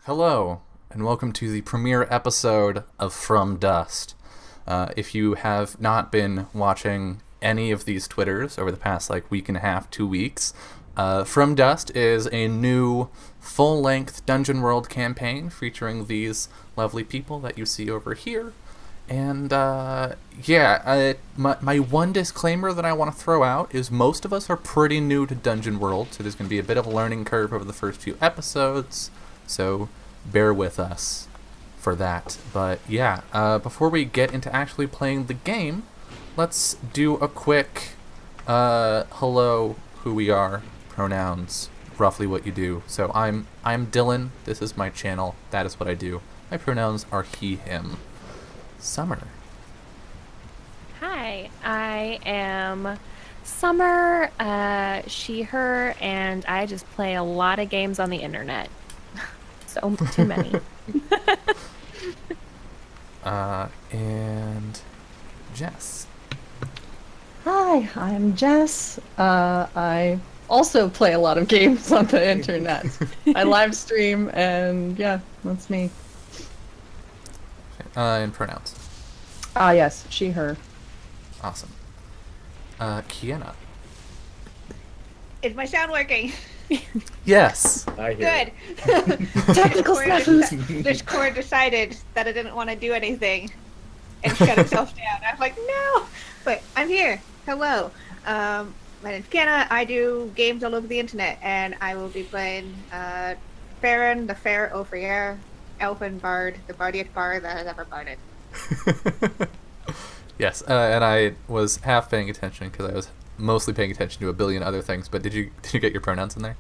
Hello, and welcome to the premiere episode of From Dust. If you have not been watching any of these Twitters over the past week and a half, 2 weeks, From Dust is a new full-length Dungeon World campaign featuring these lovely people that you see over here. And my one disclaimer that I want to throw out is most of us are pretty new to Dungeon World, so there's going to be a bit of a learning curve over the first few episodes. So bear with us for that. But before we get into actually playing the game, let's do a quick hello, who we are, pronouns, roughly what you do. So I'm Dylan. This is my channel. That is what I do. My pronouns are he, him. Summer. Hi, I am Summer, she, her, and I just play a lot of games on the internet. So, too many. And Jess. Hi, I'm Jess. I also play a lot of games on the internet. I live stream, and that's me. And pronouns. Yes, she, her. Awesome. Kiana. Is my sound working? Yes. I hear Good. Technical snafus. Discord decided that it didn't want to do anything and shut itself down. I was like, no, but I'm here. Hello. My name's Kiana. I do games all over the internet, and I will be playing Farron, the Fair Ophrier, Elfin Bard, the bardiest bard that has ever barded. Yes, and I was half paying attention because I was mostly paying attention to a billion other things. But did you get your pronouns in there?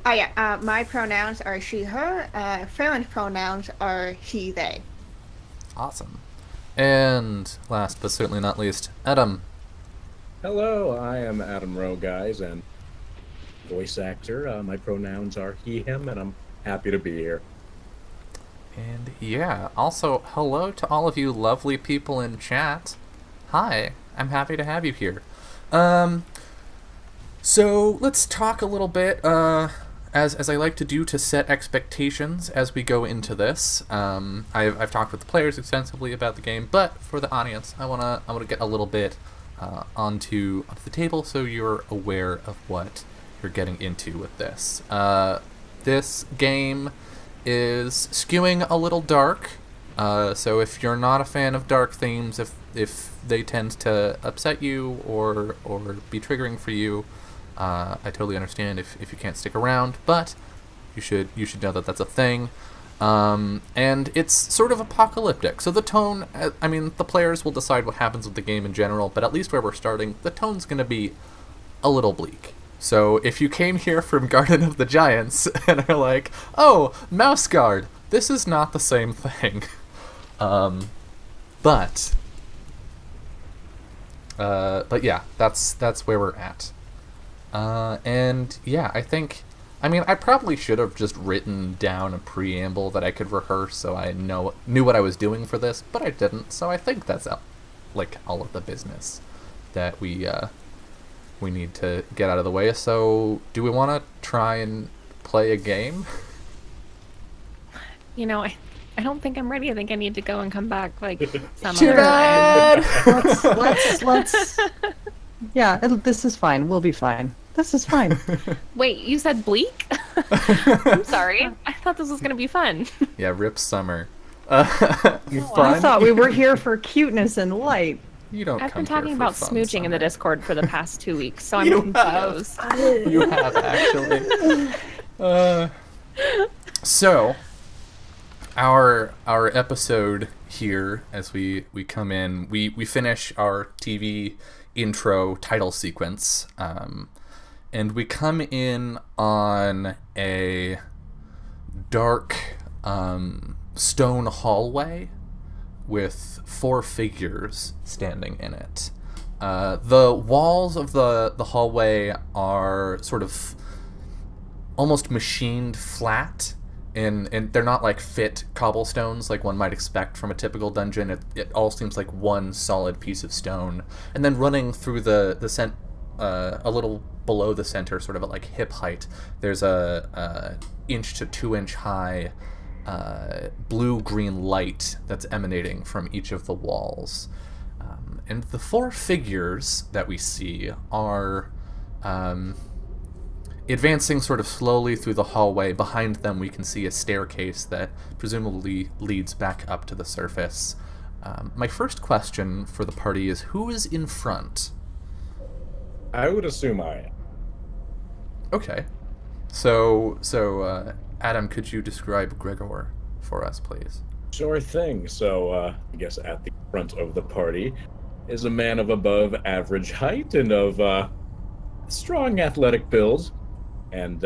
Oh yeah, my pronouns are she, her. Farron's pronouns are he, they. Awesome. And last but certainly not least, Adam. Hello, I am Adam Rowe, guys, and voice actor. My pronouns are he, him, and I'm happy to be here. And also hello to all of you lovely people in chat. Hi, I'm happy to have you here. So let's talk a little bit, as I like to do, to set expectations as we go into this. I've talked with the players extensively about the game, but for the audience, I wanna get a little bit onto the table so you're aware of what you're getting into with this. This game is skewing a little dark, so if you're not a fan of dark themes, if they tend to upset you or be triggering for you, I totally understand if you can't stick around, but you should know that that's a thing. And it's sort of apocalyptic, so the tone, the players will decide what happens with the game in general, but at least where we're starting, the tone's going to be a little bleak. So if you came here from Garden of the Giants and are like, oh, Mouse Guard, this is not the same thing. But yeah, that's where we're at. I think, I probably should have just written down a preamble that I could rehearse so I knew what I was doing for this, but I didn't, so I think that's all of the business that we need to get out of the way. So, do we want to try and play a game? I don't think I'm ready. I think I need to go and come back, some Too other bad! Let's. Yeah, this is fine. We'll be fine. This is fine. Wait, you said bleak? I'm sorry. I thought this was going to be fun. Yeah, rip Summer. I Fun? thought we were here for cuteness and light. You don't I've come been talking here for about fun, smooching in the Summer. Discord for the past 2 weeks, so I'm You have. confused. You have, actually. So, our episode here, as we come in, we finish our TV intro title sequence, and we come in on a dark stone hallway with 4 figures standing in it. The walls of the hallway are sort of almost machined flat, and they're not like fit cobblestones like one might expect from a typical dungeon. It all seems like one solid piece of stone. And then running through the a little below the center, sort of at like hip height, there's a inch to 2 inch high blue-green light that's emanating from each of the walls. And the 4 figures that we see are advancing sort of slowly through the hallway. Behind them we can see a staircase that presumably leads back up to the surface. My first question for the party is, who is in front? I would assume I am. Okay. So Adam, could you describe Gregor for us, please? Sure thing. So, I guess at the front of the party is a man of above average height and of strong athletic build, and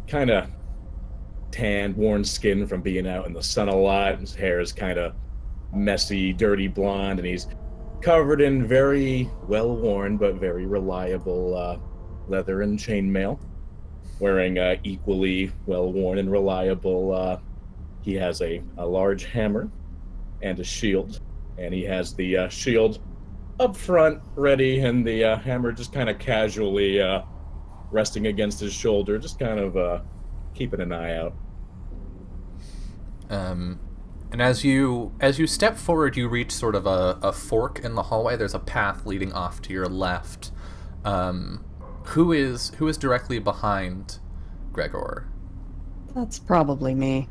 kind of tanned, worn skin from being out in the sun a lot. His hair is kind of messy, dirty blonde, and he's covered in very well-worn but very reliable leather and chainmail. Wearing equally well-worn and reliable, he has a large hammer and a shield, and he has the shield up front ready, and the hammer just kind of casually resting against his shoulder, just kind of keeping an eye out. And as you step forward, you reach sort of a fork in the hallway. There's a path leading off to your left. Who is directly behind Gregor? That's probably me.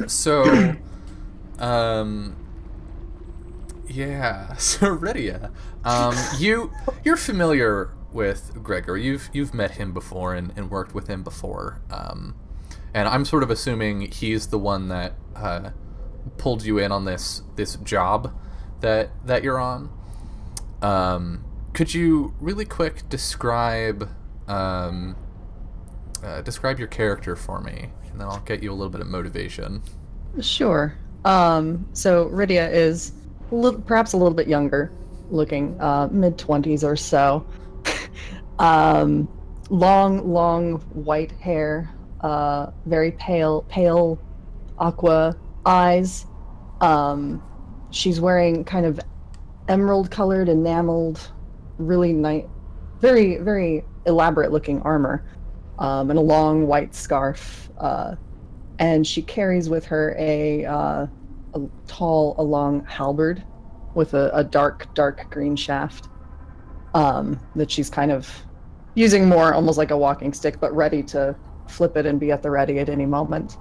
So, yeah. So Rydia, you're familiar with Gregor. You've met him before and worked with him before. And I'm sort of assuming he's the one that pulled you in on this job that you're on. Could you really quick describe your character for me, and then I'll get you a little bit of motivation. Sure. So Rydia is perhaps a little bit younger looking, mid-20s or so. Long white hair, very pale aqua eyes. She's wearing kind of emerald-colored, enameled, really nice, very, very elaborate-looking armor, and a long white scarf. And she carries with her a long halberd with a dark green shaft that she's kind of using more almost like a walking stick, but ready to flip it and be at the ready at any moment.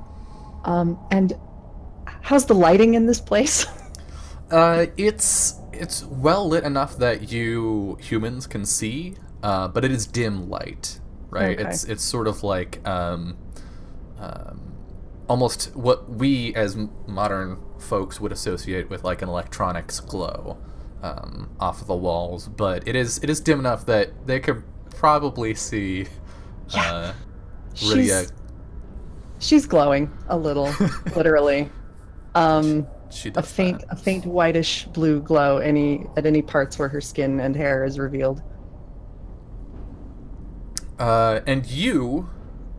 And how's the lighting in this place? It's well lit enough that you humans can see, but it is dim light, right? Okay. It's sort of like almost what we as modern folks would associate with like an electronics glow off of the walls, but it is dim enough that they could probably see Rydia. She's glowing a little, literally. She A does faint whitish blue glow at any parts where her skin and hair is revealed. And you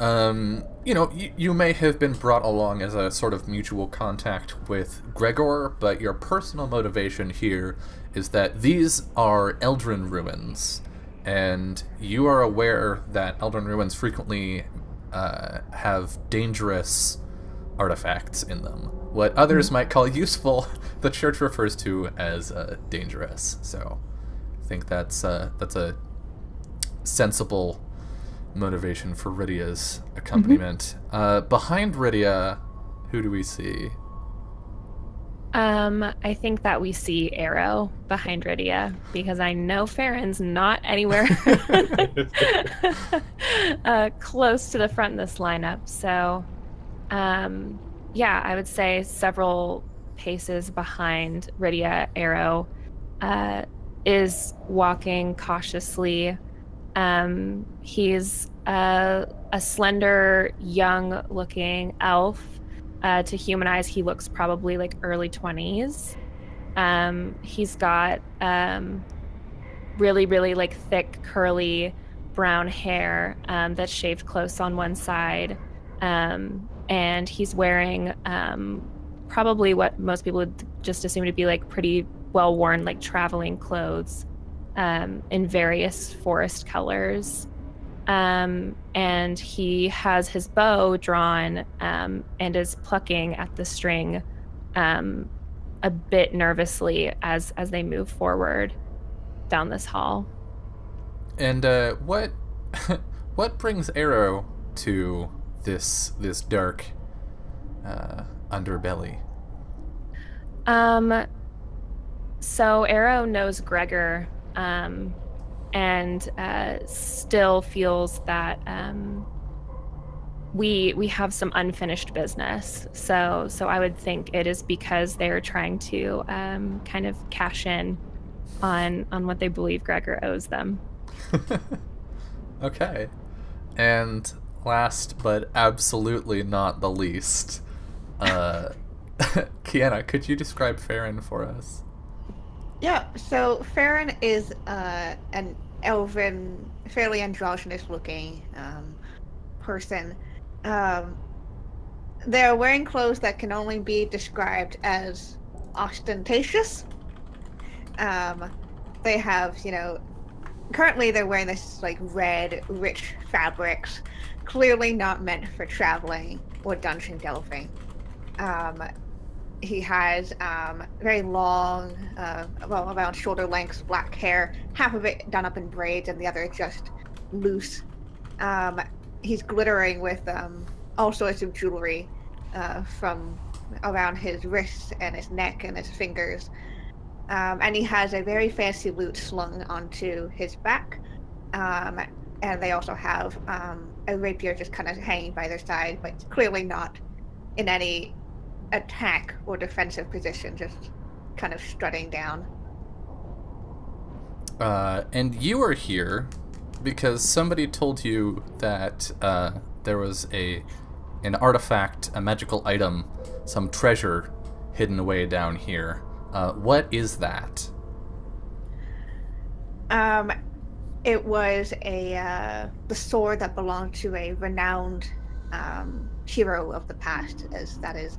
may have been brought along as a sort of mutual contact with Gregor, but your personal motivation here is that these are Eldrin ruins, and you are aware that Eldrin ruins frequently have dangerous artifacts in them. What others might call useful, the church refers to as dangerous. So I think that's a sensible motivation for Rydia's accompaniment. Behind Rydia, who do we see? I think that we see Arrow behind Rydia, because I know Farron's not anywhere close to the front of this lineup. So, yeah, I would say several paces behind Rydia, Arrow is walking cautiously. He's a slender, young-looking elf. To human eyes, he looks probably like early 20s. He's got really, really like thick, curly brown hair that's shaved close on one side. And he's wearing probably what most people would just assume to be like pretty well-worn, like traveling clothes. in various forest colors. And he has his bow drawn and is plucking at the string a bit nervously as they move forward down this hall. And what what brings Arrow to this dark underbelly? So Arrow knows Gregor, and still feels that we have some unfinished business. So I would think it is because they're trying to kind of cash in on what they believe Gregor owes them. Okay. And last but absolutely not the least, Kiana, could you describe Farron for us? Yeah, so Farron is an elven, fairly androgynous looking person. They're wearing clothes that can only be described as ostentatious. They have, currently they're wearing this like red, rich fabrics, clearly not meant for traveling or dungeon delving. He has very long, around shoulder length black hair, half of it done up in braids and the other just loose. He's glittering with all sorts of jewelry from around his wrists and his neck and his fingers. And he has a very fancy lute slung onto his back. And they also have a rapier just kind of hanging by their side, but clearly not in any attack or defensive position, just kind of strutting down. And you are here because somebody told you that there was an artifact, a magical item, some treasure hidden away down here. What is that? It was the sword that belonged to a renowned hero of the past, as that is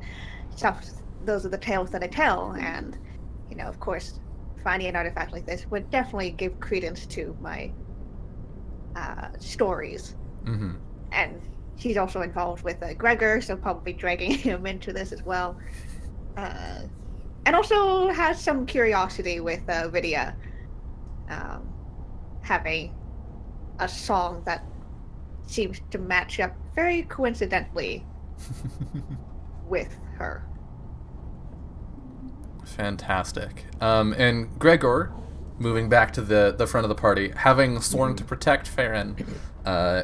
those are the tales that I tell, and of course finding an artifact like this would definitely give credence to my stories. Mm-hmm. And he's also involved with Gregor, so probably dragging him into this as well, and also has some curiosity with Rydia having a song that seems to match up very coincidentally with her. Fantastic. And Gregor, moving back to the front of the party, having sworn to protect Farron,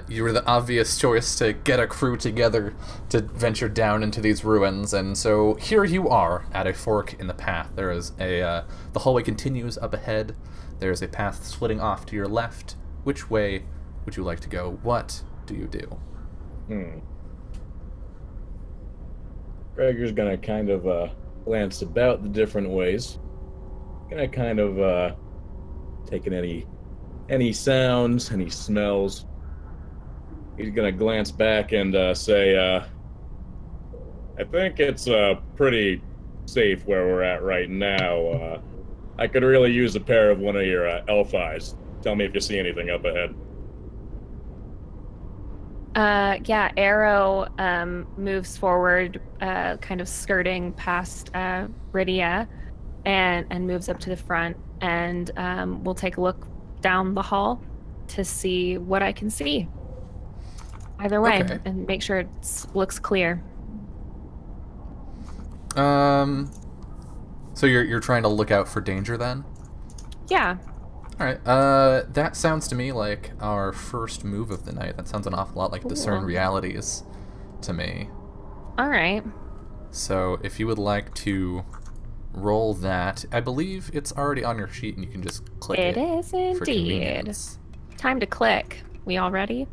you were the obvious choice to get a crew together to venture down into these ruins, and so here you are at a fork in the path. There is the hallway continues up ahead. There's a path splitting off to your left. Which way would you like to go? What do you do? Gregor's gonna kind of glance about the different ways. Gonna kind of take in any sounds, any smells. He's gonna glance back and say, I think it's pretty safe where we're at right now. I could really use a pair of one of your elf eyes. Tell me if you see anything up ahead. Yeah, Arrow moves forward, kind of skirting past Rydia, and moves up to the front, and we'll take a look down the hall to see what I can see. Either way, Okay. and make sure it looks clear. So you're trying to look out for danger then? Yeah. All right. That sounds to me like our first move of the night. That sounds an awful lot like Discern Cool. Realities to me. All right. So if you would like to roll that, I believe it's already on your sheet and you can just click it. It is for indeed. convenience. Time to click. We all ready?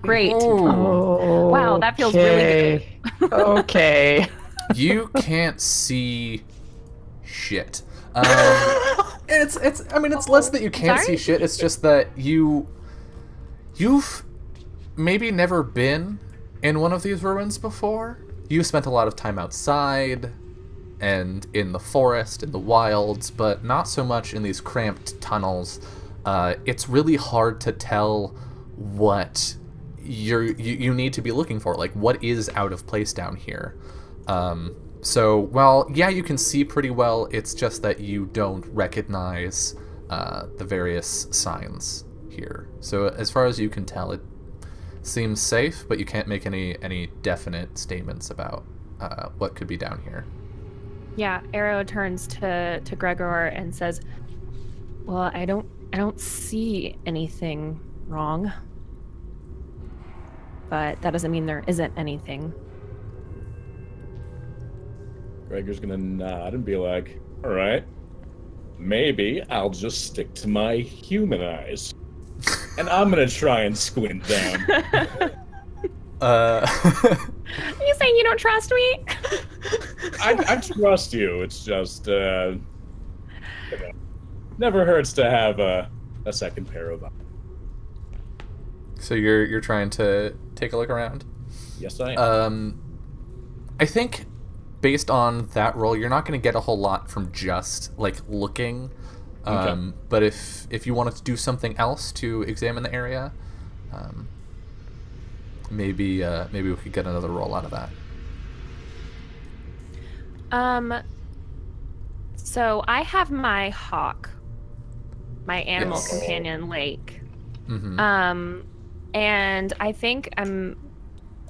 Great. Oh, Wow, that feels really good. Okay. You can't see shit. It's I mean it's less that you can't Sorry? see shit, it's just that you've maybe never been in one of these ruins before. You've spent a lot of time outside, and in the forest, in the wilds, but not so much in these cramped tunnels. It's really hard to tell what you need to be looking for. Like, what is out of place down here? So, well, yeah, you can see pretty well. It's just that you don't recognize the various signs here. So, as far as you can tell, it seems safe, but you can't make any definite statements about what could be down here. Yeah, Arrow turns to Gregor and says, "Well, I don't see anything wrong, but that doesn't mean there isn't anything." Gregor's gonna nod and be like, all right, maybe I'll just stick to my human eyes. And I'm gonna try and squint down. Are you saying you don't trust me? I trust you. It's just, never hurts to have a second pair of eyes. So you're trying to take a look around? Yes, I am. I think based on that roll, you're not going to get a whole lot from just like looking. Okay. But if you wanted to do something else to examine the area, maybe we could get another roll out of that. So I have my hawk, my animal Yes. companion, Lake. Mm-hmm. And I think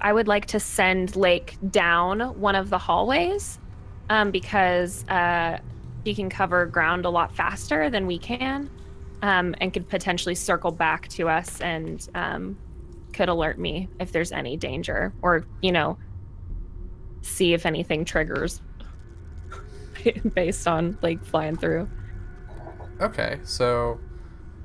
I would like to send Lake down one of the hallways, because he can cover ground a lot faster than we can, and could potentially circle back to us and could alert me if there's any danger, or see if anything triggers based on Lake flying through. Okay, so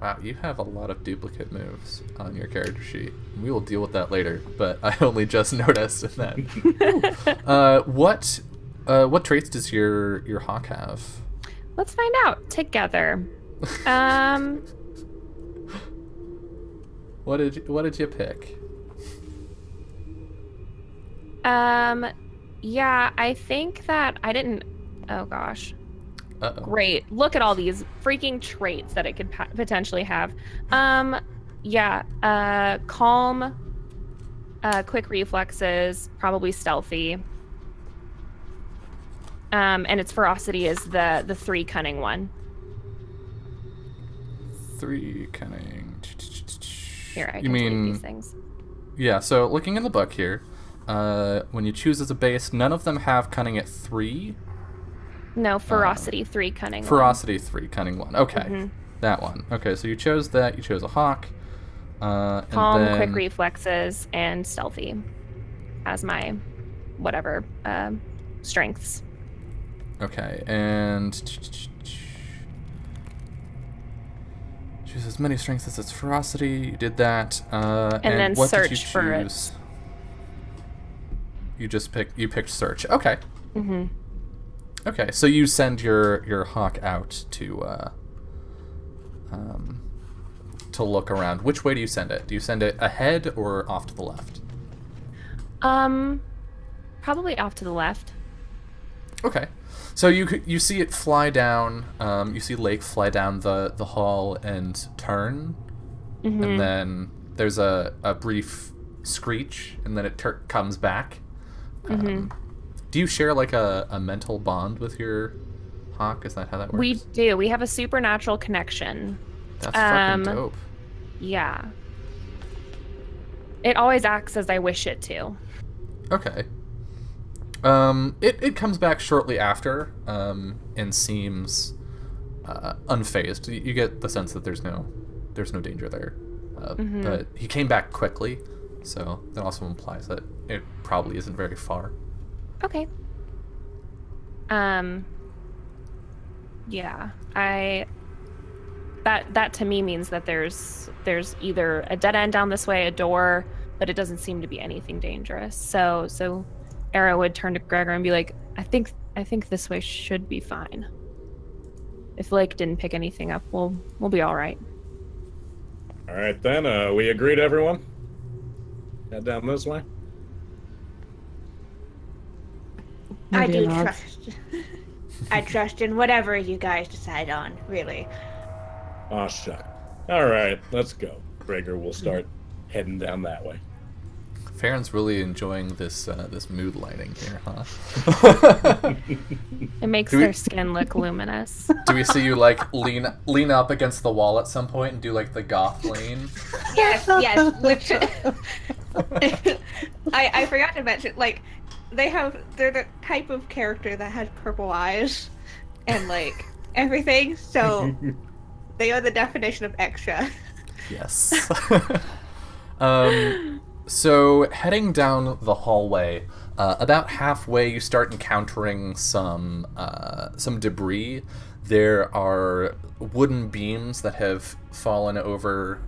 wow, you have a lot of duplicate moves on your character sheet. We will deal with that later, but I only just noticed that. What traits does your hawk have? Let's find out together. What did you pick? Yeah, I think that I didn't. Oh gosh. Uh-oh. Great. Look at all these freaking traits that it could potentially have. Yeah, calm, quick reflexes, probably stealthy. And its ferocity is the 3 cunning one. 3 cunning. Here, I You can delete mean- these things. Yeah, so looking in the book here, when you choose as a base, none of them have cunning at 3. No, ferocity 3 cunning. Ferocity 3, cunning 1. Okay, Mhm. that one. Okay, so you chose that. You chose a hawk. And Calm, then, quick reflexes, and stealthy as my whatever strengths. Okay, and choose as many strengths as its ferocity. You did that. And then what did you search for it. choose? You picked search. Okay. Mm-hmm. Okay, so you send your hawk out to look around. Which way do you send it? Do you send it ahead or off to the left? Probably off to the left. Okay, so you see it fly down. You see Lake fly down the hall and turn, Mm-hmm. and then there's a brief screech, and then it comes back. Mm-hmm. Do you share like a mental bond with your hawk? Is that how that works? We do. We have a supernatural connection. That's fucking dope. Yeah. It always acts as I wish it to. Okay. It comes back shortly after, and seems unfazed. You get the sense that there's no danger there. But he came back quickly, so that also implies that it probably isn't very far. Okay. Yeah. That to me means that there's either a dead end down this way, a door, but it doesn't seem to be anything dangerous. So Arrow would turn to Gregor and be like, I think this way should be fine. If Lake didn't pick anything up, we'll be all right. All right, then. We agreed, everyone? Head down this way? I Maybe do a nod. trust. I trust in whatever you guys decide on, really. Aw, shuck. All right, let's go. Gregor will start heading down that way. Farron's really enjoying this this mood lighting here, huh? It makes Do we- their skin look luminous. Do we see you like lean up against the wall at some point and do like the goth lean? Yes, yes, literally. I forgot to mention, like, they're the type of character that has purple eyes and, like, everything, so they are the definition of extra. Yes. So heading down the hallway, about halfway you start encountering some debris. There are wooden beams that have fallen over.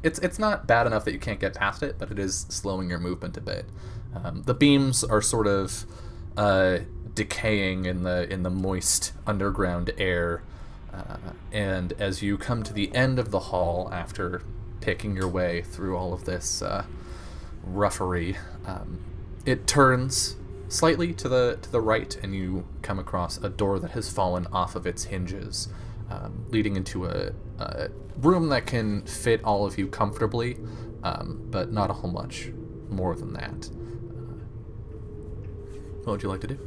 It's not bad enough that you can't get past it, but it is slowing your movement a bit. The beams are sort of decaying in the moist underground air, and as you come to the end of the hall after picking your way through all of this roughery, it turns slightly to the right, and you come across a door that has fallen off of its hinges, leading into a room that can fit all of you comfortably, but not a whole much more than that. What would you like to do?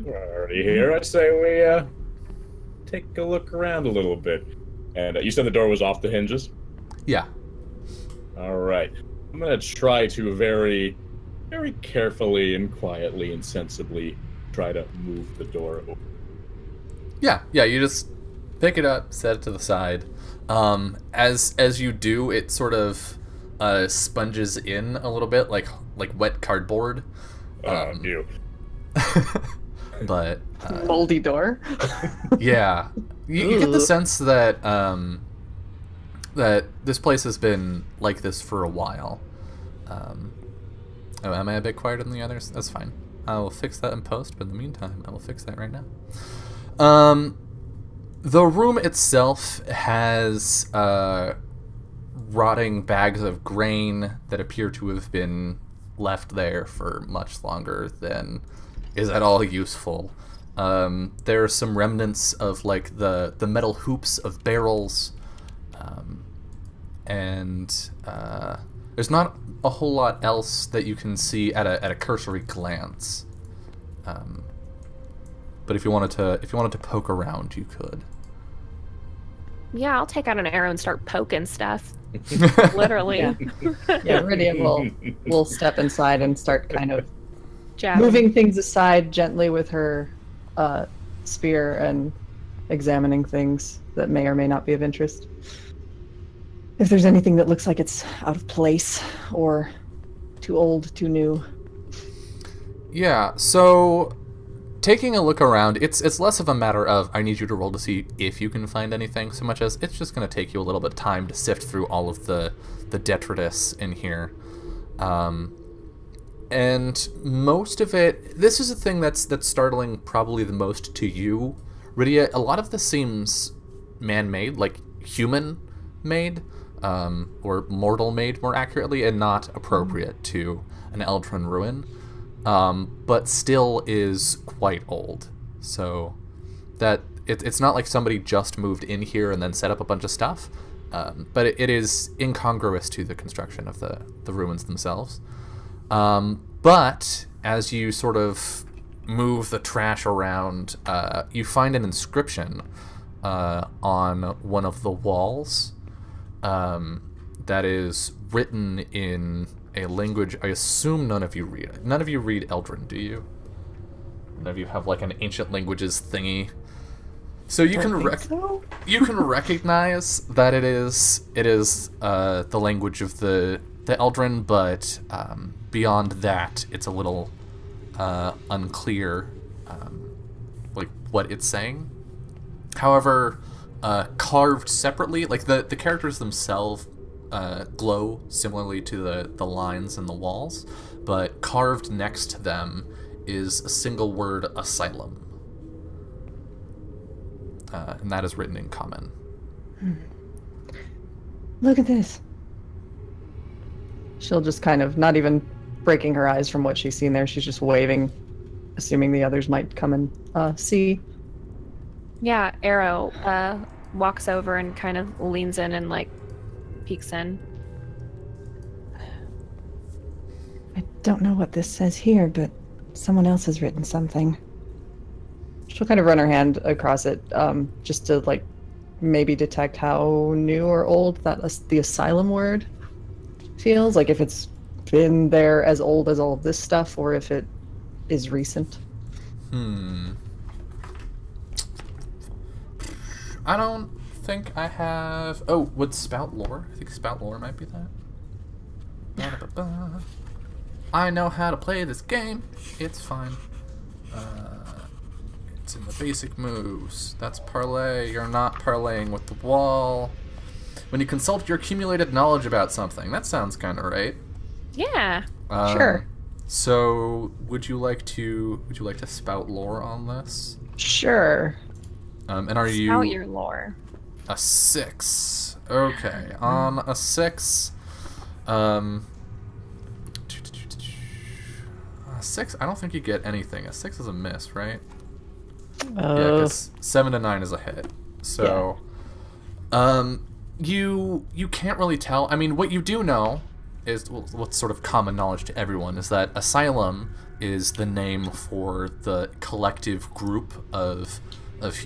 Already here. I'd say we take a look around a little bit. And you said the door was off the hinges? Yeah. All right. I'm gonna try to very, very carefully and quietly and sensibly try to move the door open. Yeah, you just pick it up, set it to the side. As you do, it sort of sponges in a little bit, like wet cardboard. Ew. But Moldy door. yeah, you get the sense that that this place has been like this for a while. Oh, am I a bit quieter than the others? That's fine. I will fix that in post, but in the meantime, I will fix that right now. The room itself has rotting bags of grain that appear to have been left there for much longer than is at all useful. There are some remnants of like the metal hoops of barrels, and there's not a whole lot else that you can see at a cursory glance. But if you wanted to poke around, you could. Yeah, I'll take out an arrow and start poking stuff. Literally. Yeah. Yeah, Rydia will step inside and start kind of Jabbing. moving things aside gently with her spear and examining things that may or may not be of interest. If there's anything that looks like it's out of place or too old, too new. Yeah, so taking a look around, it's less of a matter of I need you to roll to see if you can find anything, so much as it's just going to take you a little bit of time to sift through all of the detritus in here. And most of it, this is a thing that's startling probably the most to you, Rydia. A lot of this seems man-made, like human-made, or mortal-made more accurately, and not appropriate to an Eldron ruin. But still is quite old. So that it's not like somebody just moved in here and then set up a bunch of stuff, but it is incongruous to the construction of the ruins themselves. But as you sort of move the trash around, you find an inscription on one of the walls that is written in a language I assume none of you read. None of you read Eldrin, do you? None of you have like an ancient languages thingy. So you can you can recognize that it is the language of the Eldrin, but beyond that, it's a little unclear, like what it's saying. However, carved separately, like the characters themselves glow similarly to the lines in the walls, but carved next to them is a single word, asylum. And that is written in common. Look at this. She'll just kind of, not even breaking her eyes from what she's seen there, she's just waving, assuming the others might come and see. Yeah, Arrow walks over and kind of leans in and like peeks in. I don't know what this says here, but someone else has written something. She'll kind of run her hand across it, just to like maybe detect how new or old that the asylum word feels. Like if it's been there as old as all of this stuff, or if it is recent. I don't think I have... Oh, would Spout Lore? I think Spout Lore might be that. Ba-da-ba-ba. I know how to play this game. It's fine. It's in the basic moves. That's parlay. You're not parlaying with the wall. When you consult your accumulated knowledge about something. That sounds kind of right. Yeah. Sure. So, would you like to spout lore on this? Sure. And are you Spout your lore. a 6? Okay, on a 6, a 6. I don't think you get anything. A 6 is a miss, right? Yeah, because 7 to 9 is a hit. So, you can't really tell. I mean, what you do know is what's sort of common knowledge to everyone is that Asylum is the name for the collective group of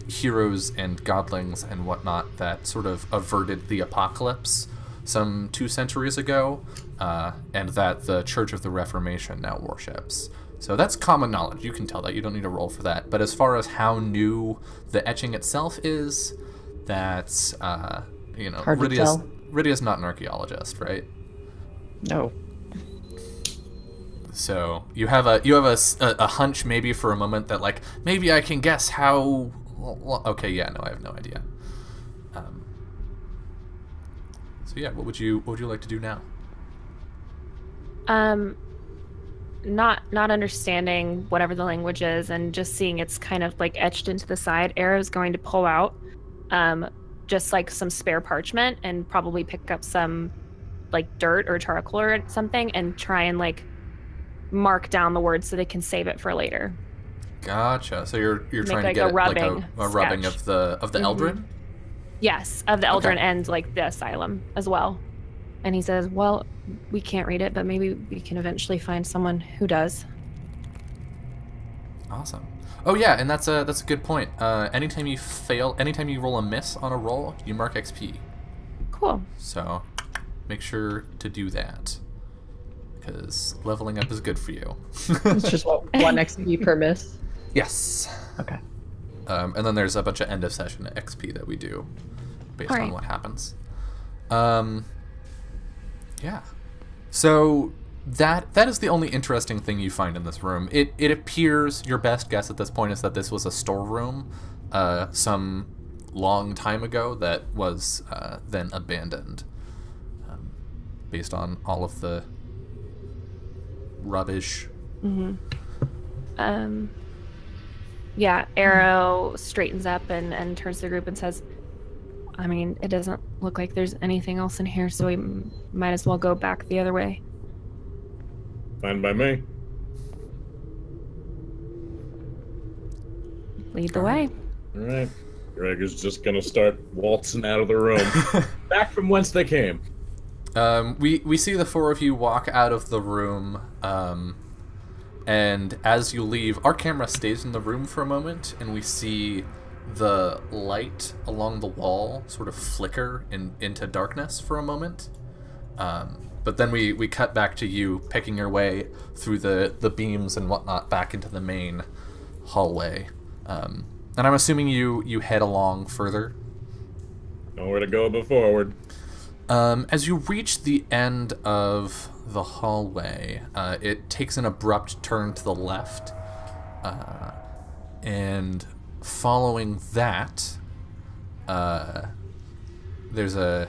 heroes and godlings and whatnot that sort of averted the apocalypse some 2 centuries ago, and that the Church of the Reformation now worships. So that's common knowledge. You can tell that. You don't need to roll for that. But as far as how new the etching itself is, that's, Hard to tell. Rydia's not an archaeologist, right? No. So you have a hunch maybe for a moment that like maybe I can guess how. Well, okay, yeah, no, I have no idea. So yeah, what would you like to do now? Not understanding whatever the language is and just seeing it's kind of like etched into the side. Arrow's going to pull out just like some spare parchment and probably pick up some like dirt or charcoal or something and try and like mark down the words so they can save it for later. Gotcha. So you're Make trying like to a get rubbing a rubbing sketch. of the Eldred? Yes, of the Eldrin Okay. and like the asylum as well. And he says, well, we can't read it, but maybe we can eventually find someone who does. Awesome. Oh yeah, and that's a good point. Anytime you roll a miss on a roll, you mark XP. Cool. So make sure to do that, because leveling up is good for you. It's just one XP per miss. Yes. Okay. And then there's a bunch of end of session XP that we do based Alright. on what happens. Yeah. So that is the only interesting thing you find in this room. It appears, your best guess at this point is that this was a storeroom some long time ago that was then abandoned, based on all of the rubbish. Yeah, Arrow straightens up and turns to the group and says, I mean, it doesn't look like there's anything else in here, so we might as well go back the other way. Fine by me. Lead the way. All right. Greg is just gonna start waltzing out of the room, back from whence they came. We see the 4 of you walk out of the room, and as you leave, our camera stays in the room for a moment, and we see the light along the wall sort of flicker into darkness for a moment. But then we cut back to you picking your way through the beams and whatnot back into the main hallway. And I'm assuming you head along further. Nowhere to go but forward. As you reach the end of the hallway, it takes an abrupt turn to the left, and following that, there's a...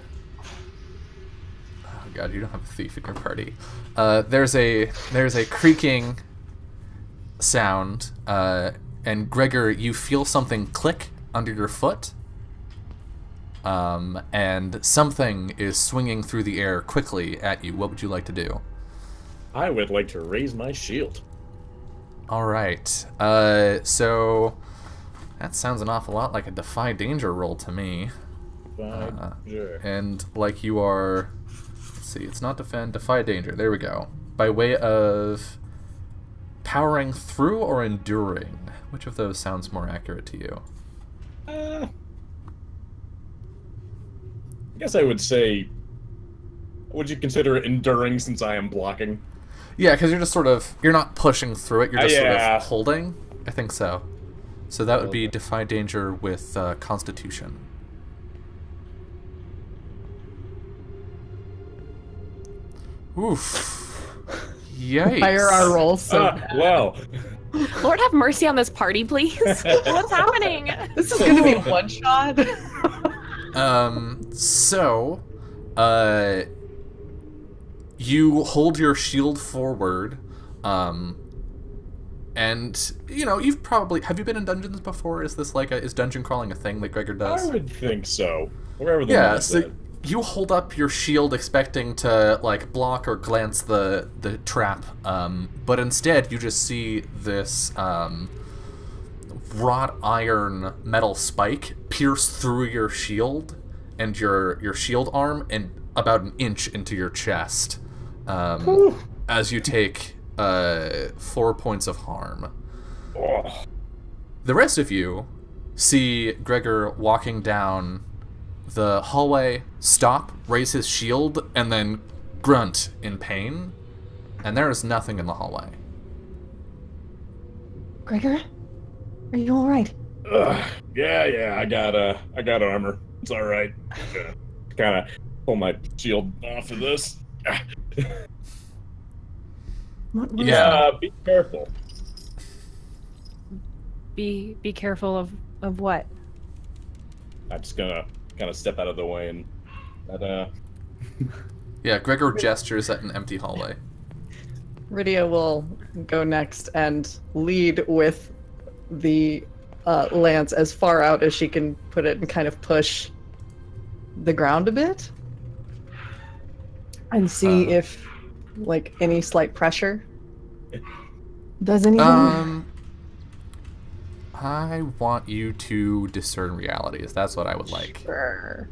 Oh god, you don't have a thief in your party. There's a creaking sound, and Gregor, you feel something click under your foot. and something is swinging through the air quickly at you. What would you like to do? I would like to raise my shield. All right. So that sounds an awful lot like a defy danger roll to me. Sure. And like you are, let's see, it's not defend, defy danger. There we go. By way of powering through or enduring, which of those sounds more accurate to you? I guess I would say, would you consider it enduring since I am blocking? Yeah, because you're just sort of, you're not pushing through it, you're just sort Yeah. of holding. I think so. So that would be defy danger with constitution. Oof. Yikes. Why are our rolls so bad? Well, Lord have mercy on this party, please. What's happening? This is gonna be one shot. So, you hold your shield forward, and, you know, you've probably, have you been in dungeons before? Is this like is dungeon crawling a thing that Gregor does? I would think so. Wherever the Yeah, map so said. you hold up your shield expecting to, like, block or glance the trap, but instead you just see this, wrought iron metal spike pierce through your shield and your shield arm and about an inch into your chest, as you take 4 points of harm. Oh, The rest of you see Gregor walking down the hallway, stop, raise his shield, and then grunt in pain, and there is nothing in the hallway. Gregor, are you all right? yeah, I got armor. It's all right. Kind of pull my shield off of this. What was Yeah. Be careful. Be careful of what? I'm just gonna kind of step out of the way and Yeah, Gregor gestures at an empty hallway. Rydia will go next and lead with the lance as far out as she can put it and kind of push the ground a bit and see if, like, any slight pressure does anything. I want you to discern realities. That's what I would like. Sure.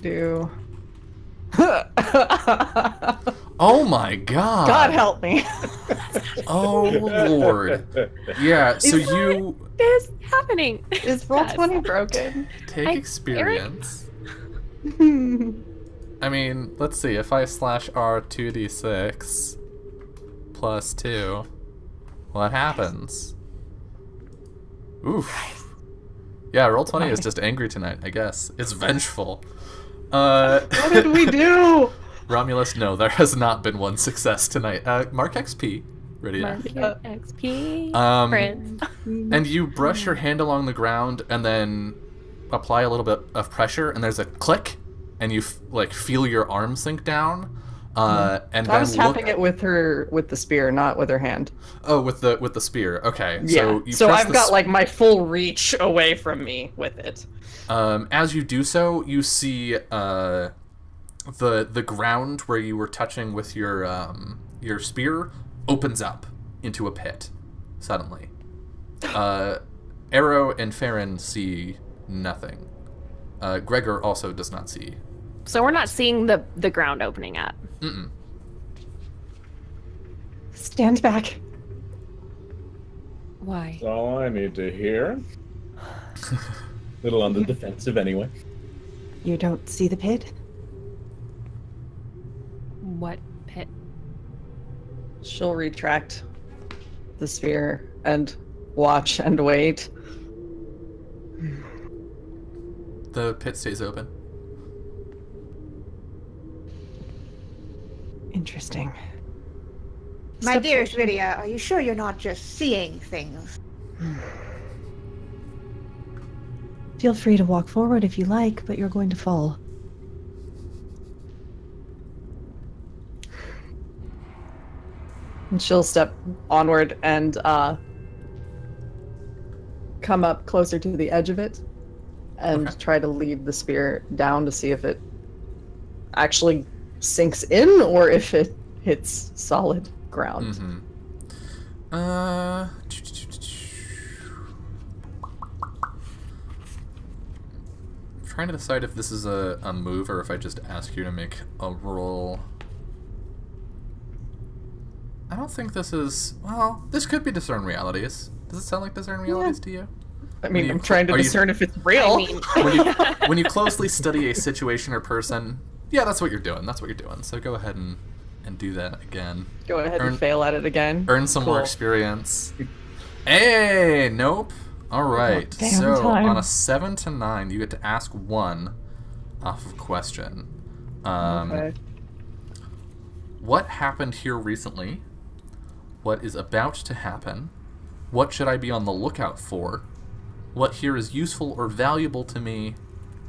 Do. Oh my god! God help me. Oh lord. Yeah, so Is you What is happening? Is roll 20 broken? take experience. I mean, let's see. If I slash R 2d6 plus 2, what happens? Oof. Yeah, roll 20 is just angry tonight, I guess. It's vengeful. What did we do? Romulus, no, there has not been one success tonight. Mark XP. Ready? Market XP. Um, Friend. And you brush your hand along the ground and then apply a little bit of pressure, and there's a click, and you feel your arm sink down. And I was then tapping it with the spear, not with her hand. Oh, with the spear. Okay. Yeah. So you So press I've the got like my full reach away from me with it. As you do so, you see the ground where you were touching with your spear opens up into a pit suddenly. Arrow and Farron see nothing. Gregor also does not see. So we're not seeing the ground opening up. Mm-mm. Stand back. Why? That's all I need to hear. Little on the defensive anyway. You don't see the pit? What pit? She'll retract the spear and watch and wait. The pit stays open. Interesting. My Step dearest Lydia, are you sure you're not just seeing things? Feel free to walk forward if you like, but you're going to fall. And she'll step onward and come up closer to the edge of it and Okay. try to lead the spear down to see if it actually sinks in or if it hits solid ground. Mm-hmm. Trying to decide if this is a move or if I just ask you to make a roll. I don't think this is... Well, this could be Discern Realities. Does it sound like Discern Realities to you? I mean, you- I'm trying to are you- discern if it's real. I mean, When you closely study a situation or person, yeah, that's what you're doing. That's what you're doing. So go ahead and do that again. Go ahead Earn- and fail at it again. Earn some more Cool. experience. Hey, nope. All right. damn So time. on a 7 to 9, you get to ask one off of question. Okay. What happened here recently? What is about to happen? What should I be on the lookout for? What here is useful or valuable to me?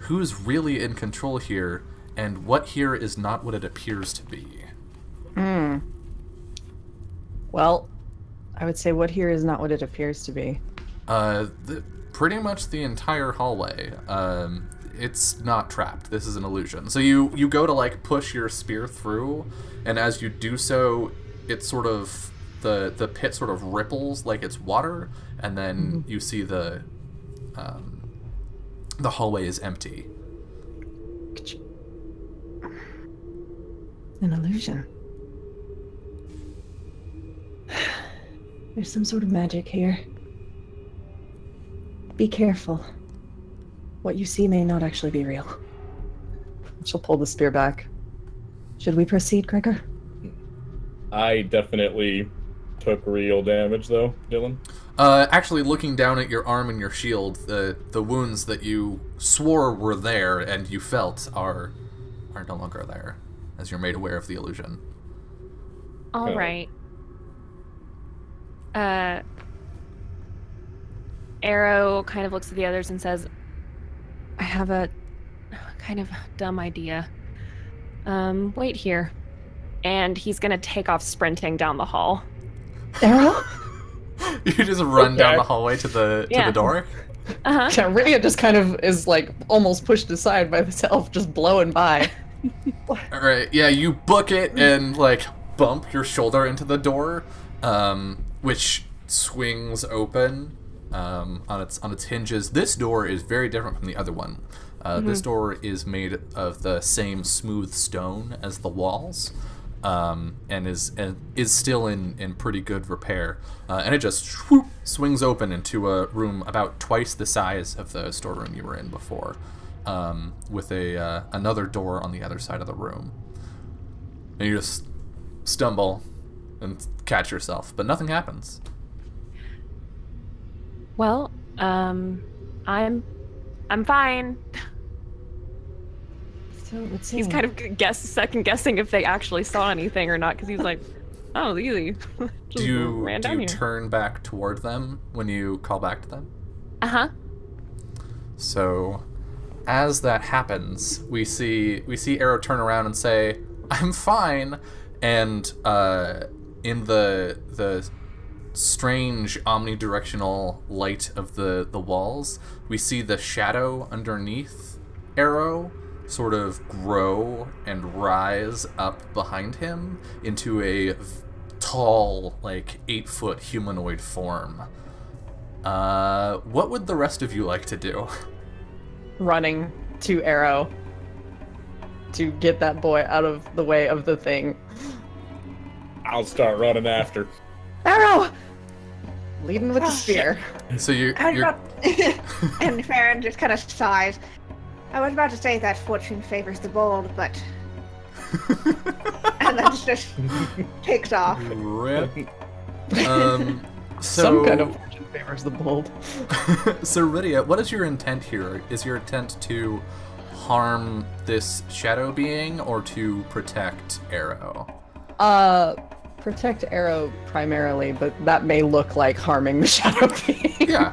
Who's really in control here? And what here is not what it appears to be? Well, I would say what here is not what it appears to be. Pretty much the entire hallway. It's not trapped. This is an illusion. So you go to like push your spear through, and as you do so, it's sort of the pit sort of ripples like it's water, and then you see the hallway is empty. An illusion. There's some sort of magic here. Be careful. What you see may not actually be real. She'll pull the spear back. Should we proceed, Gregor? I definitely took real damage, though, Dylan. Actually, looking down at your arm and your shield, the wounds that you swore were there and you felt are no longer there, as you're made aware of the illusion. all right. Arrow kind of looks at the others and says, I have a kind of dumb idea. Wait here. And he's gonna take off sprinting down the hall. Arrow? You just run down Okay. the hallway to the Yeah. door. Uh-huh. Yeah, Rydia just kind of is like almost pushed aside by the elf just blowing by. All right, yeah, you book it and like bump your shoulder into the door, which swings open on its hinges. This door is very different from the other one. This door is made of the same smooth stone as the walls, and is still in pretty good repair. And it just swings open into a room about twice the size of the storeroom you were in before, with another door on the other side of the room. And you just stumble and catch yourself, but nothing happens. Well, I'm fine. So it would seem. He's kind of second guessing if they actually saw anything or not, because he's like, oh, easy. Just Do you ran down here. turn back toward them when you call back to them? Uh-huh. So, as that happens, we see Arrow turn around and say, "I'm fine," and in the strange omnidirectional light of the walls, we see the shadow underneath Arrow sort of grow and rise up behind him into a tall, like 8-foot humanoid form. What would the rest of you like to do? Running to Arrow to get that boy out of the way of the thing. I'll start running after. Arrow! Leading with the Oh, spear. So you're And Farron just kind of sighs. I was about to say that fortune favors the bold, but... and then just takes off. rip. So Some kind of fortune favors the bold. So Rydia, what is your intent here? Is your intent to harm this shadow being or to protect Arrow? Protect Arrow primarily, but that may look like harming the shadow being. Yeah.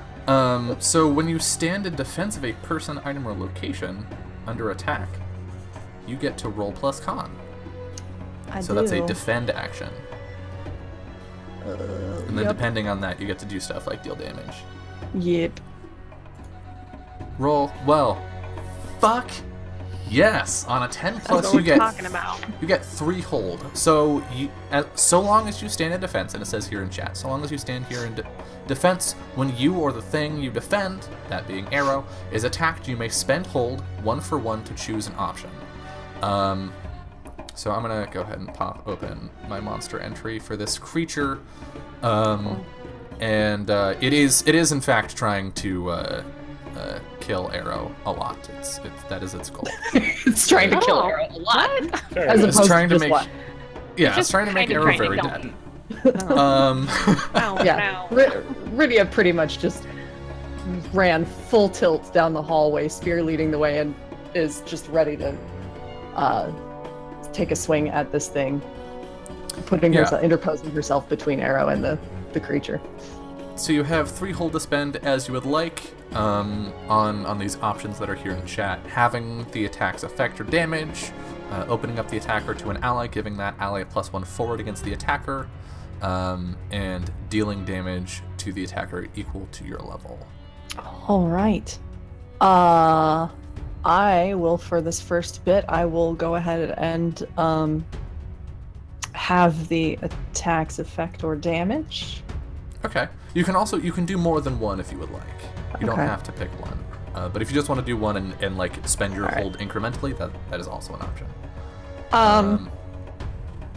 So when you stand in defense of a person, item, or location under attack, you get to roll plus con. So that's a defend action. And then Yep. depending on that, you get to do stuff like deal damage. Yep. roll. Well, fuck yes. On a 10 That's plus, what you we're get talking about. 3 hold. So so long as you stand in defense, and it says here in chat, so long as you stand here in defense, when you or the thing you defend, that being Arrow, is attacked, you may spend hold 1 for 1 to choose an option. So I'm gonna go ahead and pop open my monster entry for this creature, and it is in fact trying to kill Arrow a lot. That is its goal. It's trying to kill Oh, Arrow a lot. What? As It's opposed trying to just make what? yeah, it's Just trying to make kinda Arrow trying very to dead. Oh, Yeah, no. Rydia pretty much just ran full tilt down the hallway, spear leading the way, and is just ready to take a swing at this thing, interposing herself between Arrow and the creature. So you have 3 hold to spend as you would like on these options that are here in chat. Having the attack's effect or damage, opening up the attacker to an ally, giving that ally a +1 forward against the attacker, and dealing damage to the attacker equal to your level. All right. I will, for this first bit, I will go ahead and have the attack's effect or damage. Okay. You can do more than 1 if you would like. You don't Okay. have to pick one. But if you just want to do 1 and like spend your All right. hold incrementally, that is also an option.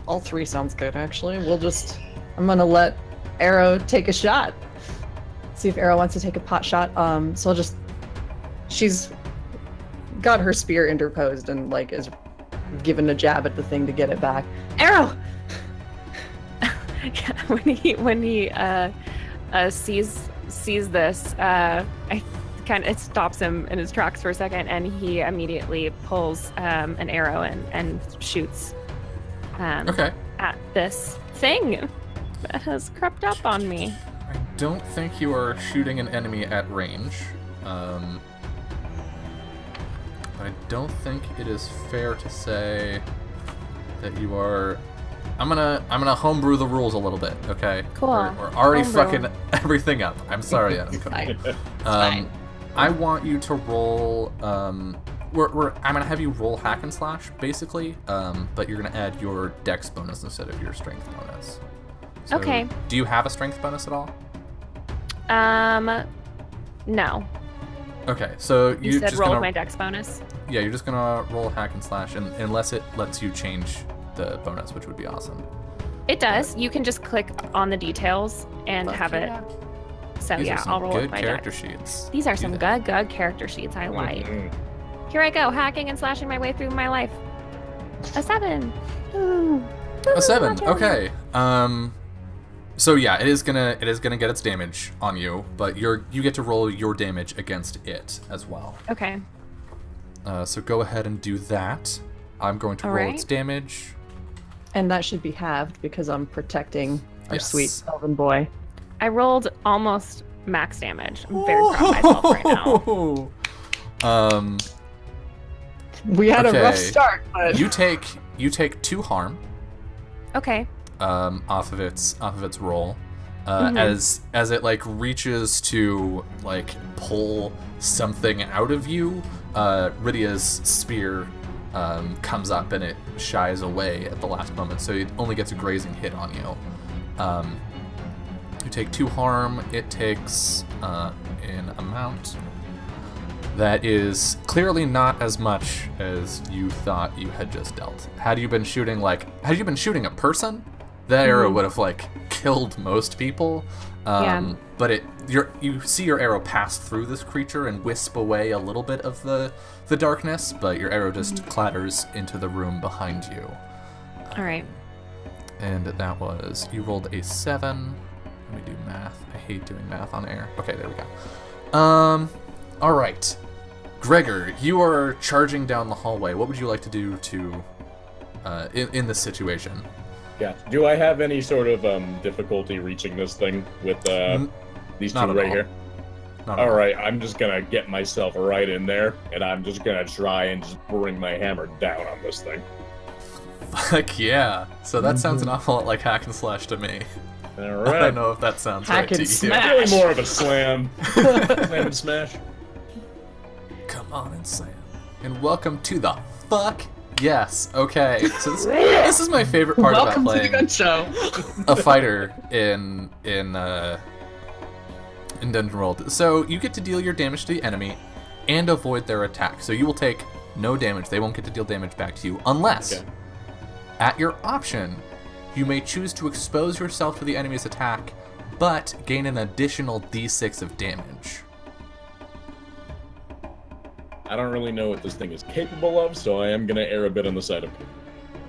All 3 sounds good, actually. I'm gonna let Arrow take a shot. See if Arrow wants to take a pot shot. She's got her spear interposed and like is giving a jab at the thing to get it back. Arrow! when he sees this, it stops him in his tracks for a second, and he immediately pulls an arrow and shoots Okay. at this thing that has crept up on me. I don't think you are shooting an enemy at range. I don't think it is fair to say that you are. I'm gonna homebrew the rules a little bit, okay? Cool. We're already Homebrew. fucking everything up. I'm sorry, Adam. Fine. fine. I want you to roll. I'm gonna have you roll hack and slash basically, but you're gonna add your dex bonus instead of your strength bonus. So, Okay. Do you have a strength bonus at all? No. Okay, so You you're said just roll gonna with my dex bonus. yeah, you're just gonna roll hack and slash, and unless it lets you change the bonus, which would be awesome. It does. You can just click on the details and Fuck have it. yeah. So These are yeah, some I'll roll good with my character dex. sheets. These are Do some that. good character sheets I like. Mhm. Here I go, hacking and slashing my way through my life. A 7. A 7. Okay. So yeah, it is gonna get its damage on you, but you get to roll your damage against it as well. Okay. So go ahead and do that. I'm going to roll Alright. its damage. And that should be halved because I'm protecting our Yes. sweet elven boy. I rolled almost max damage. I'm very proud of myself right now. We had a rough Okay. start, but You take 2 harm Okay. off of its roll. Mhm. As it like reaches to like pull something out of you, Rydia's spear comes up and it shies away at the last moment, so it only gets a grazing hit on you. You take 2 harm. It takes an amount that is clearly not as much as you thought you had just dealt. Had you been shooting a person, that arrow would have like killed most people. Yeah. But you see your arrow pass through this creature and wisp away a little bit of the darkness, but your arrow just clatters into the room behind you. All right. And that was, you rolled a 7. Let me do math. I hate doing math on air. Okay, there we go. All right. Gregor, you are charging down the hallway. What would you like to do to, in this situation? Yeah. Do I have any sort of difficulty reaching this thing with these two not at right all. here? Not at All right, I'm just gonna get myself right in there, and I'm just gonna try and just bring my hammer down on this thing. Fuck yeah. So that sounds an awful lot like hack and slash to me. All I right. don't know if that sounds Hack right to and you. smash. Really more of a slam. Slam and smash. on and Sam, and welcome to the fuck yes. Okay, so this is my favorite part Welcome about to the playing good show. a fighter in Dungeon World. So you get to deal your damage to the enemy and avoid their attack. So you will take no damage. They won't get to deal damage back to you unless, Okay. at your option, you may choose to expose yourself to the enemy's attack, but gain an additional d6 of damage. I don't really know what this thing is capable of, so I am gonna err a bit on the side of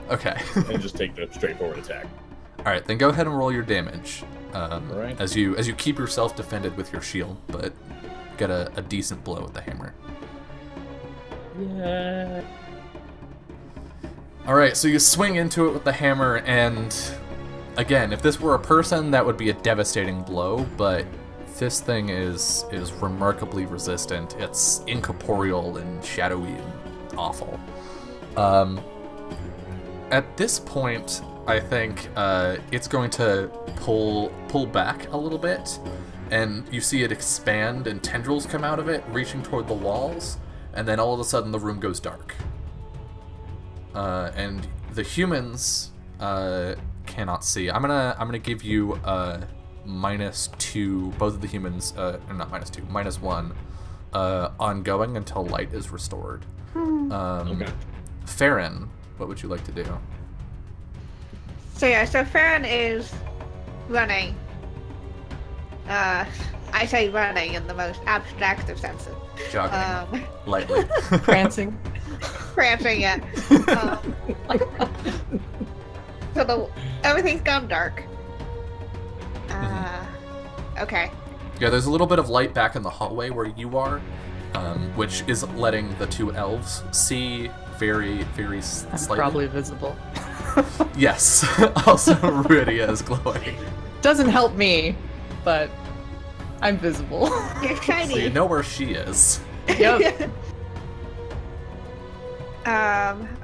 Okay. and just take the straightforward attack. All right, then go ahead and roll your damage. Alright. As you keep yourself defended with your shield, but get a decent blow with the hammer. Yeah. All right, so you swing into it with the hammer, and again, if this were a person, that would be a devastating blow, but this thing is remarkably resistant. It's incorporeal and shadowy and awful. At this point, I think it's going to pull back a little bit, and you see it expand and tendrils come out of it, reaching toward the walls, and then all of a sudden the room goes dark. And the humans cannot see. I'm gonna give you -2. Both of the humans, or not -2, -1, ongoing until light is restored. Okay. Farron, what would you like to do? So Farron is running. I say running in the most abstract of senses. Jogging lightly. Prancing. Prancing it. So everything's gone dark. Okay. Yeah, there's a little bit of light back in the hallway where you are, which is letting the two elves see very, very I'm slightly. probably visible. Yes. Also, Rydia is glowing. Doesn't help me, but I'm visible. You're shiny. So you know where she is. Yep.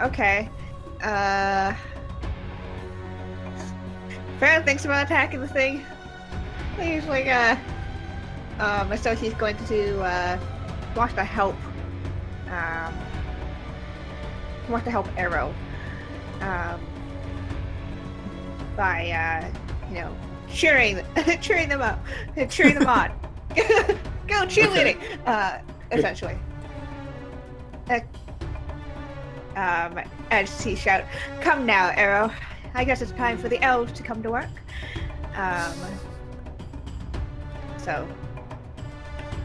Okay. Farron thinks about attacking the thing. He's like, so he's going to, want to help, Arrow, by, cheering them up, cheering them on. Go cheerleading, essentially. As he shouts, "Come now, Arrow. I guess it's time for the elves to come to work." So.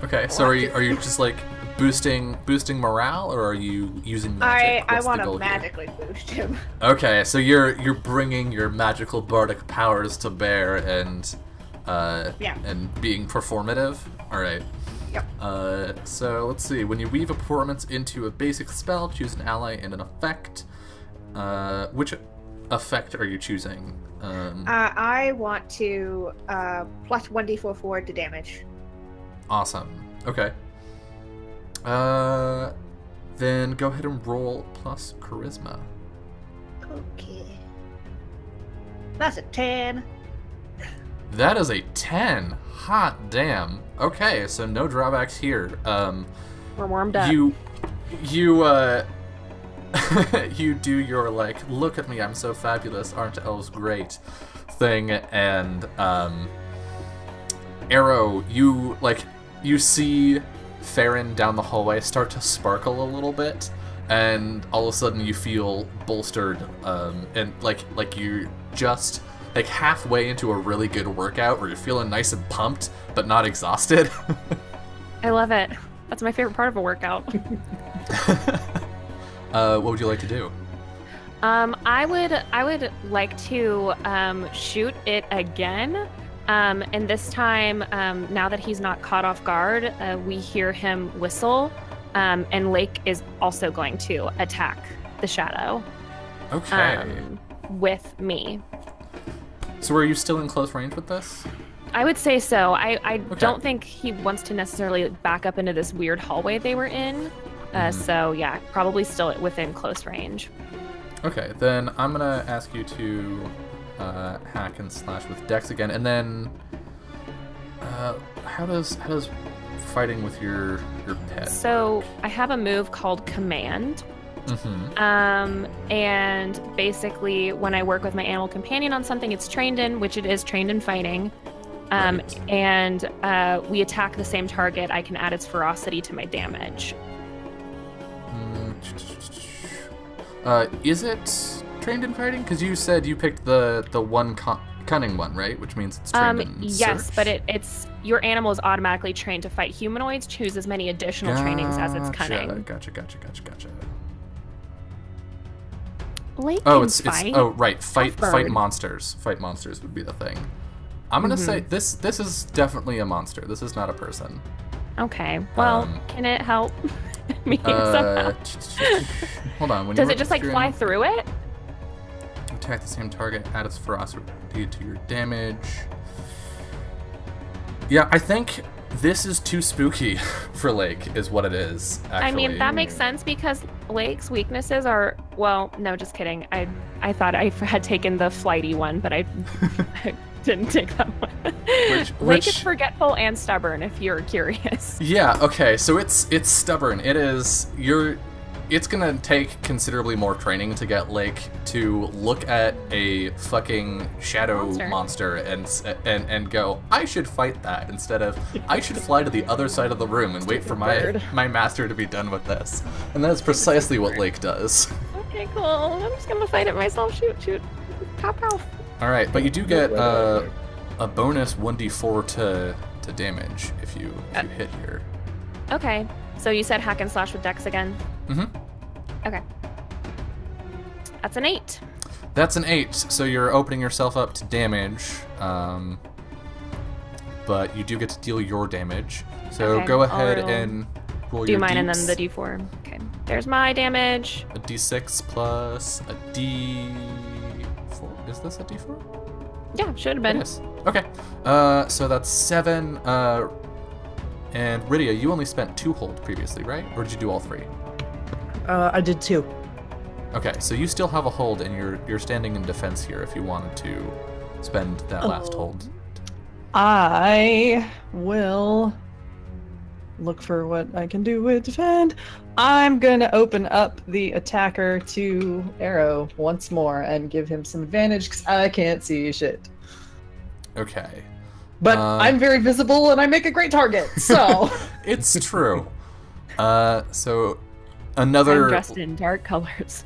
Okay, so are you just like boosting morale, or are you using magic? I What's the want goal to here? magically boost him. Okay, so you're bringing your magical bardic powers to bear and and being performative. All right. Yep. So let's see. When you weave a performance into a basic spell, choose an ally and an effect. Which effect are you choosing? I want to plus 1d4 forward to damage. Awesome. Okay. Then go ahead and roll plus charisma. Okay. That's a 10. That is a 10. Hot damn. Okay, so no drawbacks here. We're warmed up. You you do your like, look at me, I'm so fabulous, aren't elves great thing, and Arrow, you see Farron down the hallway start to sparkle a little bit, and all of a sudden you feel bolstered, and like you just like halfway into a really good workout where you're feeling nice and pumped but not exhausted. I love it. That's my favorite part of a workout. What would you like to do? I would like to shoot it again. And this time, now that he's not caught off guard, we hear him whistle, and Lake is also going to attack the shadow Okay. with me. So are you still in close range with this? I would say so. I Okay. don't think he wants to necessarily back up into this weird hallway they were in. So yeah, probably still within close range. Okay, then I'm gonna ask you to hack and slash with Dex again, and then how does fighting with your pet? So I have a move called Command. And basically, when I work with my animal companion on something it's trained in, which it is trained in fighting, Right. and we attack the same target, I can add its ferocity to my damage. Is it trained in fighting? Because you said you picked the one cunning one, right? Which means it's trained in Yes, search. but it's your animal is automatically trained to fight humanoids. Choose as many additional trainings as its cunning. Gotcha. Lake Oh, can it's fight. oh right, fight bird. monsters. Fight monsters would be the thing. I'm gonna say Mm-hmm. this is definitely a monster. This is not a person. Okay. Well, can it help me somehow? Hold on. When Does you it just like work with fly your through it? attack the same target, add its ferocity to your damage. Yeah, I think this is too spooky for Lake, is what it is, actually. I mean, that makes sense because Lake's weaknesses are, well, no, just kidding. I thought I had taken the flighty one, but I didn't take that one. Lake is forgetful and stubborn, if you're curious. Yeah, okay, so it's stubborn. It's gonna take considerably more training to get Lake to look at a fucking shadow monster and go, I should fight that, instead of, I should fly to the other side of the room and wait for my master to be done with this. And that's precisely what Lake does. Okay, cool. I'm just gonna fight it myself. Shoot. Pow, pow. Alright, but you do get a bonus 1d4 to damage if you hit here. Okay, so you said hack and slash with Dex again? Mm-hmm. Okay. That's an 8. That's an 8, so you're opening yourself up to damage, but you do get to deal your damage. So Okay, go ahead I'll and roll Do your mine and then deets. the D4. Okay. There's my damage. A d6 plus a d4. Is this a d4? Yeah, should have been. Yes. Okay. So that's 7. And Rydia, you only spent 2 hold previously, right? Or did you do all 3? I did 2. Okay, so you still have a hold, and you're standing in defense here if you wanted to spend that last hold. I will look for what I can do with defend. I'm gonna open up the attacker to Arrow once more and give him some advantage because I can't see shit. Okay. But I'm very visible and I make a great target, so It's true. So another I'm dressed in dark colors,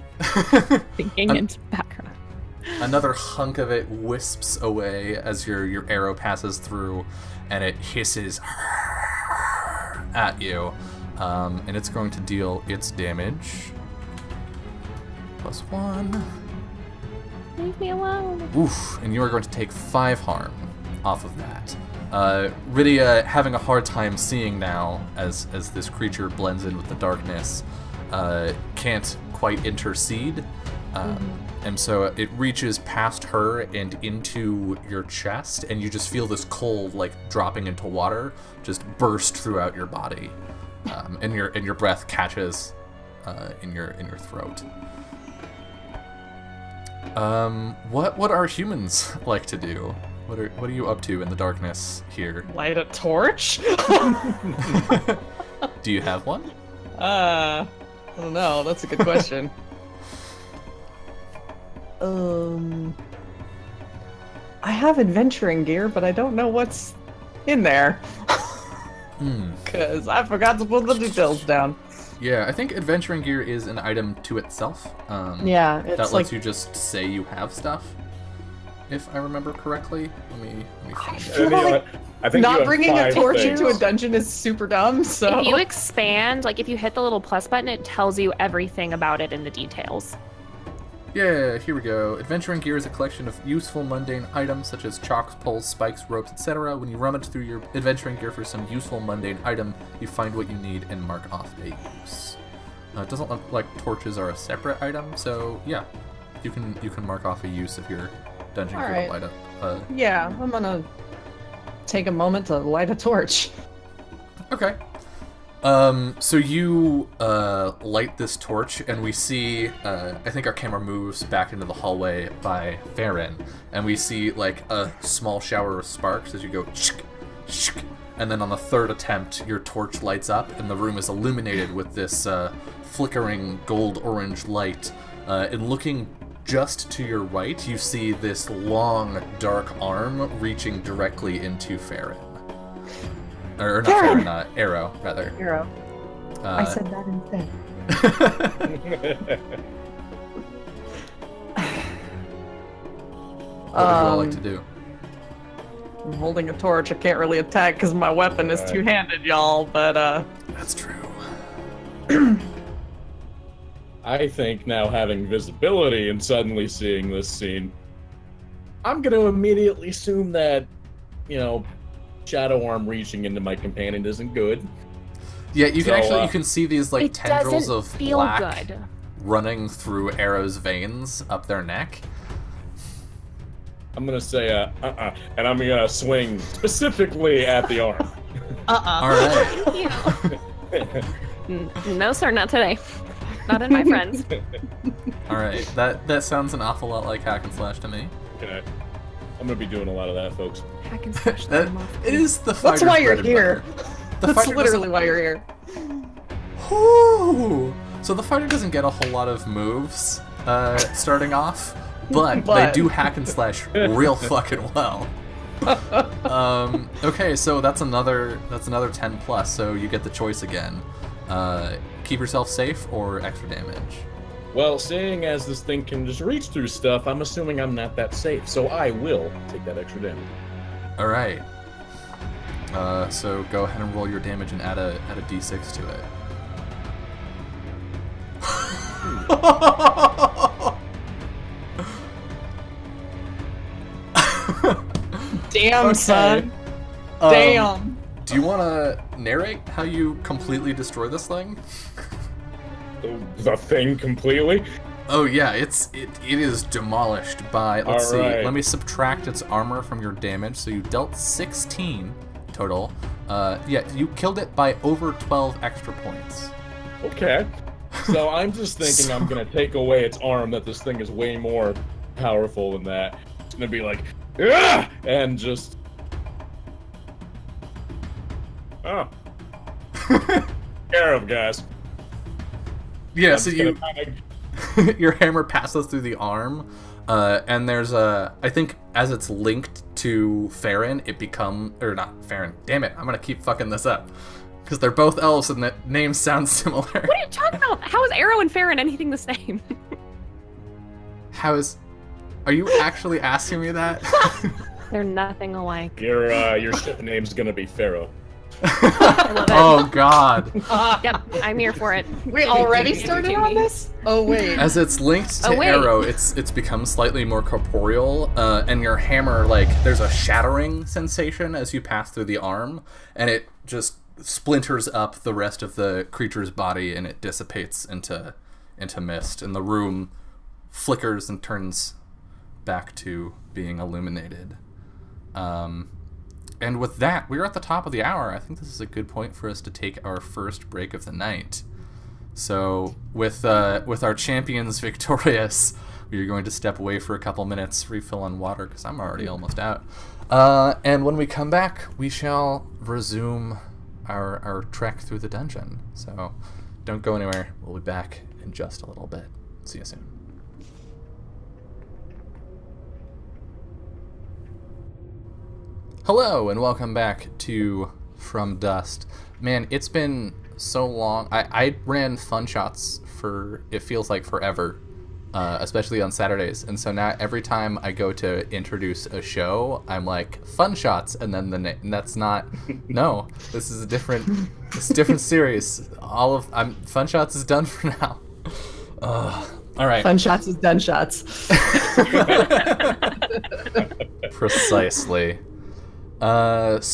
thinking into background. another hunk of it wisps away as your arrow passes through, and it hisses at you, and it's going to deal its damage. +1. Leave me alone. Oof, and you are going to take 5 harm off of that. Rydia, having a hard time seeing now as this creature blends in with the darkness, can't quite intercede. And so it reaches past her and into your chest, and you just feel this coal like dropping into water just burst throughout your body, and your breath catches in your throat. What are humans like to do? What are you up to in the darkness here? light a torch? Do you have one? I don't know. That's a good question. I have adventuring gear, but I don't know what's in there. Because I forgot to put the details down. Yeah, I think adventuring gear is an item to itself. Yeah, it's that like lets you just say you have stuff. If I remember correctly, let me find it. feel You know like what? I think you not have bringing a 5 torch things. into a dungeon is super dumb. So If you expand, like if you hit the little plus button, it tells you everything about it in the details. Yeah, here we go. Adventuring gear is a collection of useful mundane items such as chalks, poles, spikes, ropes, etc. When you rummage through your adventuring gear for some useful mundane item, you find what you need and mark off a use. It doesn't look like torches are a separate item, so yeah, you can mark off a use of your dungeon gear Alright. to light up. yeah, I'm gonna take a moment to light a torch. Okay. So you light this torch, and we see. I think our camera moves back into the hallway by Farron, and we see like a small shower of sparks as you go, shk, shk, and then on the third attempt, your torch lights up, and the room is illuminated with this flickering gold-orange light. And looking just to your right, you see this long, dark arm reaching directly into Farron. Or not Farron! Farron, Arrow, rather. Hero. I said that instead. What would you all like to do? I'm holding a torch. I can't really attack because my weapon is two-handed, y'all. But That's true. I think now having visibility and suddenly seeing this scene, I'm going to immediately assume that, shadow arm reaching into my companion isn't good. Yeah, you can So, you can see these like It tendrils doesn't of feel black good. running through Arrow's veins up their neck. I'm going to say, and I'm going to swing specifically at the arm. All right. No, sir, not today. Not in my friends. All right. That sounds an awful lot like hack and slash to me. Okay. I'm going to be doing a lot of that, folks. Hack and slash That them off. it is the that's fighter's why you're bread and here. butter. The That's fighter literally why you're here. Whew. So the fighter doesn't get a whole lot of moves starting off, but they But- do hack and slash real fucking well. Okay, so that's another 10 plus. So you get the choice again. Keep yourself safe or extra damage. Well, seeing as this thing can just reach through stuff, I'm assuming I'm not that safe, so I will take that extra damage. All right. So go ahead and roll your damage and add a d6 to it. Damn, Okay. son. Um, Damn. Do you want to narrate how you completely destroy this thing? The thing completely? Oh yeah, it is demolished by. Let's see. Alright. Let me subtract its armor from your damage. So you dealt 16 total. Yeah, you killed it by over 12 extra points. Okay. So I'm just thinking I'm gonna take away its arm, that this thing is way more powerful than that. It's gonna be like, "Ah!" and just... Oh. Care of, guys. Yeah, I'm so just you gonna kinda- your hammer passes through the arm, and there's a. I think as it's linked to Farron, it or not Farron. Damn it! I'm gonna keep fucking this up because they're both elves and the names sound similar. What are you talking about? How is Arrow and Farron anything the same? Are you actually asking me that? They're nothing alike. Your ship name's gonna be Pharaoh. I love it. Oh God! Yep, I'm here for it. We already started on this? Oh, wait. As it's linked to Oh, wait. Arrow, it's become slightly more corporeal, and your hammer, like, there's a shattering sensation as you pass through the arm, and it just splinters up the rest of the creature's body, and it dissipates into mist, and the room flickers and turns back to being illuminated. And with that, we're at the top of the hour. I think this is a good point for us to take our first break of the night. So, with our champions victorious, we're going to step away for a couple minutes, refill on water, because I'm already almost out. And when we come back, we shall resume our trek through the dungeon. So, don't go anywhere. We'll be back in just a little bit. See you soon. Hello, and welcome back to From Dust. Man, it's been so long. I ran Fun Shots for, it feels like forever, especially on Saturdays. And so now every time I go to introduce a show, I'm like, Fun Shots, and then the name. And that's not, no, this is a different series. Fun Shots is done for now. All right. Fun shots is done shots. Precisely. Let's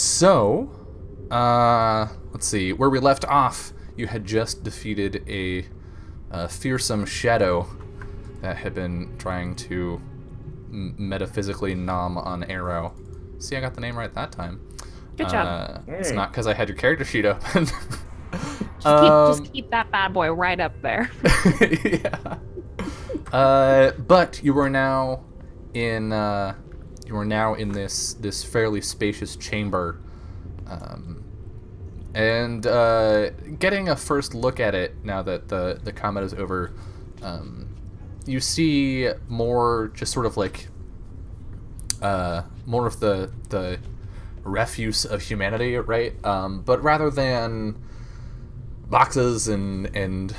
see. Where we left off, you had just defeated a fearsome shadow that had been trying to metaphysically nom on Arrow. See, I got the name right that time. Good job. It's not because I had your character sheet open. Just keep that bad boy right up there. Yeah. But you are now in this fairly spacious chamber And getting a first look at it now that the combat is over, you see more just sort of like more of the refuse of humanity, right? But rather than boxes and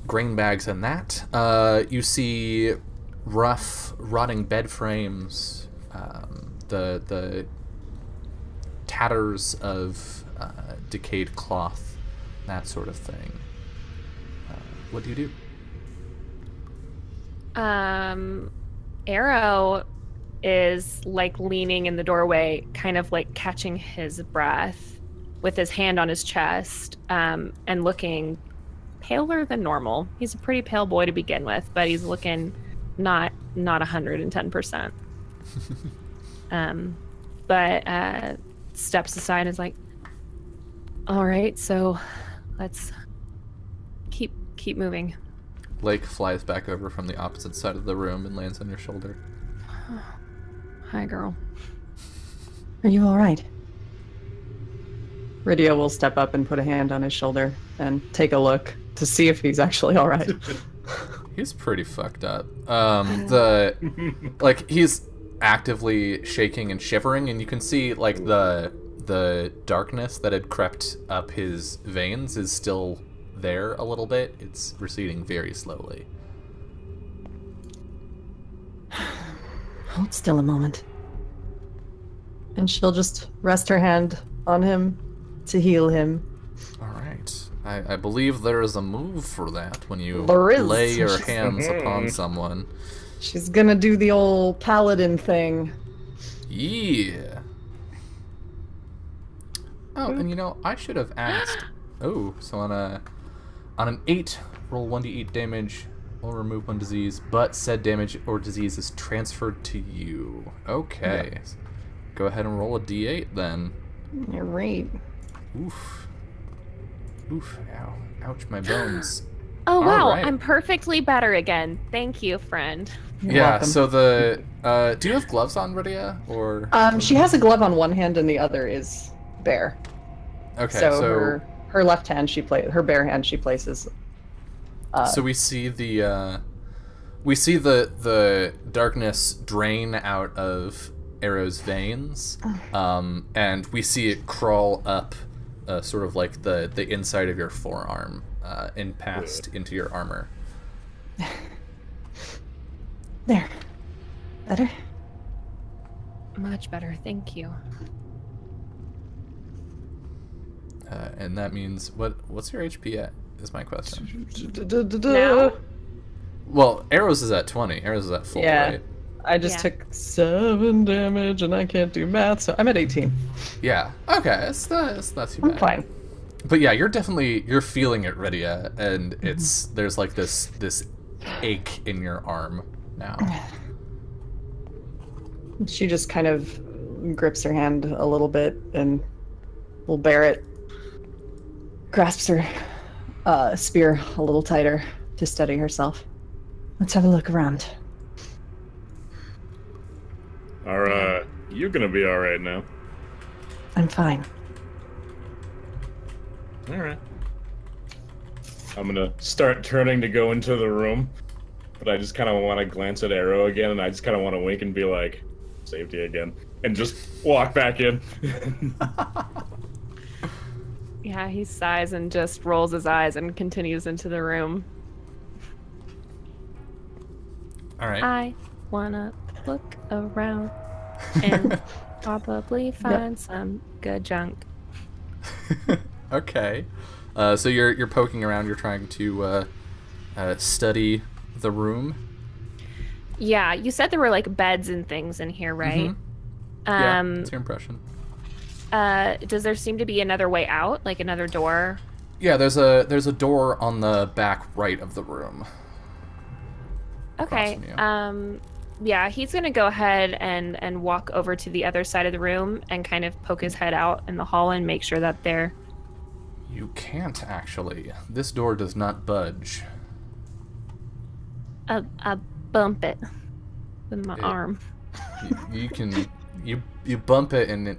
grain bags and that, you see rough, rotting bed frames, the tatters of decayed cloth, that sort of thing. What do you do? Arrow is like leaning in the doorway, kind of like catching his breath with his hand on his chest, and looking paler than normal. He's a pretty pale boy to begin with, but he's looking not 110%. But steps aside and is like, all right, so let's keep moving. Lake flies back over from the opposite side of the room and lands on your shoulder. Hi, girl. Are you all right? Rydia will step up and put a hand on his shoulder and take a look to see if he's actually all right. He's pretty fucked up. He's actively shaking and shivering, and you can see like the darkness that had crept up his veins is still there a little bit. It's receding very slowly. Hold still a moment. And she'll just rest her hand on him to heal him. All right. I believe there is a move for that when you There is. lay your hands upon someone. She's gonna do the old paladin thing. Yeah. Oh, and I should have asked. Oh, so on an 8, roll 1d8 damage, will remove 1 disease, but said damage or disease is transferred to you. Okay. Yeah. Go ahead and roll a d8 then. You're right. Oof. Oof. Ow. Ouch, my bones. Oh wow, right. I'm perfectly better again. Thank you, friend. You're Yeah, welcome. so do you have gloves on, Rydia? Or She has a glove on one hand and the other is bare. okay, So, her left hand her bare hand she places. So we see the darkness drain out of Arrow's veins, and we see it crawl up, sort of like the inside of your forearm, and past into your armor. There. Better? Much better, thank you. And that means what's your HP at? Is my question. Now? Well, Arrow's is at 20. Arrow's is at full, Yeah. right? I just Yeah. took 7 damage and I can't do math, so I'm at 18. Yeah. Okay, it's not too bad. I'm fine. But yeah, you're feeling it, Rydia, and there's like this ache in your arm now. She just kind of grips her hand a little bit and will bear it. Grasps her spear a little tighter to steady herself. Let's have a look around. You're gonna be alright now. I'm fine. Alright. I'm gonna start turning to go into the room, but I just kind of want to glance at Arrow again, and I just kind of want to wink and be like, safety again, and just walk back in. Yeah, he sighs and just rolls his eyes and continues into the room. All right. I wanna look around and probably find some good junk. Okay. So you're poking around. You're trying to study the room. Yeah, you said there were like beds and things in here, right? Yeah. What's your impression? Does there seem to be another way out, like another door? Yeah. There's a door on the back right of the room. Okay. Across from you. Yeah, he's gonna go ahead and walk over to the other side of the room and kind of poke his head out in the hall and make sure that they're. You can't actually. This door does not budge. I bump it with my It- arm. You can you bump it and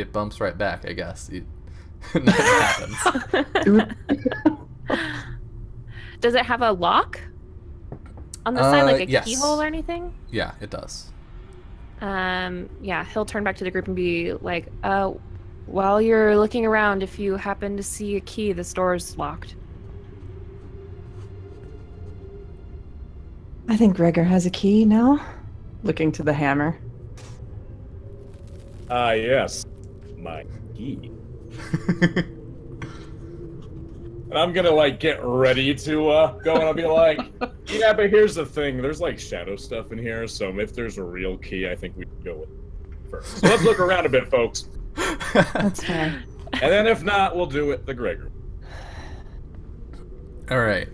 it bumps right back, I guess. Nothing happens. Does it have a lock on the side, like a yes. keyhole or anything? Yeah, it does. Yeah, he'll turn back to the group and be like, while you're looking around, if you happen to see a key, the store's locked. I think Gregor has a key now. Looking to the hammer. Ah, yes. My key. And I'm gonna, like, get ready to go and I'll be like, yeah, but here's the thing. There's, like, shadow stuff in here, so if there's a real key, I think we should go with it first. So let's look around a bit, folks. That's fair. And then if not, we'll do it the Gregor. All right.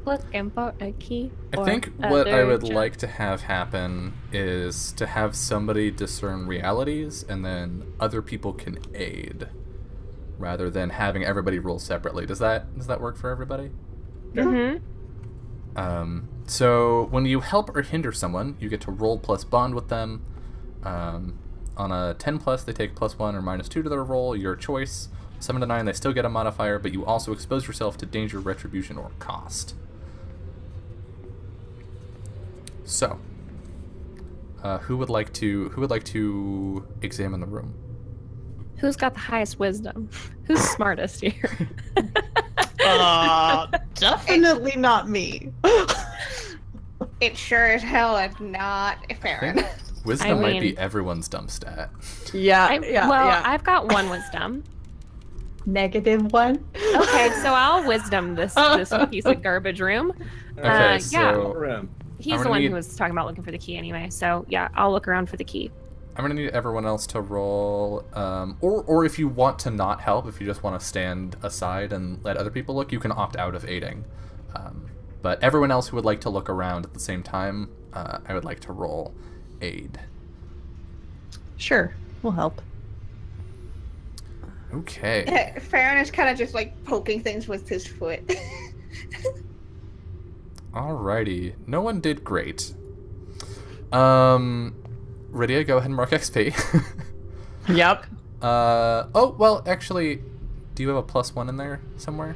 Looking for a key. I or think what I other would junk. like to have happen is to have somebody discern realities, and then other people can aid, rather than having everybody roll separately. Does that work for everybody? Mm-hmm. So when you help or hinder someone, you get to roll plus bond with them. On a 10 plus, they take +1 or -2 to their roll, your choice. 7 to 9, they still get a modifier, but you also expose yourself to danger, retribution, or cost. So, who would like to examine the room? Who's got the highest wisdom? Who's smartest here? Definitely not me. It sure as hell is not I Farron. think wisdom I might be mean- everyone's dumb stat. Yeah, Well, I've got 1 wisdom. -1. Okay, so I'll wisdom this piece of garbage room. Okay, yeah. so Around. He's I'm the gonna one need- who was talking about looking for the key anyway. So yeah, I'll look around for the key. I'm gonna need everyone else to roll, or if you want to not help, if you just want to stand aside and let other people look, you can opt out of aiding. But everyone else who would like to look around at the same time, I would like to roll aid. Sure, we'll help. Okay. Farron is kind of just like poking things with his foot. Alrighty. No one did great. Rydia, go ahead and mark XP. Yep. Oh, well, actually, do you have a +1 in there somewhere?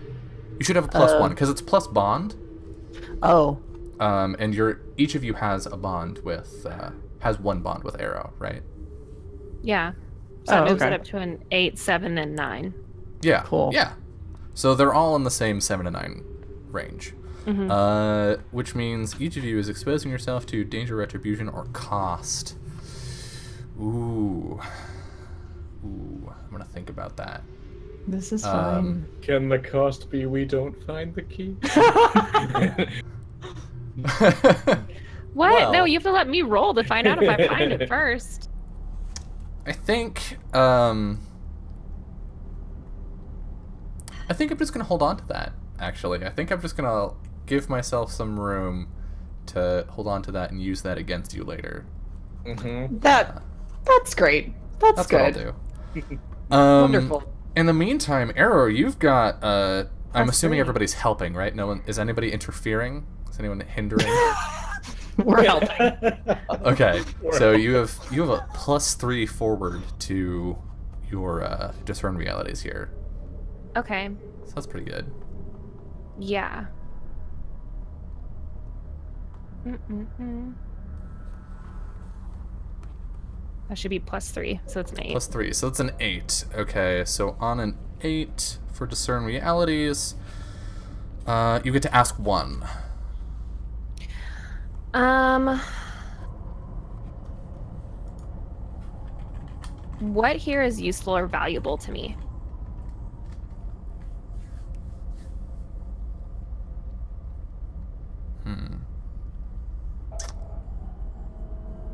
You should have a +1, because it's plus bond. Oh, And each of you has a bond with, has 1 bond with Arrow, right? Yeah. So it moves okay. it up to an 8, 7, and 9. Yeah. Cool. Yeah. So they're all in the same 7 to 9 range. Mhm. Which means each of you is exposing yourself to danger, retribution, or cost. Ooh. I'm gonna think about that. this is fine. Can the cost be we don't find the key? What? Well- No, you have to let me roll to find out if I find it first. I think I'm just gonna hold on to that. Actually, I think I'm just gonna give myself some room to hold on to that and use that against you later. Mm-hmm. That's great. That's What good. I'll do. Wonderful. In the meantime, Arrow, you've got. I'm Plus assuming 3. everybody's helping, right? No one is anybody interfering? Is anyone hindering? We're helping. Okay, so you have a +3 forward to your discern realities here. Okay. So that's pretty good. Yeah. Mm-mm-mm. That should be +3, so it's an 8. +3, so it's an 8. Okay, so on an 8 for discern realities, you get to ask 1. What here is useful or valuable to me?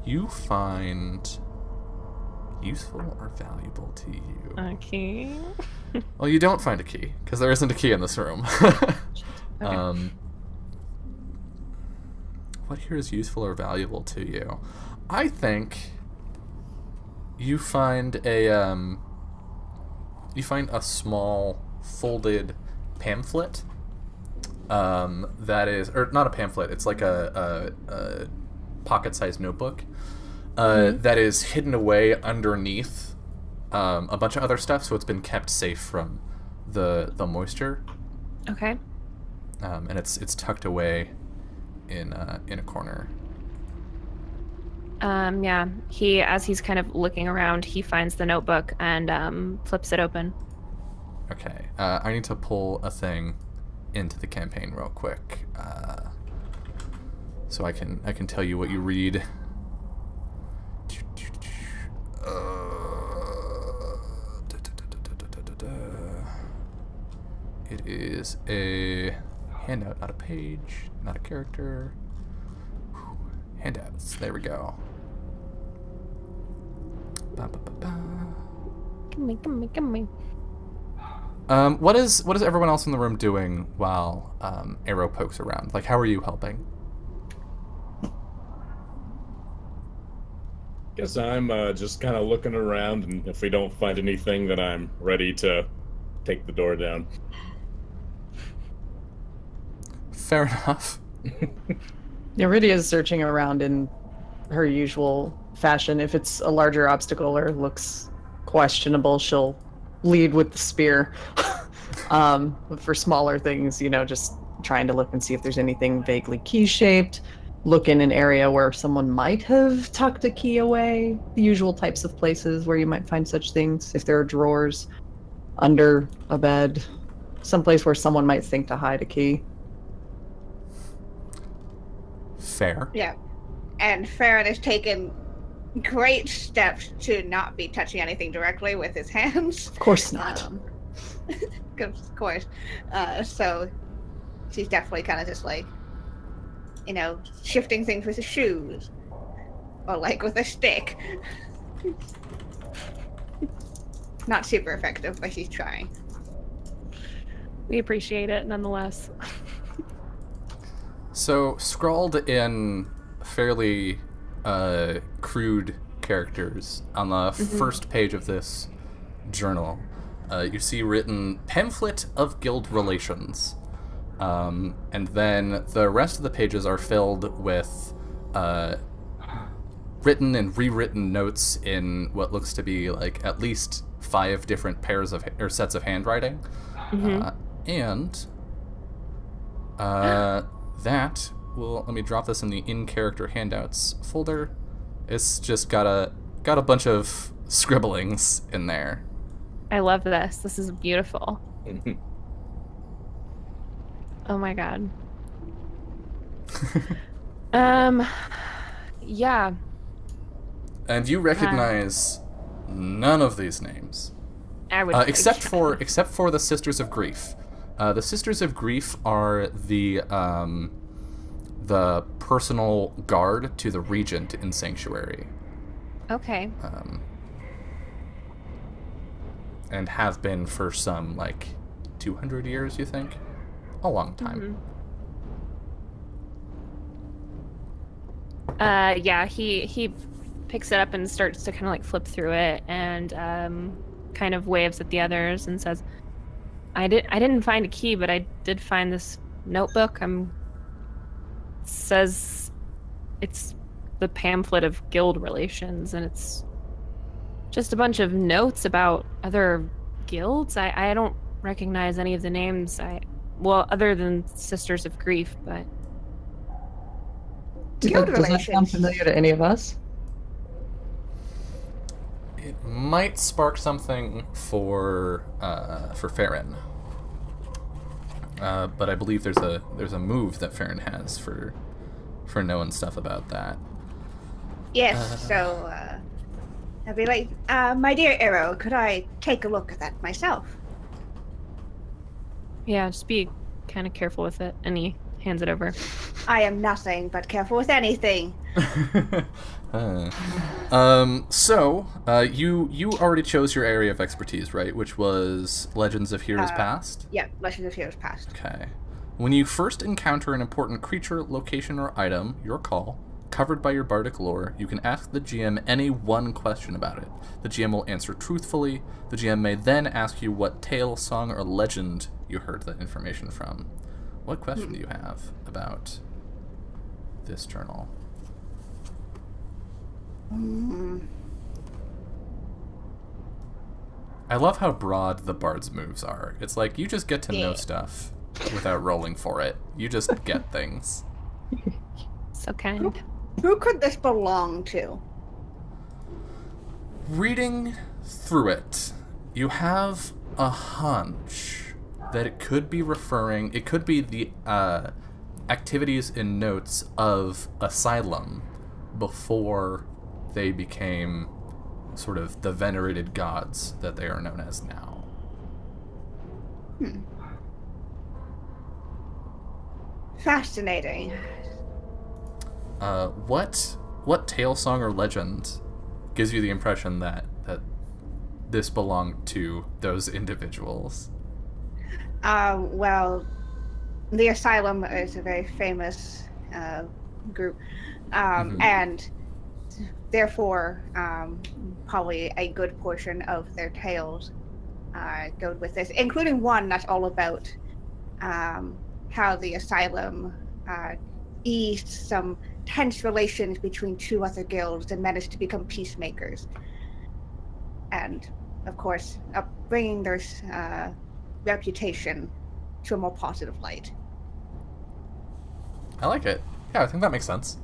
You find useful or valuable to you. Okay. Well, you don't find a key, because there isn't a key in this room. What here is useful or valuable to you? I think you find a small folded pamphlet. That is, or not a pamphlet. It's like a pocket-sized notebook that is hidden away underneath a bunch of other stuff, so it's been kept safe from the moisture. Okay. And it's tucked away in a corner. Yeah. As he's kind of looking around, he finds the notebook and flips it open. Okay. I need to pull a thing into the campaign real quick, so I can tell you what you read. It is a handout, not a page, not a character. Handouts. There we go. Ba, ba, ba, ba. Come me. What is everyone else in the room doing while Arrow pokes around? Like, how are you helping? Guess I'm just kind of looking around, and if we don't find anything, then I'm ready to take the door down. Fair enough. Iridia's searching around in her usual fashion. If it's a larger obstacle or looks questionable, she'll lead with the spear. But for smaller things, just trying to look and see if there's anything vaguely key-shaped. Look in an area where someone might have tucked a key away. The usual types of places where you might find such things. If there are drawers, under a bed, someplace where someone might think to hide a key. Fair. Yeah. And Farron has taken great steps to not be touching anything directly with his hands. Of course not. Of course. So she's definitely kind of just like, shifting things with his shoes. Or like with a stick. Not super effective, but she's trying. We appreciate it nonetheless. So, scrawled in fairly crude characters on the first page of this journal, you see written Pamphlet of Guild Relations. And then the rest of the pages are filled with written and rewritten notes in what looks to be like at least 5 different pairs of or sets of handwriting. And that will, let me drop this in the in-character handouts folder. It's just got a bunch of scribblings in there. I love this. This is beautiful. Oh my god. Yeah. And you recognize none of these names, I would except for the Sisters of Grief. The Sisters of Grief are the personal guard to the Regent in Sanctuary. Okay. And have been for some 200 years, you think? A long time. Yeah, he picks it up and starts to kind of flip through it and kind of waves at the others and says, I didn't find a key, but I did find this notebook. Says it's the pamphlet of guild relations, and it's just a bunch of notes about other guilds. I don't recognize any of the names. Other than Sisters of Grief, but Guild Does that sound relations. familiar to any of us? It might spark something for Farron. But I believe there's a move that Farron has for knowing stuff about that. Yes, so I'd be like, my dear Arrow, could I take a look at that myself? yeah, just be kind of careful with it. And he hands it over. I am nothing but careful with anything. So you already chose your area of expertise, right? Which was Legends of Heroes Past? Yeah, Legends of Heroes Past. Okay. When you first encounter an important creature, location, or item, your call, covered by your bardic lore, you can ask the GM any one question about it. The GM will answer truthfully. The GM may then ask you what tale, song, or legend you heard that information from. What question do you have about this journal? I love how broad the bard's moves are. It's like you just get to know Yeah. stuff without rolling for it. You just get things. So kind. Who could this belong to? Reading through it, you have a hunch that it could be the activities and notes of Asylum before they became sort of the venerated gods that they are known as now. Fascinating. What tale, song, or legend gives you the impression that this belonged to those individuals? Well, the Asylum is a very famous group, and therefore, probably a good portion of their tales go with this, including one that's all about how the Asylum eased some tense relations between two other guilds and managed to become peacemakers. And, of course, bringing their reputation to a more positive light. I like it. Yeah, I think that makes sense.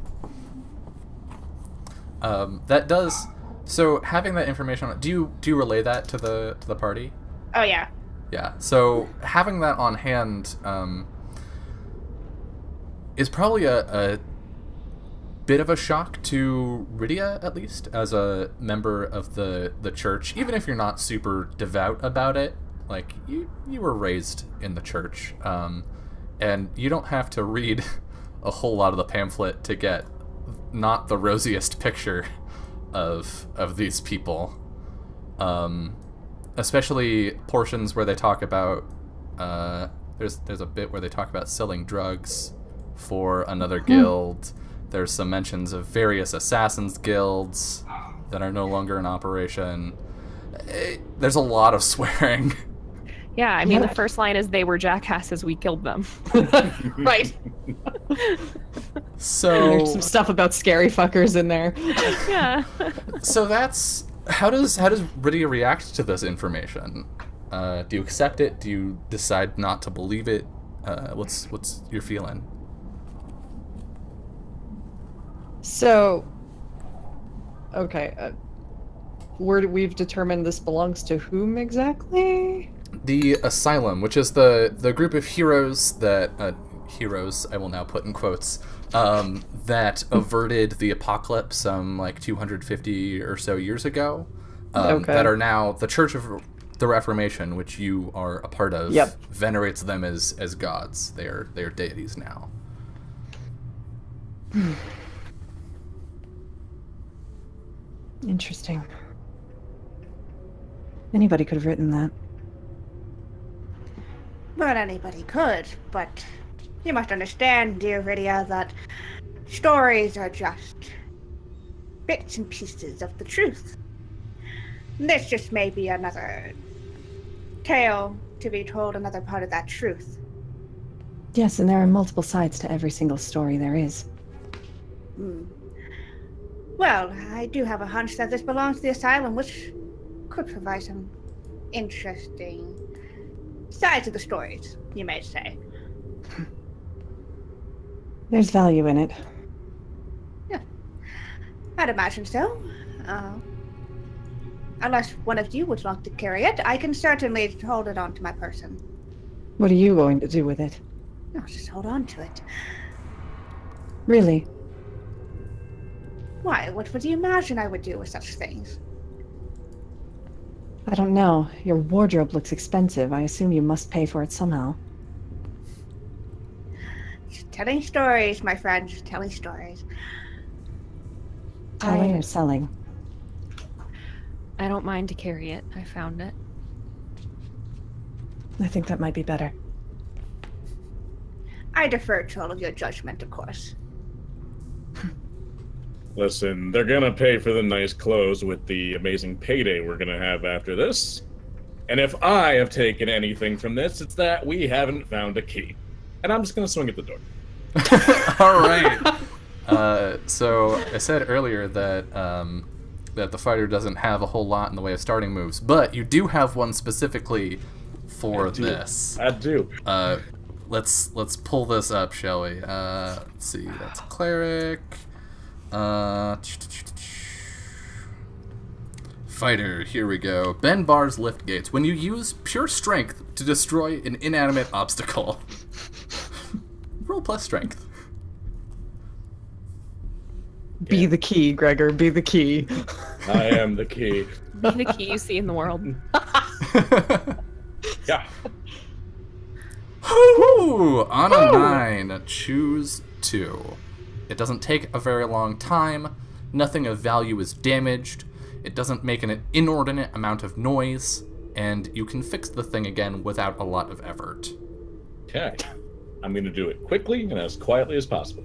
That does. So having that information, do you relay that to the party? Oh, yeah. Yeah. So having that on hand is probably a bit of a shock to Rydia, at least as a member of the church. Even if you're not super devout about it, like you were raised in the church, and you don't have to read a whole lot of the pamphlet to get not the rosiest picture of these people. Especially portions where they talk about there's a bit where they talk about selling drugs for another guild. There's some mentions of various assassins guilds that are no longer in operation. There's a lot of swearing. Yeah, I mean, the first line is, "They were jackasses, we killed them." Right. So There's some stuff about scary fuckers in there. Yeah. So that's how does Rydia react to this information? Do you accept it? Do you decide not to believe it? What's your feeling? So, okay, we've determined this belongs to whom exactly? The Asylum, which is the group of heroes that heroes I will now put in quotes that averted the apocalypse like 250 or so years ago. Okay. That are now the Church of the Reformation, which you are a part of. Yep. Venerates them as gods. They are deities now. Interesting. Anybody could have written that. Not anybody could, but you must understand, dear Rydia, that stories are just bits and pieces of the truth. This just may be another tale to be told, another part of that truth. Yes, and there are multiple sides to every single story there is. Well, I do have a hunch that this belongs to the Asylum, which could provide some interesting sides of the stories, you may say. There's value in it. I'd imagine so. Unless one of you would like to carry it, I can certainly hold it onto my person. What are you going to do with it? No, just hold on to it. Really? Why? What would you imagine I would do with such things? I don't know. Your wardrobe looks expensive. I assume you must pay for it somehow. Just telling stories, my friend. Just telling stories. Telling or selling? I don't mind to carry it. I found it. I think that might be better. I defer to all of your judgment, of course. Listen, they're gonna pay for the nice clothes with the amazing payday we're gonna have after this. And if I have taken anything from this, it's that we haven't found a key. And I'm just gonna swing at the door. All right. So I said earlier that that the fighter doesn't have a whole lot in the way of starting moves, but you do have one specifically for this. I do. Let's pull this up, shall we? Let's see. That's cleric. Fighter. Here we go. Bend bars, lift gates. When you use pure strength to destroy an inanimate obstacle, roll plus strength. Be the key, Gregor. Be the key. I am the key. Be the key you see in the world. Yeah. Woo! On a 9, choose 2. It doesn't take a very long time. Nothing of value is damaged. It doesn't make an inordinate amount of noise, and you can fix the thing again without a lot of effort. Okay. I'm going to do it quickly and as quietly as possible.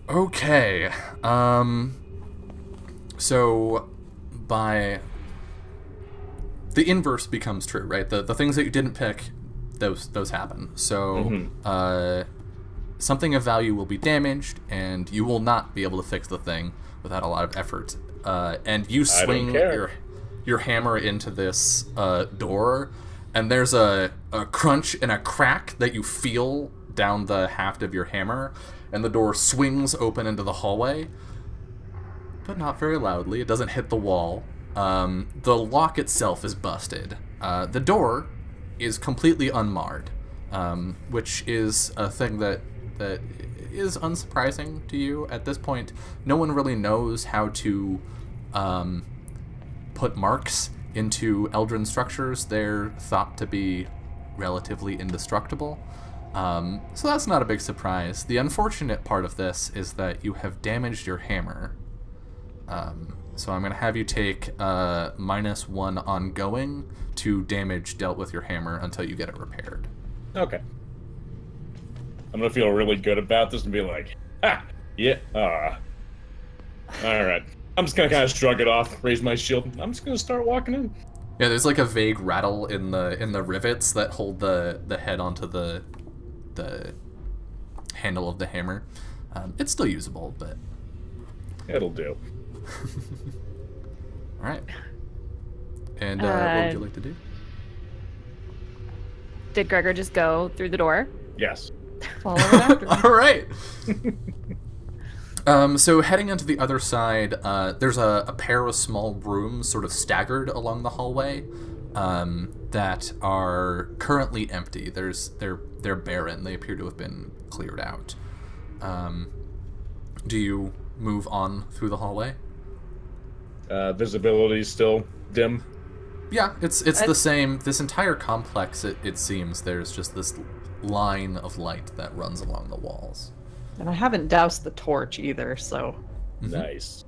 Okay. So by the inverse becomes true, right? The things that you didn't pick, those happen. So something of value will be damaged, and you will not be able to fix the thing without a lot of effort. And you swing your hammer into this door, and there's a crunch and a crack that you feel down the haft of your hammer, and the door swings open into the hallway, but not very loudly. It doesn't hit the wall. The lock itself is busted. The door is completely unmarred, which is a thing that is unsurprising to you at this point. No one really knows how to put marks into Eldrin structures. They're thought to be relatively indestructible. So that's not a big surprise. The unfortunate part of this is that you have damaged your hammer. So I'm going to have you take -1 ongoing to damage dealt with your hammer until you get it repaired. Okay. I'm going to feel really good about this and be like, ha! Yeah. Alright. I'm just going to kind of shrug it off, raise my shield. I'm just going to start walking in. Yeah, there's like a vague rattle in the rivets that hold the head onto the handle of the hammer. It's still usable, but It'll do. all right. And what would you like to do? Did Gregor just go through the door? Yes. Follow it after me. All right. So heading into the other side, there's a pair of small rooms sort of staggered along the hallway that are currently empty. They're barren. They appear to have been cleared out. Do you move on through the hallway? Visibility still dim. Yeah, it's the same. This entire complex, it seems, there's just this line of light that runs along the walls. And I haven't doused the torch either, so... Nice.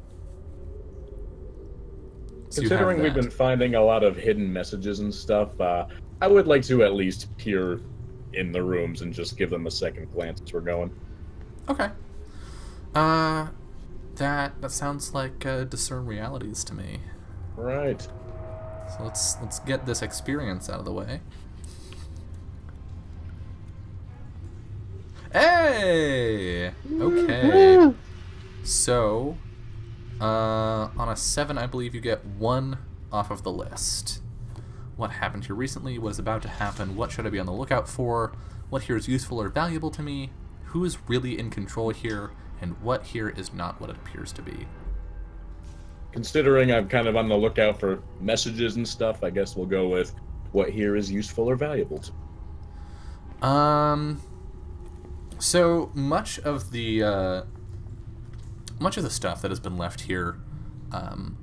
So you have Considering we've that. been finding a lot of hidden messages and stuff, I would like to at least peer in the rooms and just give them a second glance as we're going. Okay. That sounds like discern realities to me. Right. So let's get this experience out of the way. Hey! Okay. So, on a 7, I believe you get 1 off of the list. What happened here recently? What is about to happen? What should I be on the lookout for? What here is useful or valuable to me? Who is really in control here? And what here is not what it appears to be? Considering I'm kind of on the lookout for messages and stuff, I guess we'll go with what here is useful or valuable to me. So much of the stuff that has been left here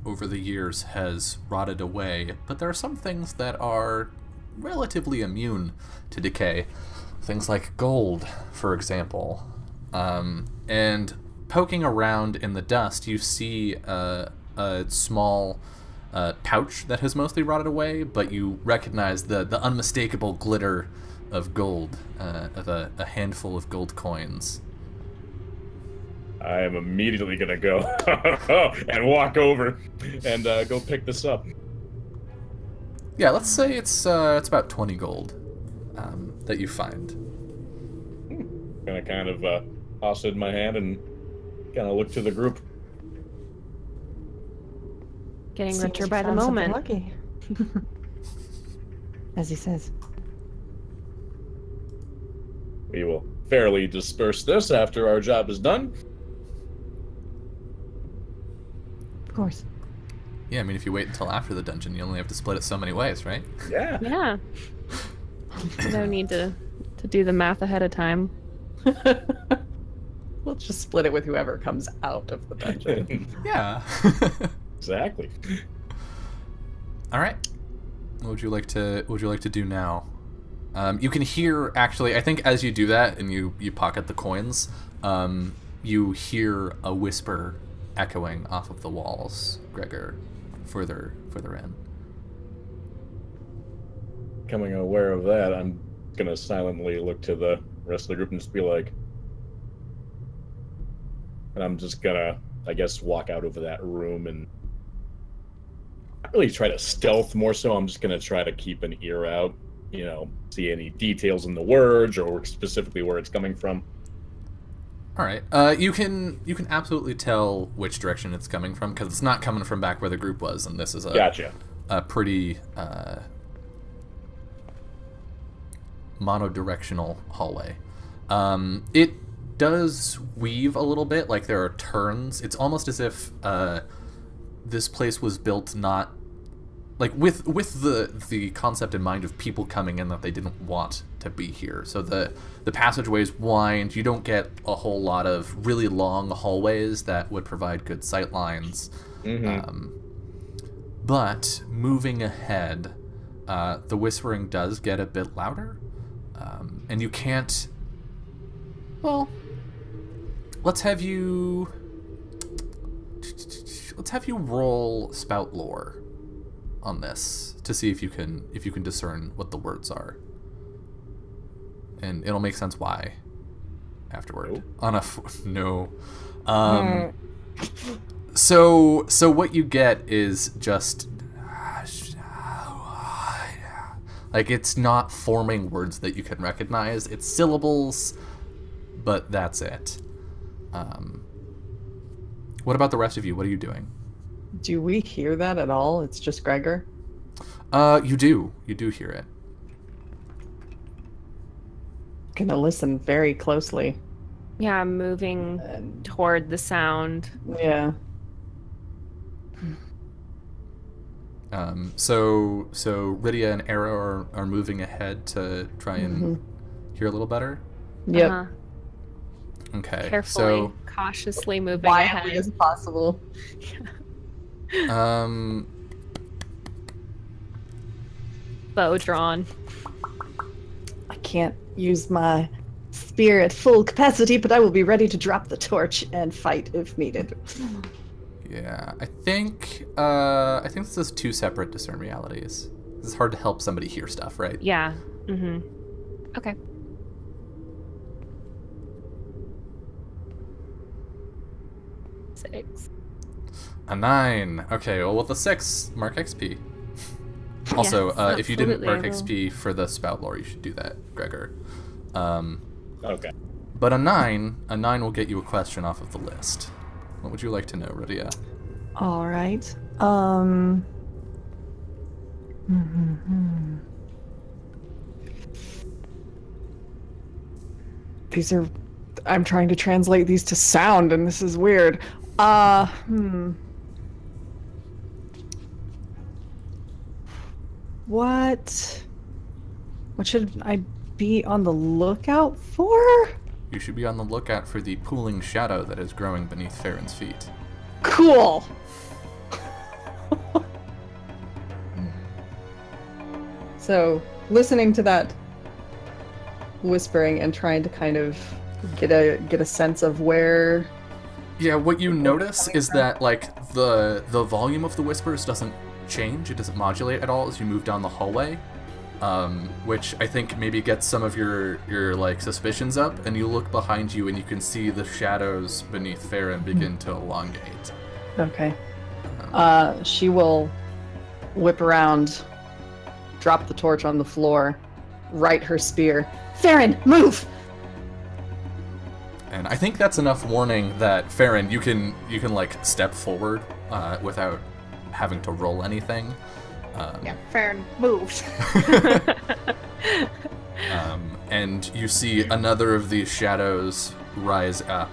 over the years has rotted away, but there are some things that are relatively immune to decay. Things like gold, for example. And poking around in the dust, you see a small pouch that has mostly rotted away, but you recognize the unmistakable glitter of gold, of a handful of gold coins. I am immediately gonna go and walk over and go pick this up. Yeah, let's say it's about 20 gold that you find. Gonna kind of toss it in my hand and kind of look to the group. Getting Seems richer you by the found something moment. Lucky. As he says. We will fairly disperse this after our job is done. Of course. Yeah, I mean, if you wait until after the dungeon, you only have to split it so many ways, right? Yeah. Yeah. No need to do the math ahead of time. We'll just split it with whoever comes out of the dungeon. Yeah. Exactly. All right. What would you like to do now? You can hear, actually, I think as you do that and you pocket the coins, you hear a whisper echoing off of the walls, Gregor, further in. Becoming aware of that, I'm gonna silently look to the rest of the group and just be like, and I'm just gonna, I guess, walk out of that room and not really try to stealth more so. I'm just gonna try to keep an ear out, see any details in the words or specifically where it's coming from. All right. You can absolutely tell which direction it's coming from because it's not coming from back where the group was, and this is Gotcha. a pretty monodirectional hallway. It does weave a little bit, like there are turns. It's almost as if this place was built not like with the concept in mind of people coming in that they didn't want to be here. So the passageways wind. You don't get a whole lot of really long hallways that would provide good sight lines. Mm-hmm. But moving ahead, the whispering does get a bit louder, and you can't. Well, let's have you roll spout lore on this to see if you can discern what the words are, and it'll make sense why afterward. Nope. On a no. So what you get is just like it's not forming words that you can recognize. It's syllables, but that's it. What about the rest of you? What are you doing? Do we hear that at all? It's just Gregor? You do hear it. Gonna listen very closely. Yeah, I'm moving And toward the sound. yeah. So Rydia and Arrow are moving ahead to try and hear a little better. Yep. Uh-huh. Okay. Carefully, cautiously moving Quietly ahead. as possible. So Bow drawn. I can't use my spear at full capacity, but I will be ready to drop the torch and fight if needed. yeah, I think this is two separate discern realities. It's hard to help somebody hear stuff, right? Yeah. Mm-hmm. Okay. Six. A 9. Okay, well with a 6, mark XP. Also, Yes, if you didn't absolutely, mark I will. XP for the spout lore, you should do that, Gregor. Okay. But a 9 will get you a question off of the list. What would you like to know, Rydia? All right. These are. I'm trying to translate these to sound, and this is weird. What should I be on the lookout for? You should be on the lookout for the pooling shadow that is growing beneath Farron's feet. Cool. So, listening to that whispering and trying to kind of get a sense of where. Yeah, what you notice is that like the volume of the whispers doesn't change. It doesn't modulate at all as you move down the hallway, which I think maybe gets some of your like suspicions up. And you look behind you and you can see the shadows beneath Farron begin to elongate. Okay. She will whip around, drop the torch on the floor, right her spear. Farron, move! And I think that's enough warning that Farron, you can like step forward without having to roll anything. Yeah, Farron moves. And you see another of these shadows rise up.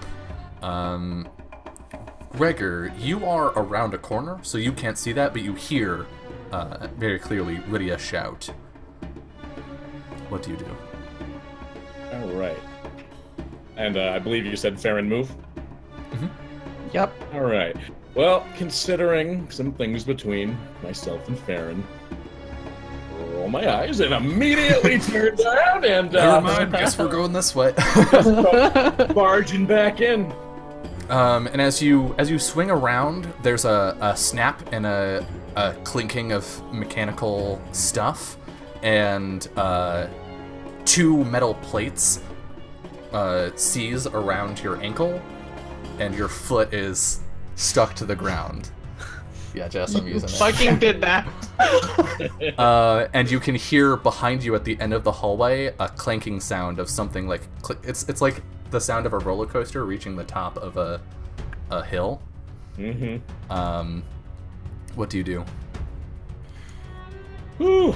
Gregor, you are around a corner, so you can't see that, but you hear very clearly Rydia shout. What do you do? All right. And I believe you said Farron move? Yep. All right. Well, considering some things between myself and Farron, roll my eyes and immediately turn around and Never mind, guess we're going this way. barging back in. And as you swing around, there's a snap and a clinking of mechanical stuff, and 2 metal plates seize around your ankle, and your foot is stuck to the ground. Yeah, Jess, I'm using it. Fucking did that. And you can hear behind you at the end of the hallway a clanking sound of something like it's like the sound of a roller coaster reaching the top of a hill. Mm-hmm. What do you do? Whew.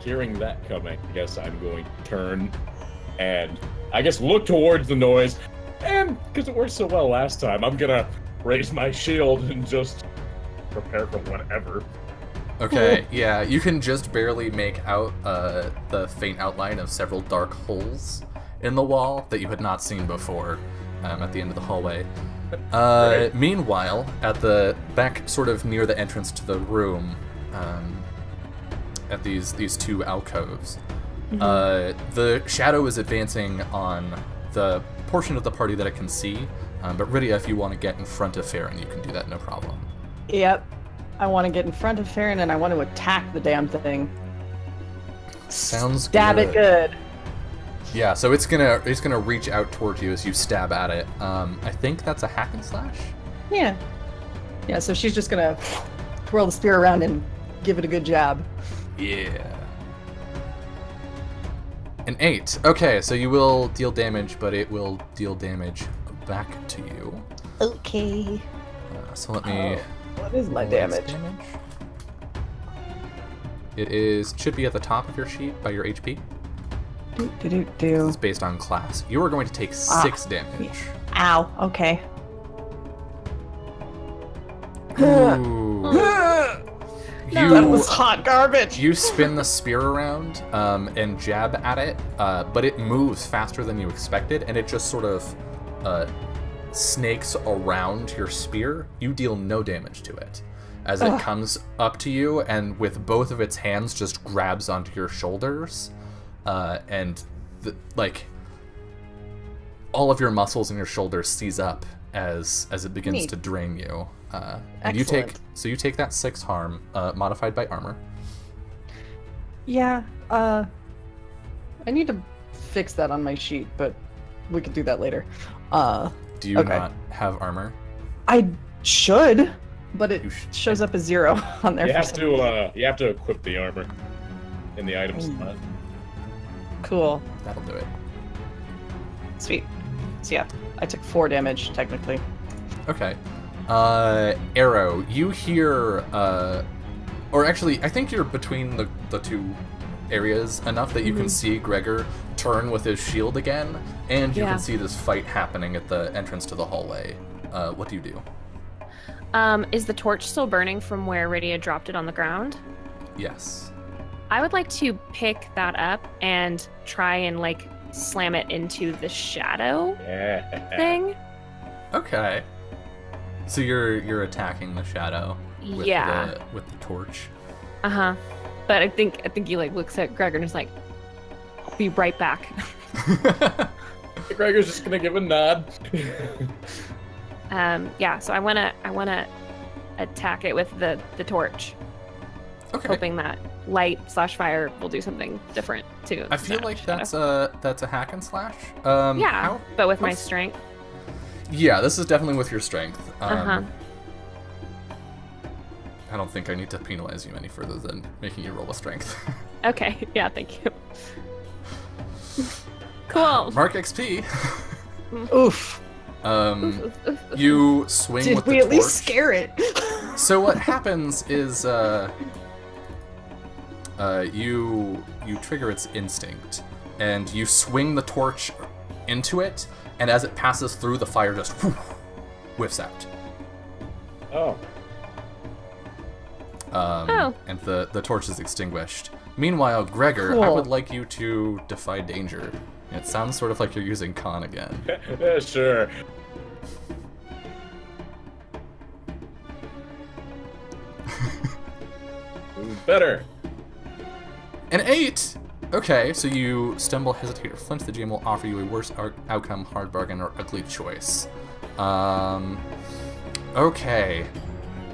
Hearing that coming, I guess I'm going to turn and I guess look towards the noise. And because it worked so well last time, I'm gonna raise my shield and just prepare for whatever. Okay, yeah, you can just barely make out the faint outline of several dark holes in the wall that you had not seen before at the end of the hallway. Right. Meanwhile, at the back, sort of near the entrance to the room, at these 2 alcoves, the shadow is advancing on the portion of the party that it can see. But Rydia, if you want to get in front of Farron, you can do that, no problem. Yep. I want to get in front of Farron and I want to attack the damn thing. Sounds Stab good. it good. Yeah, so it's gonna reach out toward you as you stab at it. I think that's a hack and slash. Yeah. Yeah, so she's just gonna twirl the spear around and give it a good jab. Yeah. An 8. Okay, so you will deal damage, but it will deal damage back to you. Okay. So let me. What is my roll its damage? It should be at the top of your sheet by your HP. Do. It's based on class. You are going to take 6 damage. Ow. Okay. Ooh. That was hot garbage. You spin the spear around and jab at it, but it moves faster than you expected, and it just sort of snakes around your spear. You deal no damage to it as it comes up to you, and with both of its hands just grabs onto your shoulders, and all of your muscles in your shoulders seize up as it begins Neat. to drain you. And Excellent. you take that 6 harm, modified by armor. Yeah. I need to fix that on my sheet, but we could do that later. Do you Okay. not have armor? I should, but it You should. shows up as 0 on there. You for have some to reason. you have to equip the armor in the item slot. Cool. That'll do it. Sweet. So yeah, I took 4 damage technically. Okay. Arrow, you hear, or actually, I think you're between the 2 areas enough that you can see Gregor turn with his shield again, and you Yeah. can see this fight happening at the entrance to the hallway. What do you do? Is the torch still burning from where Rydia dropped it on the ground? Yes. I would like to pick that up and try and slam it into the shadow Yeah. thing. Okay. So you're attacking the shadow with Yeah. with the torch. Uh-huh. But I think he looks at Gregor and is like, I'll be right back. Gregor's just gonna give a nod. Yeah, so I wanna attack it with the torch, Okay. hoping that light/fire will do something different too. I feel like that's a hack and slash. Yeah, but with my how's- strength. Yeah, this is definitely with your strength. Uh-huh. I don't think I need to penalize you any further than making you roll a strength. Okay, yeah, thank you. Cool. Mark XP. Oof. You swing Did with we the at torch. least scare it? So what happens is you trigger its instinct, and you swing the torch into it, and as it passes through, the fire just whiffs out. Oh. And the torch is extinguished. Meanwhile, Gregor, I Cool. would like you to defy danger. It sounds sort of like you're using con again. Sure. Better. An 8! Okay, so you stumble, hesitate, or flinch. The GM will offer you a worse outcome, hard bargain, or ugly choice. Okay.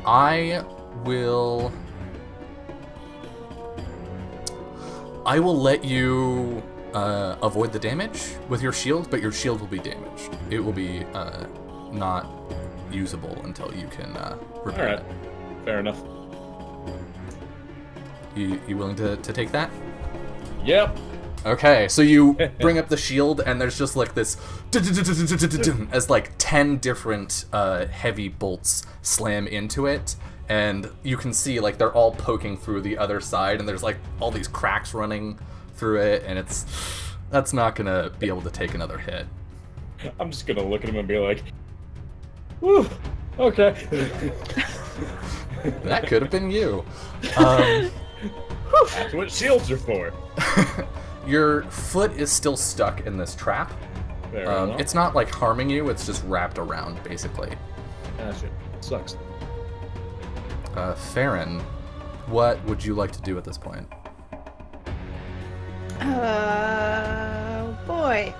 I will let you avoid the damage with your shield, but your shield will be damaged. It will be not usable until you can repair Alright. it. Fair enough. You willing to take that? Yep. Okay, so you bring up the shield, and there's just like this as like 10 different heavy bolts slam into it, and you can see like they're all poking through the other side, and there's like all these cracks running through it, and that's not gonna be able to take another hit. I'm just gonna look at him and be like, whew, okay. That could have been you. That's what shields are for. Your foot is still stuck in this trap. Fair enough. It's not like harming you, it's just wrapped around, basically. Gotcha. Sucks. Farron, what would you like to do at this point? Boy.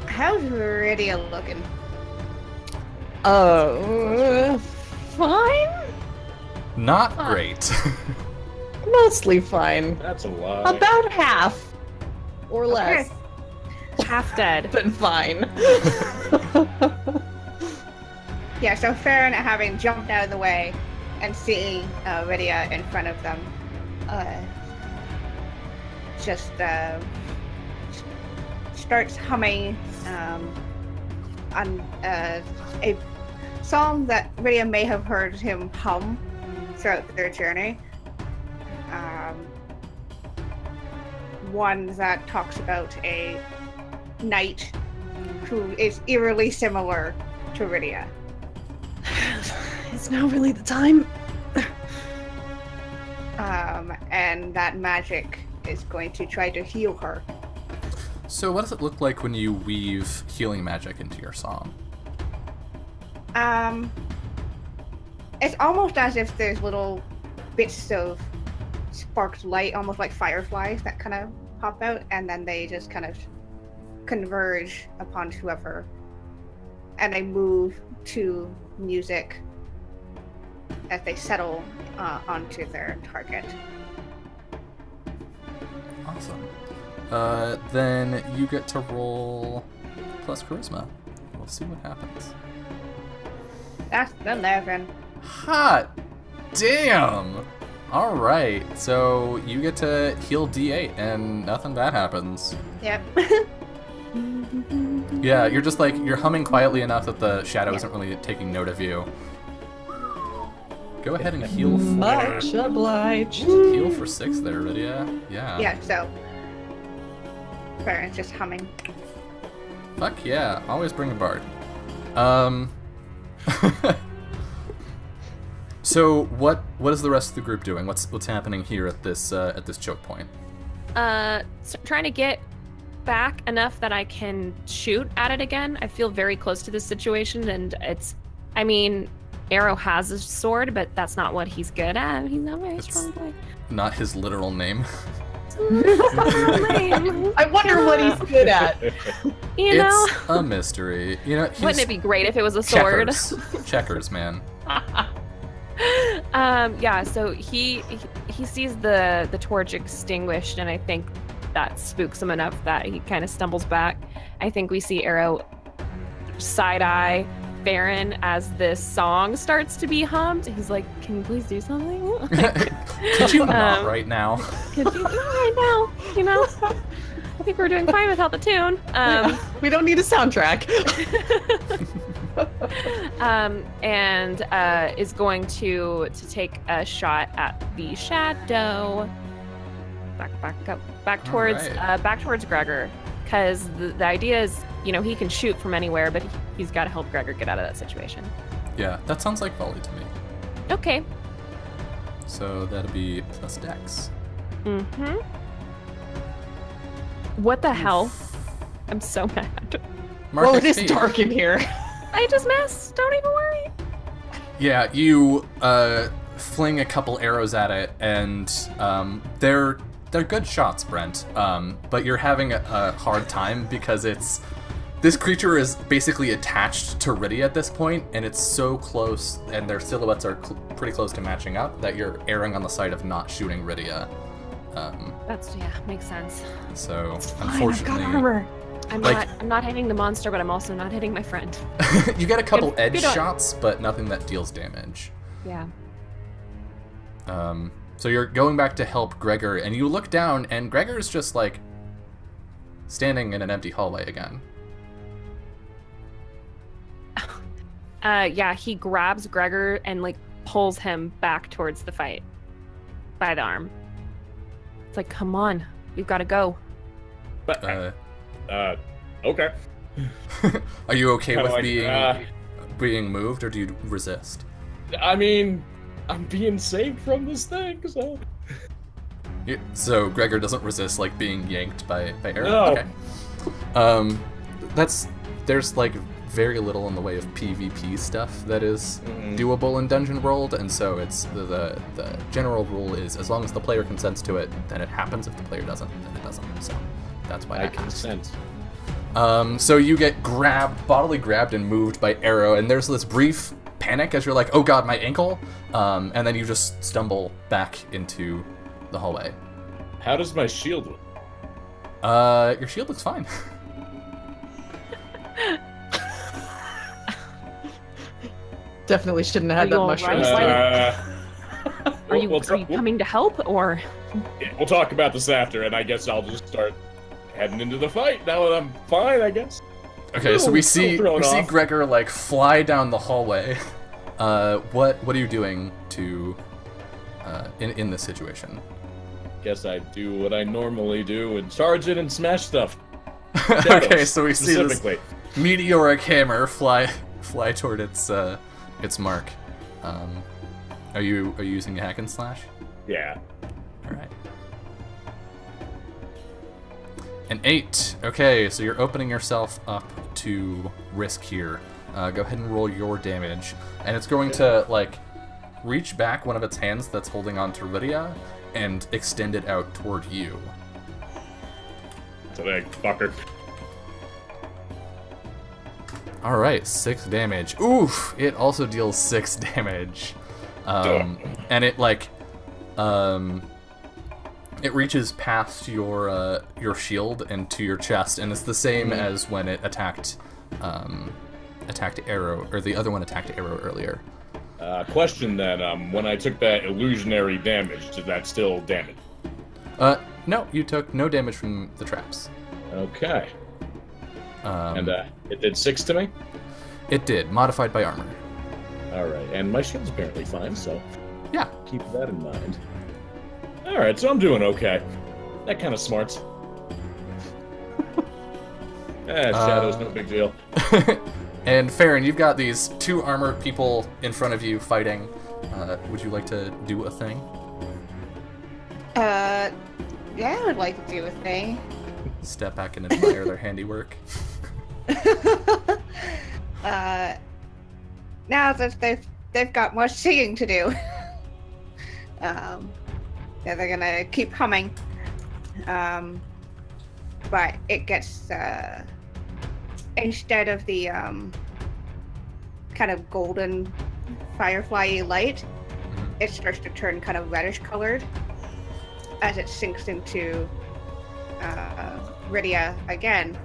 How's Viridia looking? Fine? Not great. Mostly fine. That's a lie. About half. Or less. Half dead. But fine. Yeah, so Farron, having jumped out of the way and seeing Rydia in front of them, just starts humming on a song that Rydia may have heard him hum throughout their journey. One that talks about a knight who is eerily similar to Rydia. It's not really the time. And that magic is going to try to heal her. So what does it look like when you weave healing magic into your song? It's almost as if there's little bits of sparked light, almost like fireflies, that kind of pop out, and then they just kind of converge upon whoever, and they move to music as they settle onto their target. Awesome. Then you get to roll plus charisma. We'll see what happens. That's 11. Hot damn! Alright, so you get to heal D8 and nothing bad happens. Yep. Yeah, you're just like, you're humming quietly enough that the shadow isn't really taking note of you. Go ahead and heal for... Much obliged. Heal for 6 there, Rydia. Yeah. Yeah, so Farron's just humming. Fuck yeah, always bring a bard. So what is the rest of the group doing? What's happening here at this choke point? So trying to get back enough that I can shoot at it again. I feel very close to this situation, and Arrow has a sword, but that's not what he's good at. He's not a very strong boy. Not his literal name. I wonder what he's good at. You know, It's a mystery. You know, wouldn't it be great if it was a sword? Checkers, man. Yeah, so he sees the torch extinguished, and I think that spooks him enough that he kind of stumbles back. I think we see Arrow side-eye Farron as this song starts to be hummed. He's like, "Can you please do something? Could you not right now? Could you do it right now? You know, I think we're doing fine without the tune." We don't need a soundtrack. And is going to take a shot at the shadow. Back towards Gregor, because the idea is, he can shoot from anywhere, but he's got to help Gregor get out of that situation. Yeah, that sounds like volley to me. Okay. So that'll be plus dex. Mm-hmm. What the hell? I'm so mad. Mark Well, it is XP. dark in here. I just missed. Don't even worry. Yeah, you fling a couple arrows at it, and they're good shots, Brent. But you're having a hard time because this creature is basically attached to Rydia at this point, and it's so close, and their silhouettes are pretty close to matching up that you're erring on the side of not shooting Rydia. Makes sense. So Fine, unfortunately, I've got armor. I'm Like- not hitting the monster, but I'm also not hitting my friend. you get a couple Good- edge good on- shots, but nothing that deals damage. Yeah. So you're going back to help Gregor, and you look down, and Gregor's just like standing in an empty hallway again. Yeah, he grabs Gregor and like pulls him back towards the fight by the arm. It's like, come on, we've got to go. But, okay. Are you okay Kinda with like, being moved, or do you resist? I mean, I'm being saved from this thing, so... So Gregor doesn't resist like being yanked by arrow. No. Okay. There's like very little in the way of PvP stuff that is doable in Dungeon World, and so it's the general rule is as long as the player consents to it, then it happens. If the player doesn't, then it doesn't. So that's why I I asked. consent. So you get bodily grabbed and moved by arrow, and there's this brief panic as you're like, oh god, my ankle, and then you just stumble back into the hallway. How does my shield look? Your shield looks fine. Definitely shouldn't have had Are that you all mushroom. right? Are you coming to help, or? We'll talk about this after, and I guess I'll just start heading into the fight now that I'm fine, I guess. Okay, so we Little see thrown off. Gregor like fly down the hallway. What are you doing to in this situation? Guess I do what I normally do and charge it and smash stuff. Okay, so we see this Specifically. meteoric hammer fly toward its mark. Are you using a hack and slash? Yeah. All right. An 8. Okay, so you're opening yourself up to risk here. Go ahead and roll your damage, and it's going to like reach back one of its hands that's holding on to Rydia and extend it out toward you. So that fucker. All right, 6 damage. Oof! It also deals 6 damage, and it like it reaches past your shield and to your chest, and it's the same as when it attacked Arrow, or the other one attacked Arrow earlier. Question then, when I took that illusionary damage, did that still damage? No, you took no damage from the traps. Okay. And it did 6 to me? It did, modified by armor. Alright, and my shield's apparently fine, so Yeah. keep that in mind. Alright, so I'm doing okay. That kind of smarts. Shadow's no big deal. And Farron, you've got these 2 armored people in front of you fighting. Would you like to do a thing? Yeah, I would like to do a thing. Step back and admire their handiwork. Now that they've got more singing to do. Yeah, they're gonna keep humming. But it gets instead of the kind of golden firefly light, it starts to turn kind of reddish colored as it sinks into Rydia again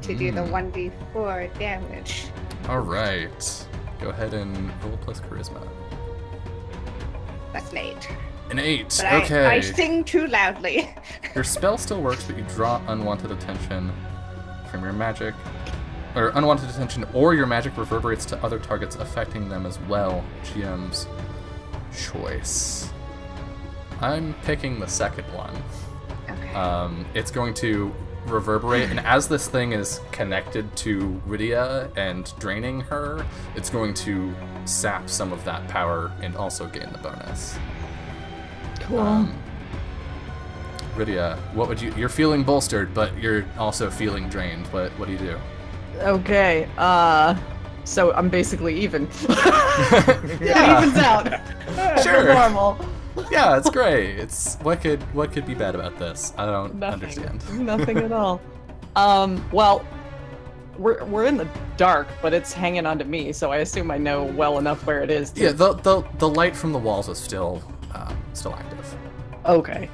to do the 1d4 damage. Alright. Go ahead and roll plus charisma. That's an 8. An 8, But okay. I sing too loudly. Your spell still works, but you draw unwanted attention from your magic. or unwanted attention, or your magic reverberates to other targets affecting them as well. GM's choice. I'm picking the second one. Okay. It's going to reverberate, and as this thing is connected to Rydia and draining her, it's going to sap some of that power and also gain the bonus. Cool. Rydia, what would you're feeling bolstered, but you're also feeling drained. What do you do? Okay. So I'm basically even. It Yeah. evens out. Sure. Normal. Yeah, it's great. It's what could be bad about this? I don't understand. Nothing at all. Well, we're in the dark, but it's hanging onto me, so I assume I know well enough where it is. To... Yeah, the light from the walls is still active. Okay.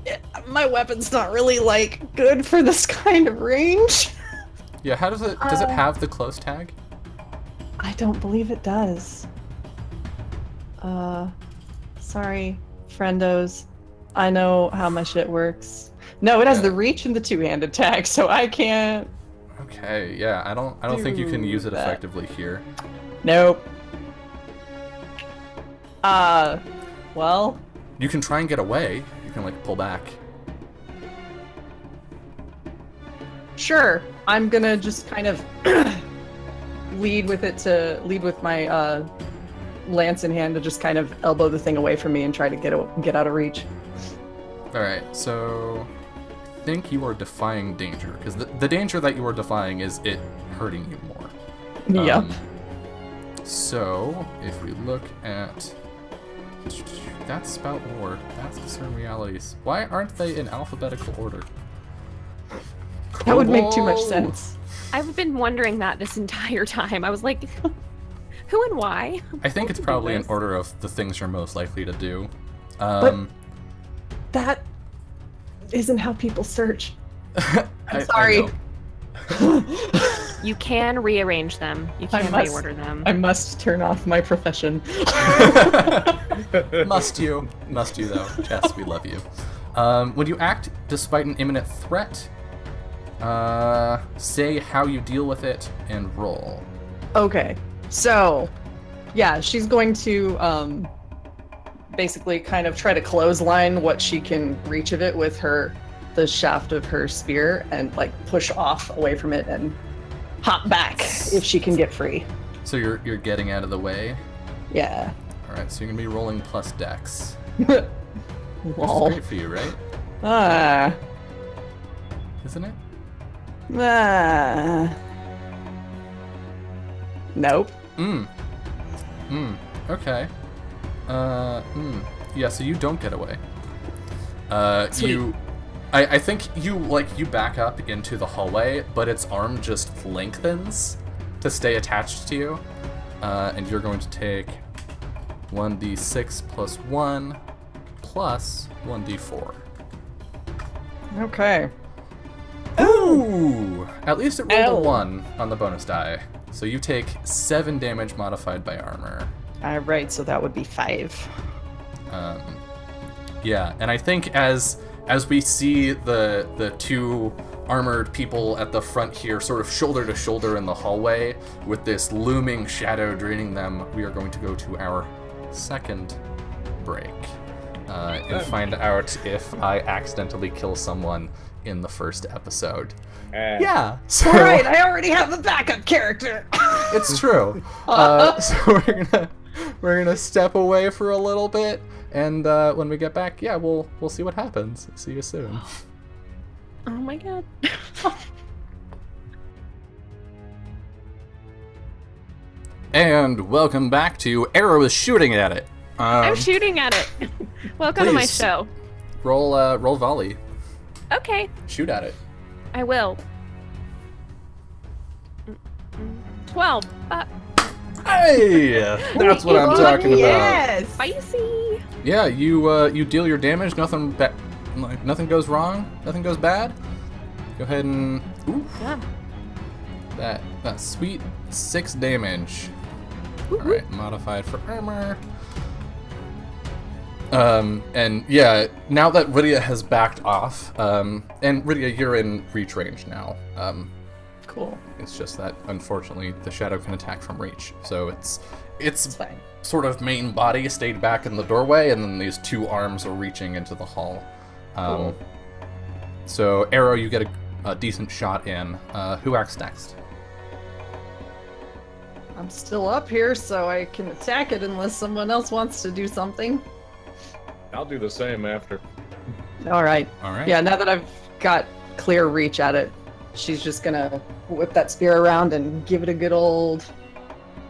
Yeah, my weapon's not really like good for this kind of range. Yeah, how does it have the close tag? I don't believe it does. Sorry, friendos. I know how my shit works. No, it has Yeah. the reach and the two-handed tag, so I can't. Okay, yeah, I don't think you can Do use it that. effectively here. Nope. Well, You can try and get away. You can like pull back. sure. I'm gonna just kind of lead with my lance in hand to just kind of elbow the thing away from me and try to get out of reach. All right, so I think you are defying danger because the danger that you are defying is it hurting you more. Yep. So if we look at that's Spout Ward, that's Discern Realities. Why aren't they in alphabetical order? That would make too much Kobold. sense. I've been wondering that this entire time. I was like, who and why? I think it's Both of probably in these. order of the things you're most likely to do. That isn't how people search. I'm sorry. You can rearrange them. You I can must- reorder them. I must turn off my profession. Must you though, Jess? We love you. When you act despite an imminent threat, say how you deal with it and roll. Okay, so yeah, she's going to basically kind of try to clothesline what she can reach of it with the shaft of her spear and like push off away from it and hop back if she can get free. So you're getting out of the way. Yeah. All right, so you're gonna be rolling plus dex. Lol. Which is great for you, right? Ah. Isn't it? Ah. Nope. Okay. Yeah, so you don't get away. Sweet. I think you back up into the hallway, but its arm just lengthens to stay attached to you. And you're going to take 1d6 plus 1 plus 1d4. Okay. Ooh! At least it rolled Ow. a 1 on the bonus die. So you take 7 damage modified by armor. Alright, so that would be 5. Yeah, and I think as we see the two armored people at the front here sort of shoulder to shoulder in the hallway with this looming shadow draining them, we are going to go to our second break and find out if I accidentally kill someone in the first episode. Yeah, so Alright, I already have a backup character! it's true. So we're gonna step away for a little bit, and when we get back, yeah, we'll see what happens. See you soon. Oh my god. And welcome back to Arrow is shooting at it. I'm shooting at it. Welcome to my please. show. Roll volley. Okay, Shoot at it. I will. 12. Hey, that's what I'm talking about. Yes! Spicy. Yeah, you deal your damage. Nothing goes wrong. Nothing goes bad. Go ahead and Yeah. that sweet 6 damage. All right, modified for armor. And yeah, now that Rydia has backed off, and Rydia, you're in reach range now. Cool. It's just that, unfortunately, the shadow can attack from reach. So It's its fine. sort of main body stayed back in the doorway, and then these two arms are reaching into the hall. Cool. So, Arrow, you get a decent shot in. Who acts next? I'm still up here, so I can attack it unless someone else wants to do something. I'll do the same after. All right. All right. Yeah, now that I've got clear reach at it, she's just gonna whip that spear around and give it a good old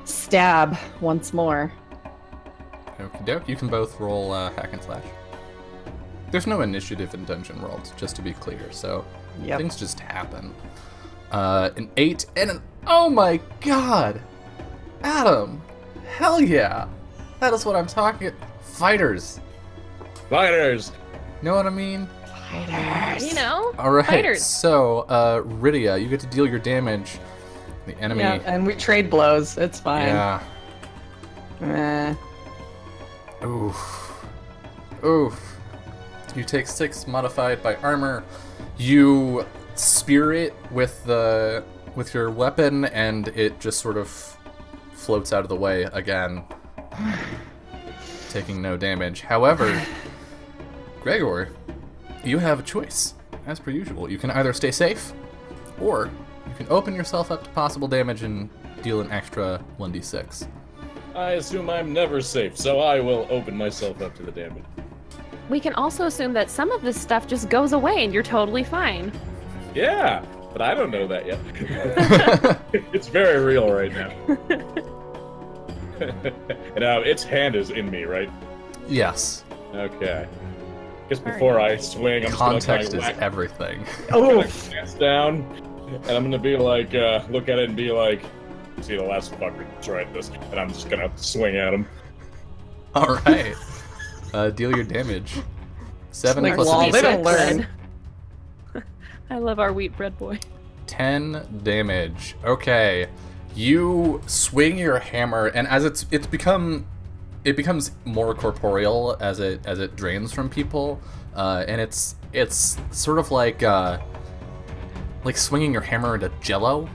stab once more. Okie doke. You can both roll hack and slash. There's no initiative in Dungeon World, just to be clear, so Yep. things just happen. An 8 and an... Oh my god! Adam! Hell yeah! That is what I'm talking... Fighters! Fighters! Know what I mean? You know, Alright, fighters. so, Rydia, you get to deal your damage. The enemy... Yeah, and we trade blows. It's fine. Yeah. Eh. Oof. Oof. You take 6 modified by armor. You spear it with your weapon, and it just sort of floats out of the way again, taking no damage. However, Gregor, you have a choice. As per usual, you can either stay safe, or you can open yourself up to possible damage and deal an extra 1d6. I assume I'm never safe, so I will open myself up to the damage. We can also assume that some of this stuff just goes away and you're totally fine. Yeah, but I don't know that yet. It's very real right now. And its hand is in me, right? Yes. Okay. Just before I swing, I'm Context just is gonna whack everything. Oh, hands down, and I'm gonna be like, look at it and be like, see the last fucker tried this, and I'm just gonna swing at him. All right. Deal your damage. 7 Like plus law, a they d6. don't learn. I love our wheat bread boy. 10 damage. Okay. You swing your hammer, and as it becomes more corporeal as it drains from people, and it's sort of like swinging your hammer into Jello,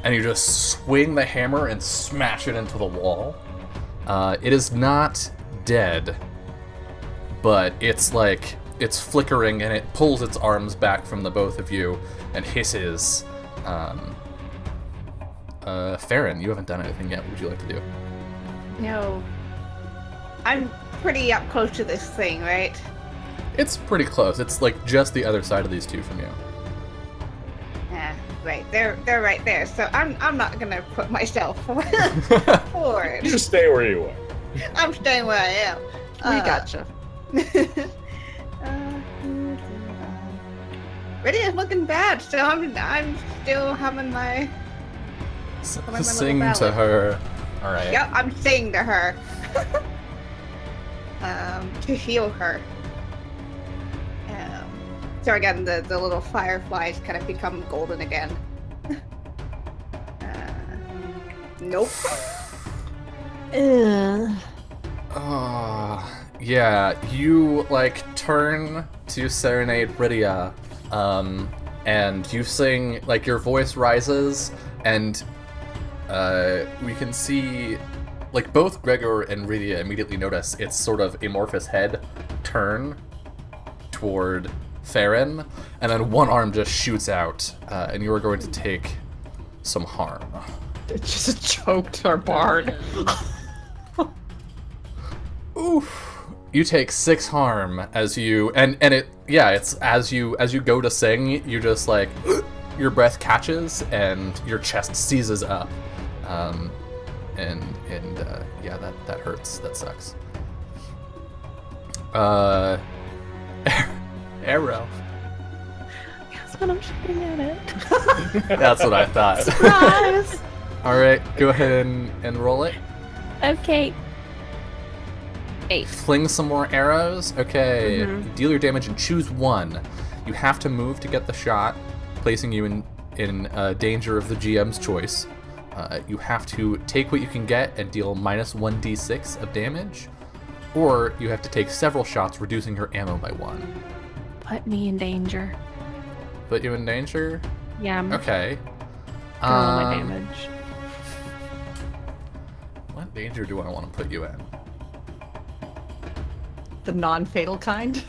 and you just swing the hammer and smash it into the wall. It is not dead, but it's flickering, and it pulls its arms back from the both of you and hisses. Farron, you haven't done anything yet. What would you like to do? No. I'm pretty up close to this thing, right? It's pretty close. It's like just the other side of these two from you. Yeah, right. They're right there. So I'm not gonna put myself forward. You just stay where you are. I'm staying where I am. We gotcha. Ready is looking bad, so I'm still humming my. my Sing little to ballad. her. All right. Yep, I'm singing to her. To heal her. So again, the little fireflies kind of become golden again. Nope. Yeah, you turn to serenade Rydia, and you sing, your voice rises, and we can see, both Gregor and Rydia immediately notice its sort of amorphous head turn toward Farron, and then one arm just shoots out, and you are going to take some harm. It just choked our bard. Oof. You take 6 harm as you it's as you go to sing, you just your breath catches and your chest seizes up. That hurts. That sucks. Arrow. That's what I'm shooting at it. That's what I thought. Surprise! All right, go ahead and roll it. Okay. 8. Fling some more arrows. Okay. Mhm. Deal your damage and choose one. You have to move to get the shot, placing you in danger of the GM's choice. You have to take what you can get and deal minus 1d6 of damage, or you have to take several shots, reducing your ammo by 1. Put me in danger. Put you in danger? Yeah, I'm Okay. roll my damage. What danger do I want to put you in? The non-fatal kind.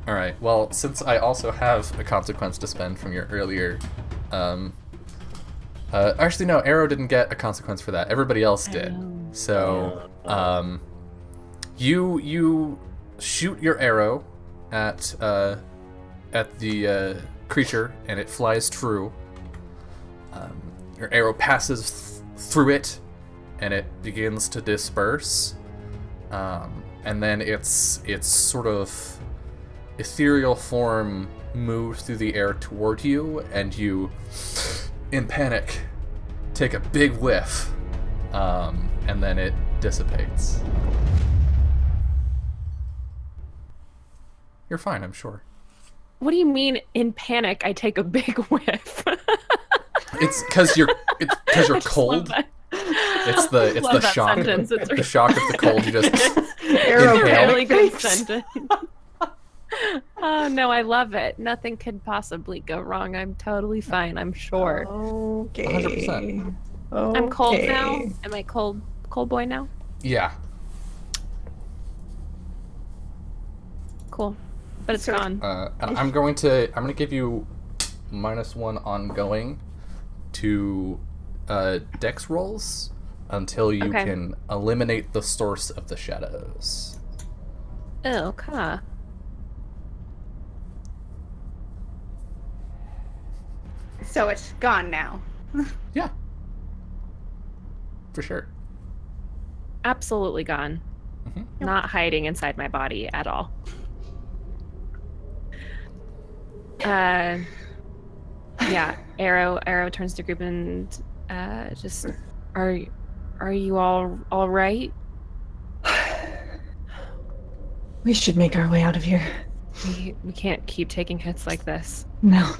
Alright, well, since I also have a consequence to spend from your earlier... actually, no, Arrow didn't get a consequence for that. Everybody else did. So, you shoot your arrow at the creature, and it flies true. Your arrow passes through it, and it begins to disperse. And then its sort of ethereal form moves through the air toward you, and you, in panic, take a big whiff, and then it dissipates. You're fine, I'm sure. What do you mean, in panic, I take a big whiff? It's because you're I just love cold. that. It's the Love that shock. sentence. It's The shock of the cold. You just Arrow a inhale. really good Thanks. sentence. Oh no, I love it. Nothing could possibly go wrong. I'm totally fine, I'm sure. Okay. 100%. I'm cold Okay. now. Am I cold boy now? Yeah. Cool. But it's So- gone. And I'm gonna give you -1 ongoing to dex rolls until you Okay. can eliminate the source of the shadows. Oh, okay. So it's gone now. Yeah. For sure. Absolutely gone. Mhm. Not hiding inside my body at all. Yeah, Arrow turns to group and just are you all right? We should make our way out of here. We can't keep taking hits like this. No.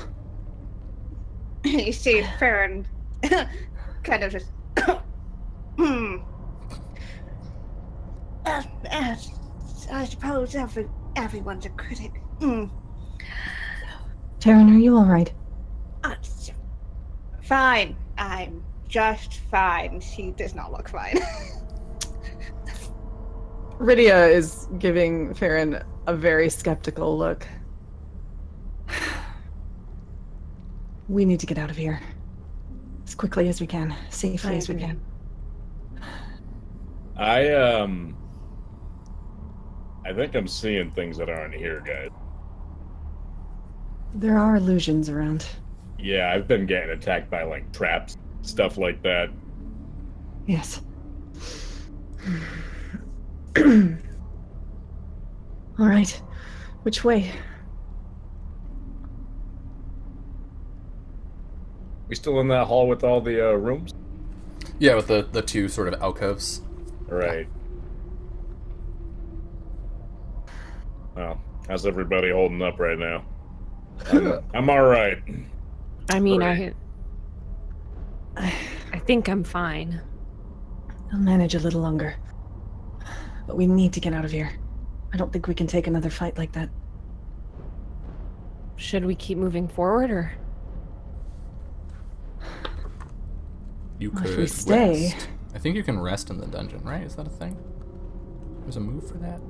You see Farron kind of just I suppose everyone's a critic. Taryn, are you all right? Fine. I'm just fine. She does not look fine. Rydia is giving Farron a very skeptical look. We need to get out of here. As quickly as we can, safely I as we agree. can. I think I'm seeing things that aren't here, guys. There are illusions around. Yeah, I've been getting attacked by like traps, stuff like that. Yes. All right. Which way? We still in that hall with all the rooms? Yeah, with the two sort of alcoves. Right. Well, how's everybody holding up right now? I'm all right. I mean, Right. I think I'm fine. I'll manage a little longer. But we need to get out of here. I don't think we can take another fight like that. Should we keep moving forward or? You Well, could if we stay- rest. I think you can rest in the dungeon, right? Is that a thing? There's a move for that?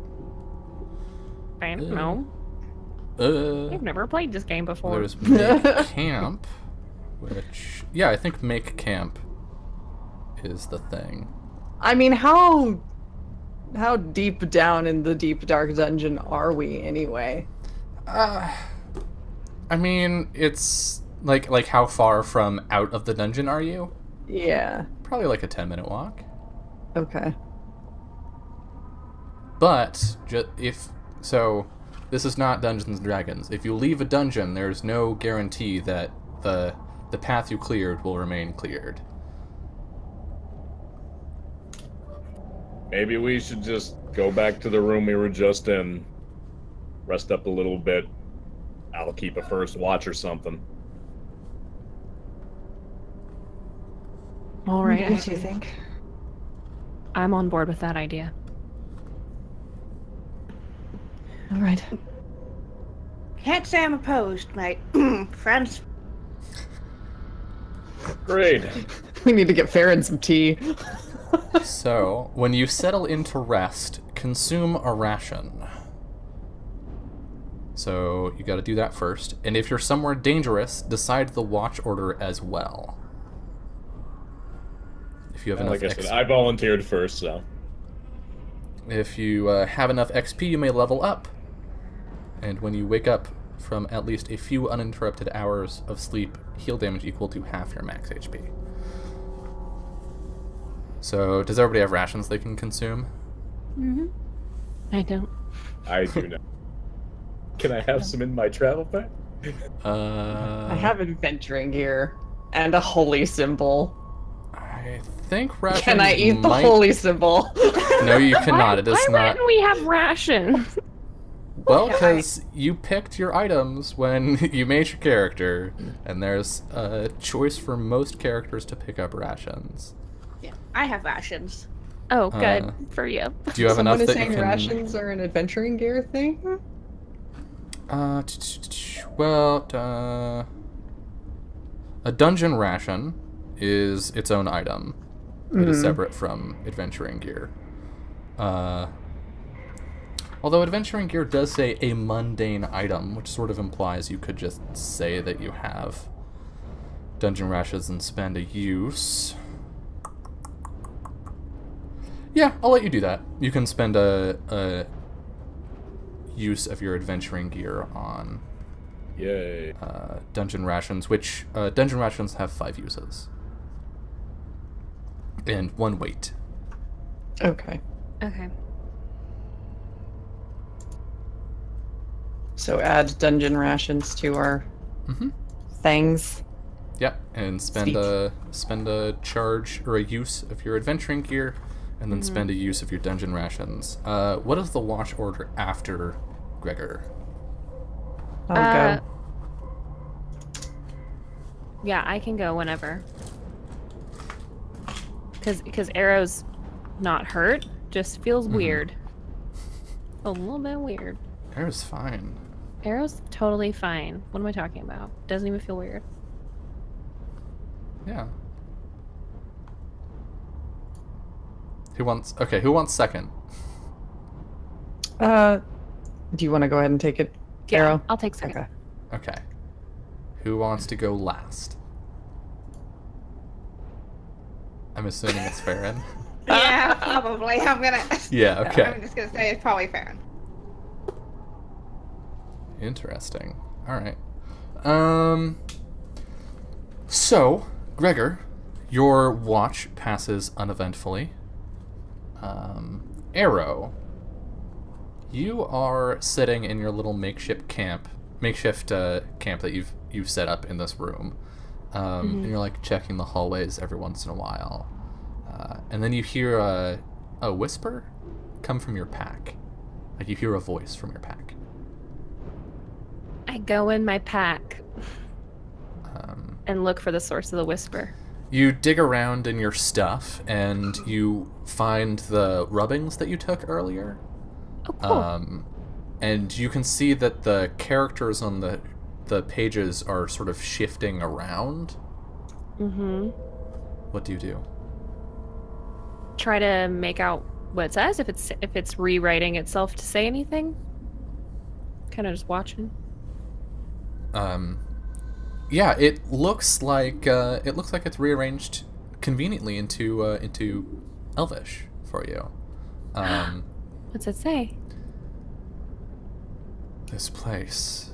I don't know. Uh, I've never played this game before. there's make camp, which I think make camp is the thing. I mean, how deep down in the deep dark dungeon are we anyway? I mean, it's like how far from out of the dungeon are you? Yeah. Probably like a 10-minute walk. Okay. But this is not Dungeons and Dragons. If you leave a dungeon, there's no guarantee that the path you cleared will remain cleared. Maybe we should just go back to the room we were just in, rest up a little bit. I'll keep a first watch or something. All right. What do you think? I'm on board with that idea. All right. Can't say I'm opposed. My friends. Great. We need to get Farron some tea. So, when you settle into rest, consume a ration. So, you gotta do that first. And if you're somewhere dangerous, decide the watch order as well. If you have enough Like I said, I volunteered first, so. If you have enough XP, you may level up. And when you wake up from at least a few uninterrupted hours of sleep, heal damage equal to half your max HP. So, does everybody have rations they can consume? I don't. I do know. Can I have some in my travel pack? I have adventuring gear and a holy symbol. I think rations Can I eat the might... holy symbol? No, you cannot. It is Why not... wouldn't we have rations? Well, because you picked your items when you made your character, and there's a choice for most characters to pick up rations. Yeah, I have rations. Oh, good Uh, for you. Do you have Someone enough is that you saying can... rations are an adventuring gear thing? Well, a dungeon ration is its own item. It is separate from adventuring gear. Although adventuring gear does say a mundane item, which sort of implies you could just say that you have dungeon rations and spend a use. Yeah, I'll let you do that. You can spend a use of your adventuring gear on Yay. dungeon rations, which dungeon rations have 5 uses. And 1 weight. Okay. Okay. So add dungeon rations to our things. Yeah, and spend a charge or a use of your adventuring gear, and then spend a use of your dungeon rations. What is the watch order after Gregor? I'll go. Yeah, I can go whenever. Because Arrow's not hurt, just feels weird. A little bit weird. Arrow's fine. Arrow's totally fine. What am I talking about? Doesn't even feel weird. Yeah. Who wants second? Do you want to go ahead and take it, Yeah, Arrow? I'll take second. Okay. Okay. Who wants to go last? I'm assuming it's Farron. Yeah, probably. I'm gonna. Yeah, okay. I'm just gonna say it's probably Farron. Interesting. Alright. So, Gregor, your watch passes uneventfully. Arrow, you are sitting in your little makeshift camp that you've set up in this room. And you're like checking the hallways every once in a while. And then you hear a whisper come from your pack. Like you hear a voice from your pack. I go in my pack and look for the source of the whisper. You dig around in your stuff and you find the rubbings that you took earlier. Oh, cool. And you can see that the characters on the pages are sort of shifting around. What do you do? Try to make out what it says, if it's rewriting itself to say anything. Kind of just watching. Yeah, it looks like it's rearranged conveniently into Elvish for you. What's it say? This place.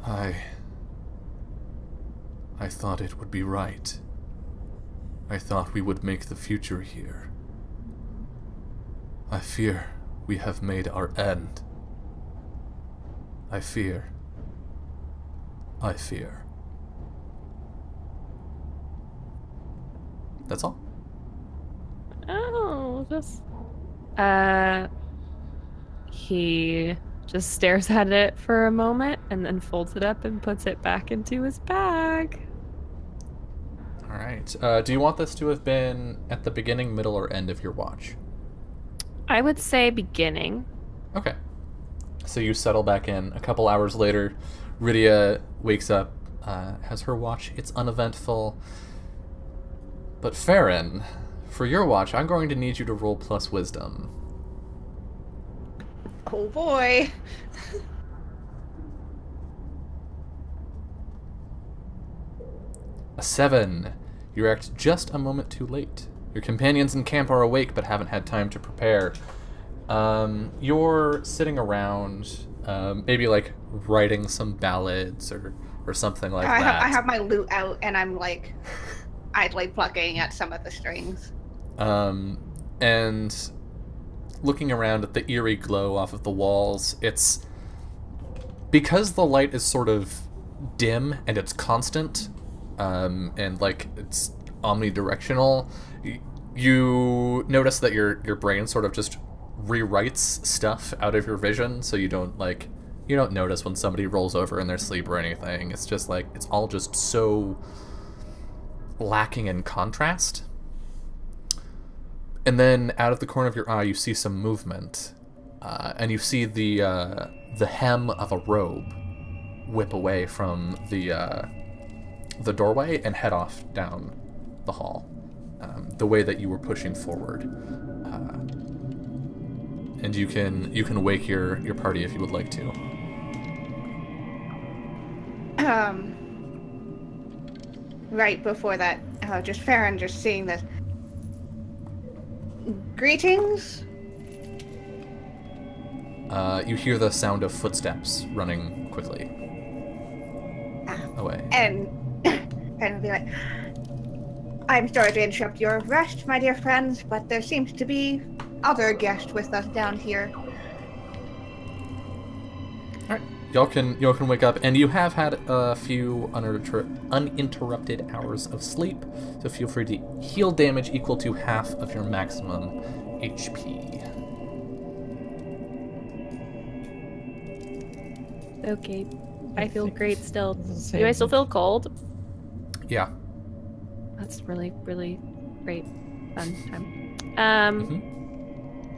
I thought it would be right. I thought we would make the future here. I fear we have made our end. I fear. That's all. Oh, just... He just stares at it for a moment and then folds it up and puts it back into his bag. All right. right. Do you want this to have been at the beginning, middle, or end of your watch? I would say beginning. Okay. So you settle back in. A couple hours later, Rydia wakes up, has her watch. It's uneventful. But Farron, for your watch, I'm going to need you to roll plus wisdom. Oh boy. A 7. You act just a moment too late. Your companions in camp are awake but haven't had time to prepare. You're sitting around, maybe like writing some ballads or something like that. I have my lute out and I'm like idly plucking at some of the strings. And looking around at the eerie glow off of the walls, it's because the light is sort of dim and it's constant, and like it's omnidirectional. You notice that your brain sort of just rewrites stuff out of your vision, so you don't notice when somebody rolls over in their sleep or anything. It's just like it's all just so lacking in contrast. And then out of the corner of your eye, you see some movement, and you see the hem of a robe whip away from the doorway and head off down the hall, the way that you were pushing forward. And you can wake your party if you would like to. Right before that, just Farron just seeing this. Greetings? You hear the sound of footsteps running quickly away. And be like, I'm sorry to interrupt your rest, my dear friends, but there seems to be other guests with us down here. Alright. Y'all can wake up, and you have had a few uninterrupted hours of sleep, so feel free to heal damage equal to half of your maximum HP. Okay. I feel great still. Same. Do I still feel cold? Yeah. That's really, really great. Fun time.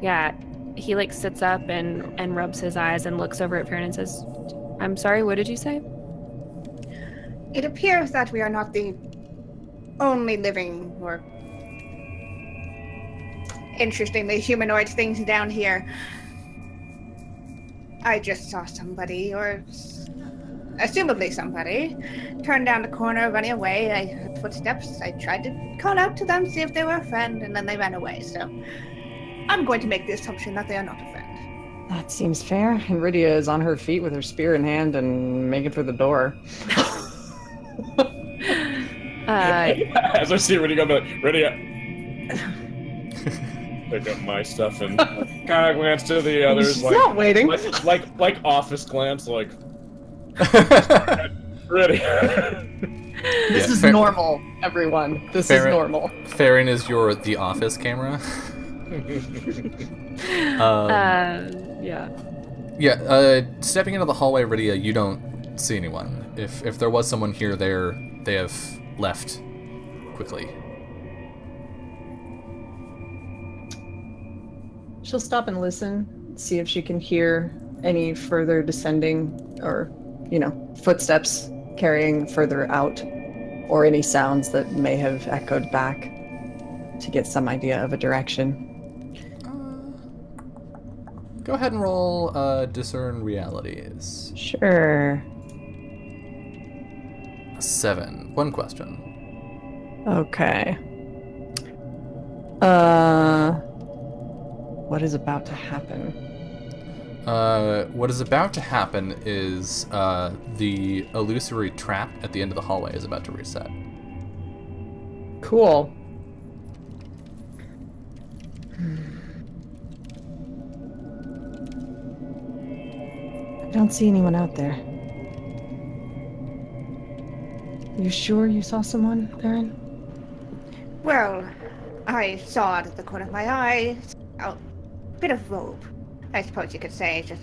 Yeah. He like sits up and rubs his eyes and looks over at Farron and says, I'm sorry, what did you say? It appears that we are not the only living or interestingly humanoid things down here. I just saw somebody, or assumably somebody, turn down the corner, running away. I heard footsteps. I tried to call out to them, see if they were a friend, and then they ran away. So I'm going to make the assumption that they are not a friend. That seems fair. And Rydia is on her feet with her spear in hand and making for the door. As I see Rydia go, Rydia. Pick up my stuff and kind of glance to the others, She's not waiting. like office glance, like ready. This is normal, everyone. This is normal. Farron is your The Office camera. Yeah. Yeah. Stepping into the hallway, Rydia, you don't see anyone. If there was someone here, they have left quickly. She'll stop and listen, see if she can hear any further descending or, footsteps carrying further out, or any sounds that may have echoed back to get some idea of a direction. Go ahead and roll Discern Realities. Sure. 7. One question. Okay. What is about to happen? What is about to happen is the illusory trap at the end of the hallway is about to reset. Cool. I don't see anyone out there. You sure you saw someone, Farron? Well, I saw out of the corner of my eye a bit of robe, I suppose you could say, just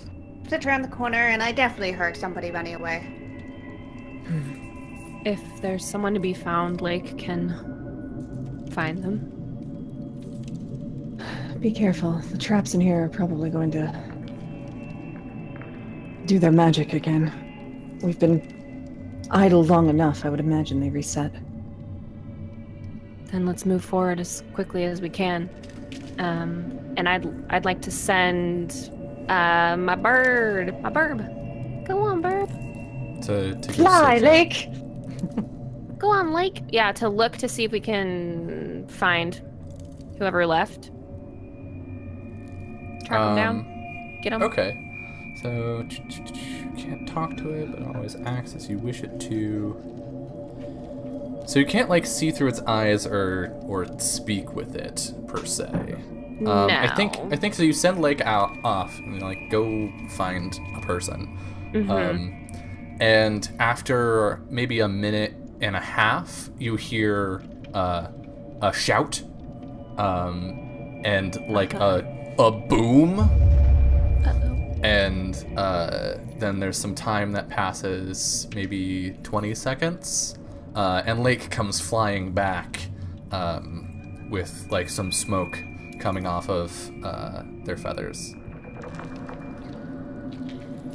sit around the corner, and I definitely heard somebody running away. If there's someone to be found, Lake can find them. Be careful. The traps in here are probably going to do their magic again. We've been idle long enough. I would imagine they reset. Then let's move forward as quickly as we can. And I'd like to send my bird. Go on, bird. To go Fly, searching. Lake! Go on, Lake. Yeah, to look to see if we can find whoever left. Track them down. Get them. Okay. So, can't talk to it, but always acts as you wish it to. So you can't, like, see through its eyes or speak with it, per se. No. I think so. You send Lake out off and, like, go find a person. And after maybe a minute and a half, you hear a shout, and like a boom. Uh-oh. And then there's some time that passes, maybe 20 seconds, and Lake comes flying back with like some smoke coming off of their feathers.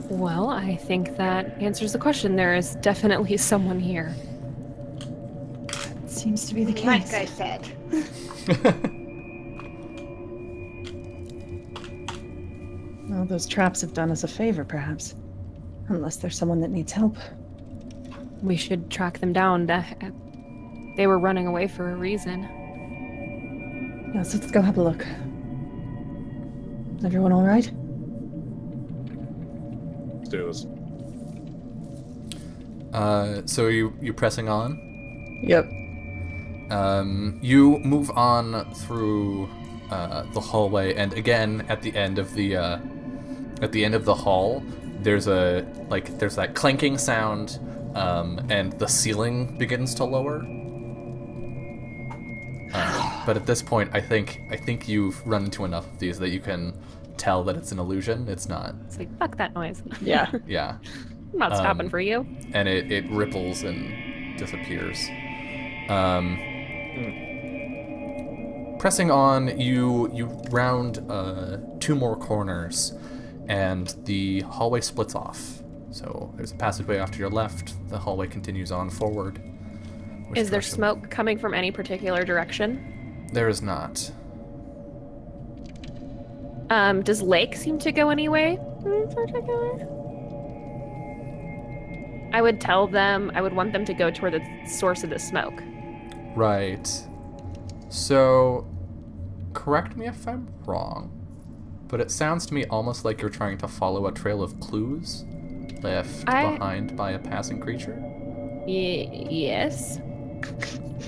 Well, I think that answers the question. There is definitely someone here. Seems to be the case. Like I said. Well, those traps have done us a favor, perhaps. Unless there's someone that needs help. We should track them down. They were running away for a reason. Yes, let's go have a look. Is everyone all right? Let's do this. So you pressing on? Yep. You move on through the hallway, and again at the end of the hall, there's that clanking sound, and the ceiling begins to lower. But at this point, I think you've run into enough of these that you can tell that it's an illusion. It's not. It's like, fuck that noise. Yeah. Yeah. I'm not stopping for you. And it ripples and disappears. Pressing on, you round 2 more corners, and the hallway splits off. So there's a passageway off to your left. The hallway continues on forward. Which Is there direction- smoke coming from any particular direction? There is not. Does Lake seem to go any way in particular? I would want them to go toward the source of the smoke. Right. So, correct me if I'm wrong, but it sounds to me almost like you're trying to follow a trail of clues left behind by a passing creature. Yes.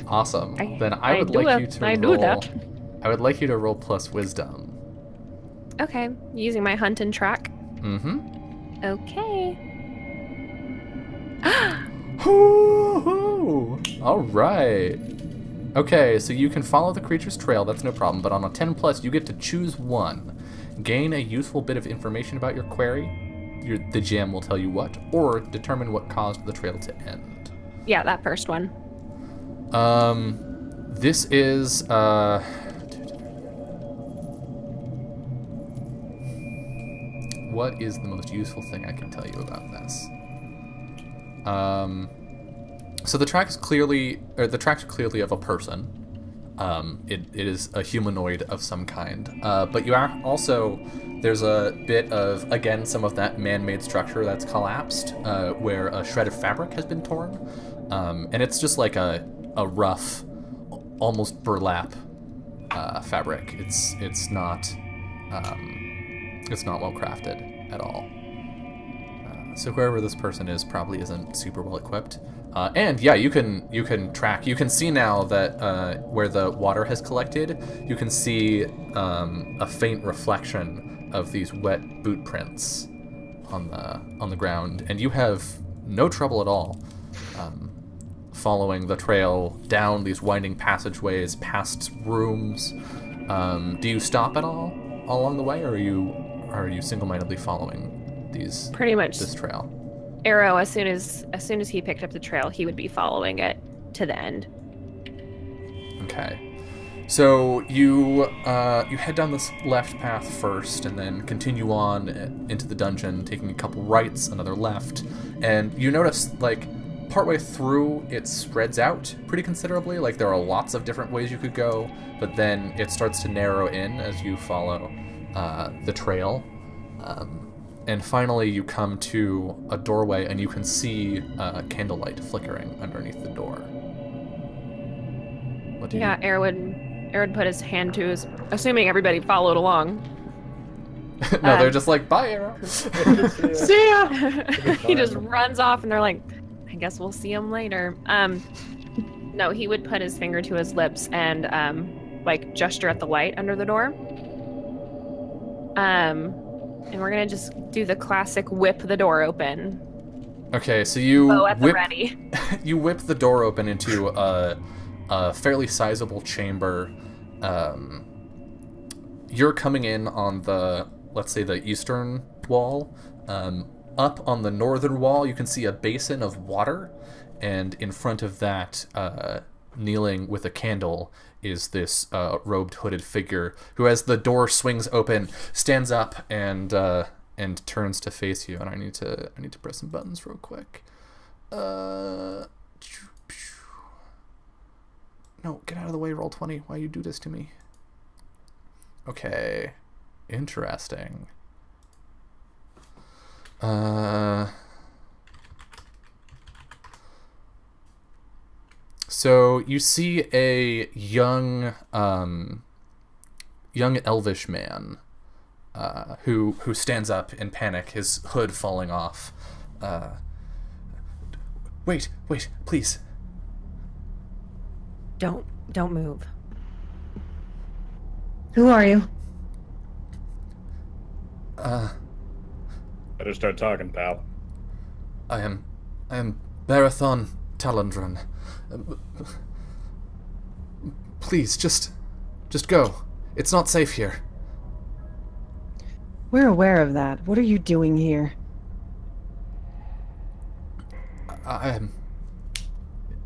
Awesome. Then I would like you to roll. I do that. I would like you to roll plus wisdom. Okay, using my hunt and track. Mm-hmm. Okay. All right. Okay, so you can follow the creature's trail. That's no problem. But on a 10+, you get to choose one. Gain a useful bit of information about your query. The GM will tell you what, or determine what caused the trail to end. Yeah, that first one. This is what is the most useful thing I can tell you about this? So the tracks are clearly of a person. It is a humanoid of some kind. But you are also, there's a bit of, again, some of that man-made structure that's collapsed, where a shred of fabric has been torn. And it's just like a rough, almost burlap fabric. It's not well crafted at all. So whoever this person is probably isn't super well equipped. And yeah, you can track. You can see now that where the water has collected, you can see a faint reflection of these wet boot prints on the ground, and you have no trouble at all following the trail down these winding passageways, past rooms. Do you stop at all along the way, or are you single-mindedly following pretty much this trail? Arrow, as soon as he picked up the trail, he would be following it to the end. Okay. So you head down this left path first, and then continue on into the dungeon, taking a couple rights, another left, and you notice like partway through it spreads out pretty considerably. Like there are lots of different ways you could go, but then it starts to narrow in as you follow the trail, and finally you come to a doorway, and you can see candlelight flickering underneath the door. What do you Yeah, Aaron put his hand to his, assuming everybody followed along. No, they're just like, bye, Arrow. See ya! He just runs off, and they're like, I guess we'll see him later. No, he would put his finger to his lips and like gesture at the light under the door. And we're gonna just do the classic whip the door open. Okay, so you Bow at the whip, ready. you whip the door open into a fairly sizable chamber. You're coming in on the, let's say, the eastern wall. Up on the northern wall, you can see a basin of water, and in front of that, kneeling with a candle, is this robed, hooded figure who, as the door swings open, stands up and turns to face you. And I need to press some buttons real quick. No, get out of the way, Roll20. Why you do this to me? Okay, interesting. So you see a young elvish man who stands up in panic, his hood falling off. Wait, please. Don't move. Who are you? Better start talking, pal. I am Barathon Talendron. Please, just go. It's not safe here. We're aware of that. What are you doing here? I am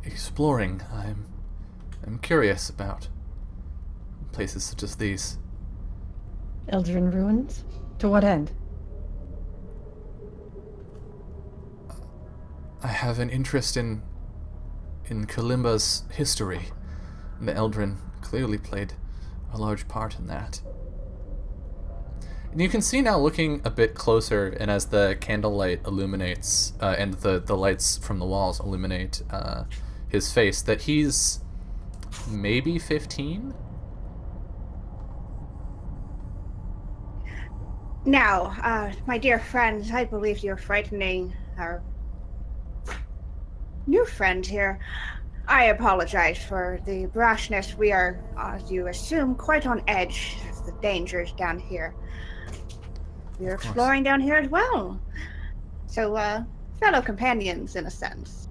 exploring. I'm curious about places such as these. Eldrin ruins? To what end? I have an interest in Kalimba's history. The Eldrin clearly played a large part in that. And you can see now, looking a bit closer, and as the candlelight illuminates, and the lights from the walls illuminate his face, that he's maybe 15? Now, my dear friends, I believe you're frightening our new friend here. I apologize for the brashness. We are, as you assume, quite on edge of the dangers down here. We're exploring down here as well. So, fellow companions, in a sense.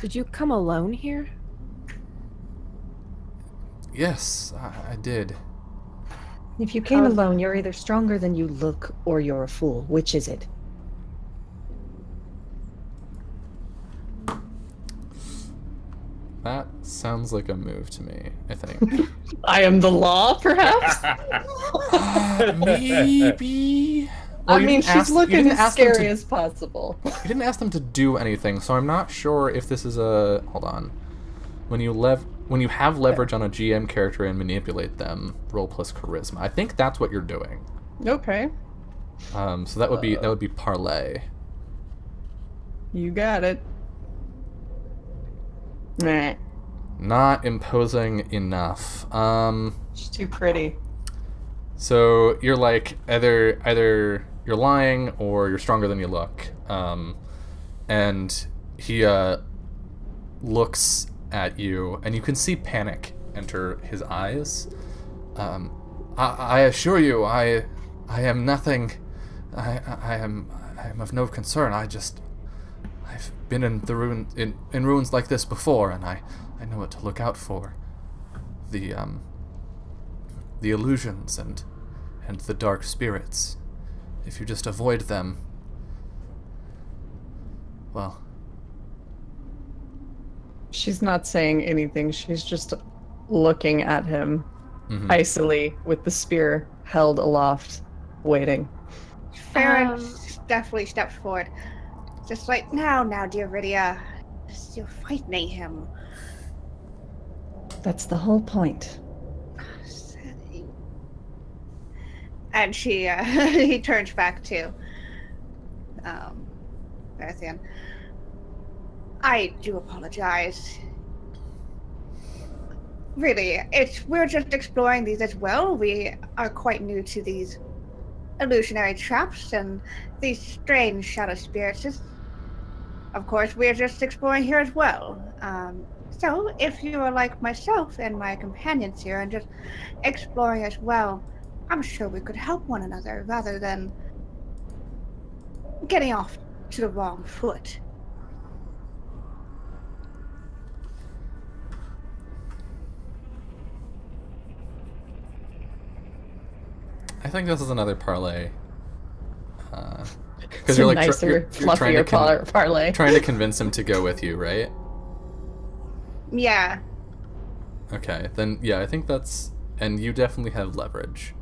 Did you come alone here? Yes, I did. If you came alone, you're either stronger than you look or you're a fool. Which is it? That sounds like a move to me, I think. I am the law, perhaps? Maybe. Well, I you mean, didn't she's ask- you looking didn't as ask them scary to- as possible. You didn't ask them to do anything, so I'm not sure if this is a... Hold on. When you have leverage on a GM character and manipulate them, roll plus charisma. I think that's what you're doing. Okay, So that would be parlay. you got it. Meh, Not imposing enough. she's too pretty. So you're like either you're lying or you're stronger than you look. And he looks at you, and you can see panic enter his eyes. I assure you, I am nothing. I am of no concern. I've been in the in ruins like this before, and I know what to look out for. The illusions and the dark spirits. If you just avoid them, well. She's not saying anything. She's just looking at him Mhm. icily with the spear held aloft, waiting. Farron Um, definitely steps forward. Just like, now, dear Rydia. You're frightening him. That's the whole point. And she, he turns back to, Varathian. I do apologize. Really, we're just exploring these as well. We are quite new to these illusionary traps and these strange shadow spirits. Of course, we're just exploring here as well. So, if you are like myself and my companions here and just exploring as well, I'm sure we could help one another rather than getting off to the wrong foot. I think this is another parlay. Because It's you're a like nicer, you're trying to fluffier parlay. trying to convince him to go with you, right? Yeah. Okay, then yeah, I think that's, and you definitely have leverage.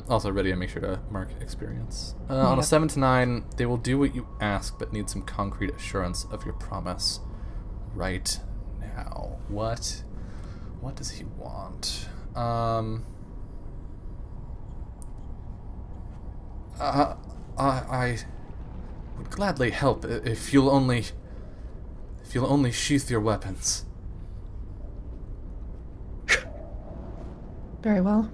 Also, Rydia, make sure to mark experience. On a Yeah. 7 to 9, they will do what you ask, but need some concrete assurance of your promise. Right now, what does he want? I would gladly help if you'll only sheath your weapons. Very well.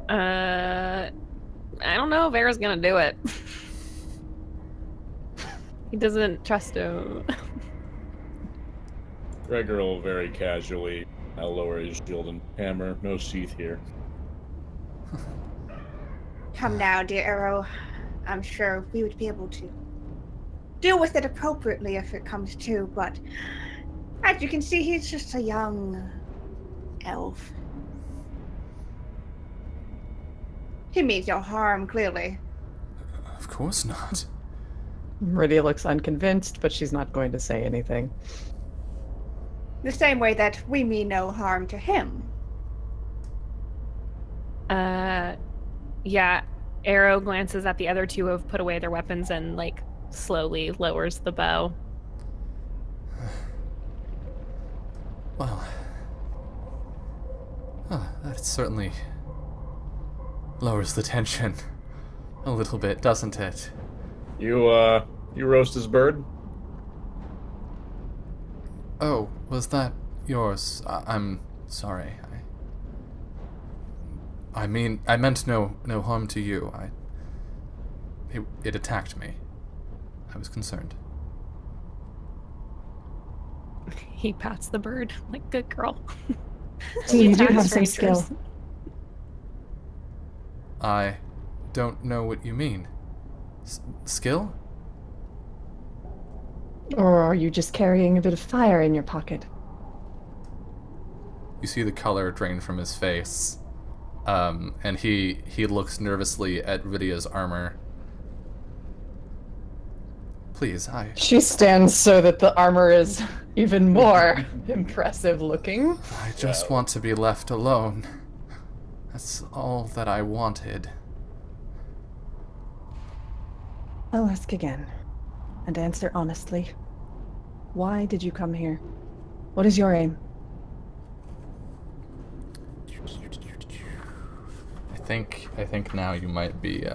I don't know if Vera's gonna do it. He doesn't trust him. Gregor will very casually lower his shield and hammer. No sheath here. Come now, dear Arrow. I'm sure we would be able to deal with it appropriately if it comes to, but as you can see, he's just a young elf. He means no harm, clearly. Of course not. Rydia looks unconvinced, but she's not going to say anything. The same way that we mean no harm to him. Yeah. Arrow glances at the other two who have put away their weapons and like slowly lowers the bow. Well, that certainly lowers the tension a little bit, doesn't it? You roast his bird? Oh, was that yours? I'm sorry. I mean, I meant no harm to you. It attacked me. I was concerned. He pats the bird like good girl. So you do Attack have some strangers. skill. I don't know what you mean. Skill? Or are you just carrying a bit of fire in your pocket? You see the color drain from his face. And he looks nervously at Rydia's armor. Please, She stands so that the armor is even more impressive looking. I just want to be left alone. That's all that I wanted. I'll ask again, and answer honestly. Why did you come here? What is your aim? I think now you might be,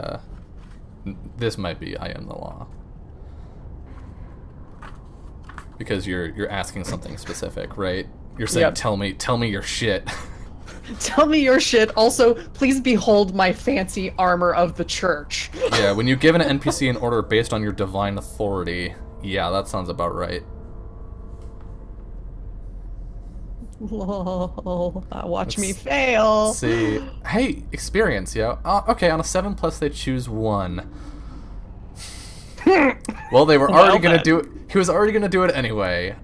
this might be I am the law. Because you're asking something specific, right? You're saying, Yep. tell me your shit. Tell me your shit. Also, please behold my fancy armor of the church. Yeah, when you give an NPC an order based on your divine authority, yeah, that sounds about right. Lol. Watch me Let's fail. See, hey, experience, yo. Okay, on a 7+, they choose 1. Well, they were already gonna then. do it. He was already gonna do it anyway.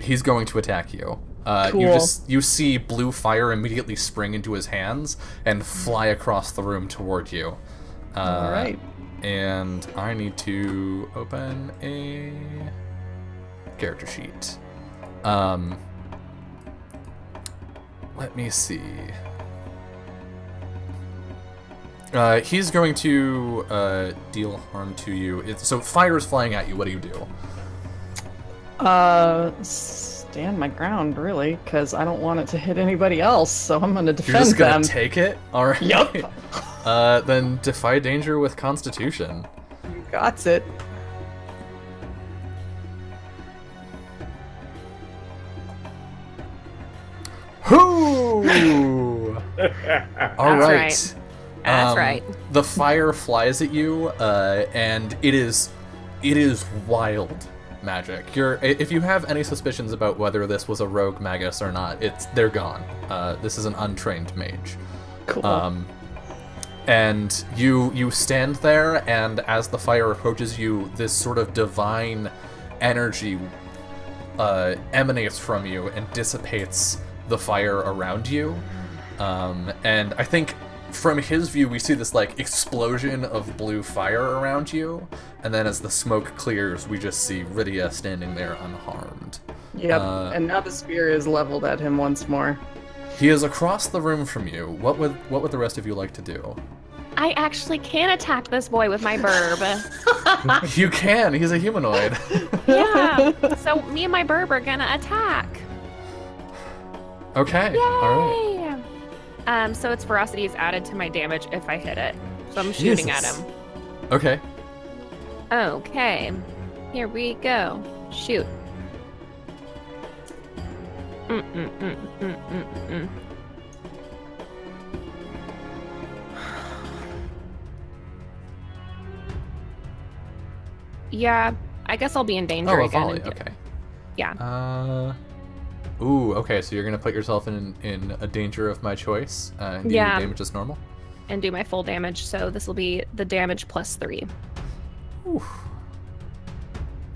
He's going to attack you. Cool. You see blue fire immediately spring into his hands and fly across the room toward you. All right. And I need to open a character sheet. Let me see. He's going to deal harm to you. So fire is flying at you. What do you do? Stand my ground, really, because I don't want it to hit anybody else, so I'm gonna You're defend just gonna them. take it? Alright. Yup. Then defy danger with Constitution. You got it. Hoo! Alright. That's right. The fire flies at you, and it is wild magic. If you have any suspicions about whether this was a rogue magus or not, they're gone. This is an untrained mage. Cool. And you stand there, and as the fire approaches you, this sort of divine energy emanates from you and dissipates the fire around you. And I think from his view, we see this like explosion of blue fire around you, and then as the smoke clears, we just see Rydia standing there unharmed. Yep. And now the spear is leveled at him once more. He is across the room from you. What would the rest of you like to do? I actually can attack this boy with my burb. You can. He's a humanoid. Yeah. So me and my burb are gonna attack. Okay. Yay! All right. So its ferocity is added to my damage if I hit it. So I'm shooting at Jesus. him. Okay. Okay. Here we go. Shoot. Yeah, I guess I'll be in danger Oh, a again. volley. Okay. Yeah. Ooh. Okay. So you're gonna put yourself in a danger of my choice. And do Yeah. your damage as normal. And do my full damage. So this will be the damage plus 3. Ooh.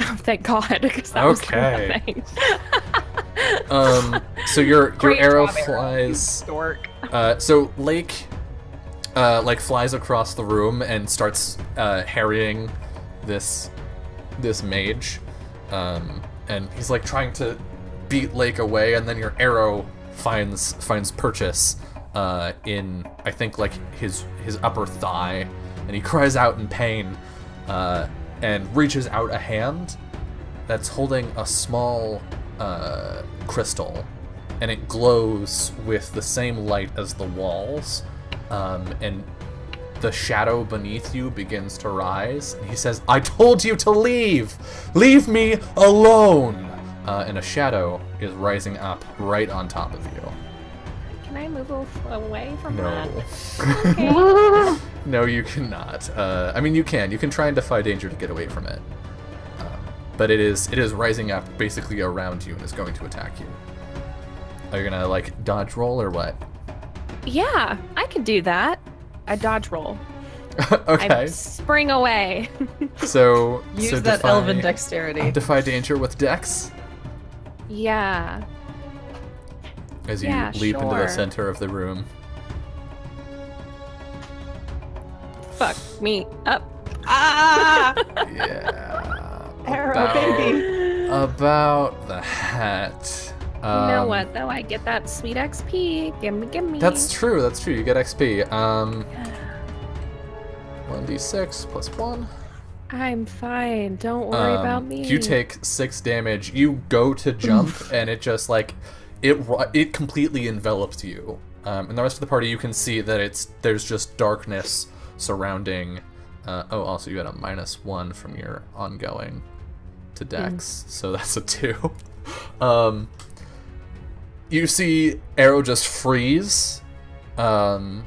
Oh, thank God, because that Okay. was nothing. So your Great arrow job, Arrow, you flies. Stork. So Lake, like flies across the room and starts harrying this mage, and he's like trying to beat Lake away, and then your arrow finds purchase in I think like his upper thigh, and he cries out in pain, and reaches out a hand that's holding a small crystal, and it glows with the same light as the walls, and the shadow beneath you begins to rise, and he says, "I told you to leave! Leave me alone!" And a shadow is rising up right on top of you. Can I move away from No. that? Okay. No, you cannot. I mean, you can. You can try and defy danger to get away from it. But it is rising up basically around you and is going to attack you. Are you gonna, like, dodge roll or what? Yeah, I could do that. I dodge roll. Okay. I spring away. So Use so that defy, elven dexterity. Defy danger with Dex Yeah. as you Yeah, leap into the sure. center of the room. Fuck me up. Ah! Yeah. Arrow, baby. About that. You know what, though? I get that sweet XP. Gimme. That's true. You get XP. 1d6 plus 1. I'm fine. Don't worry about me. You take 6 damage. You go to jump, and it just like it completely envelops you. And the rest of the party, you can see that there's just darkness surrounding. Also you had a -1 from your ongoing to Dex, so that's a 2. You see Arrow just freeze, and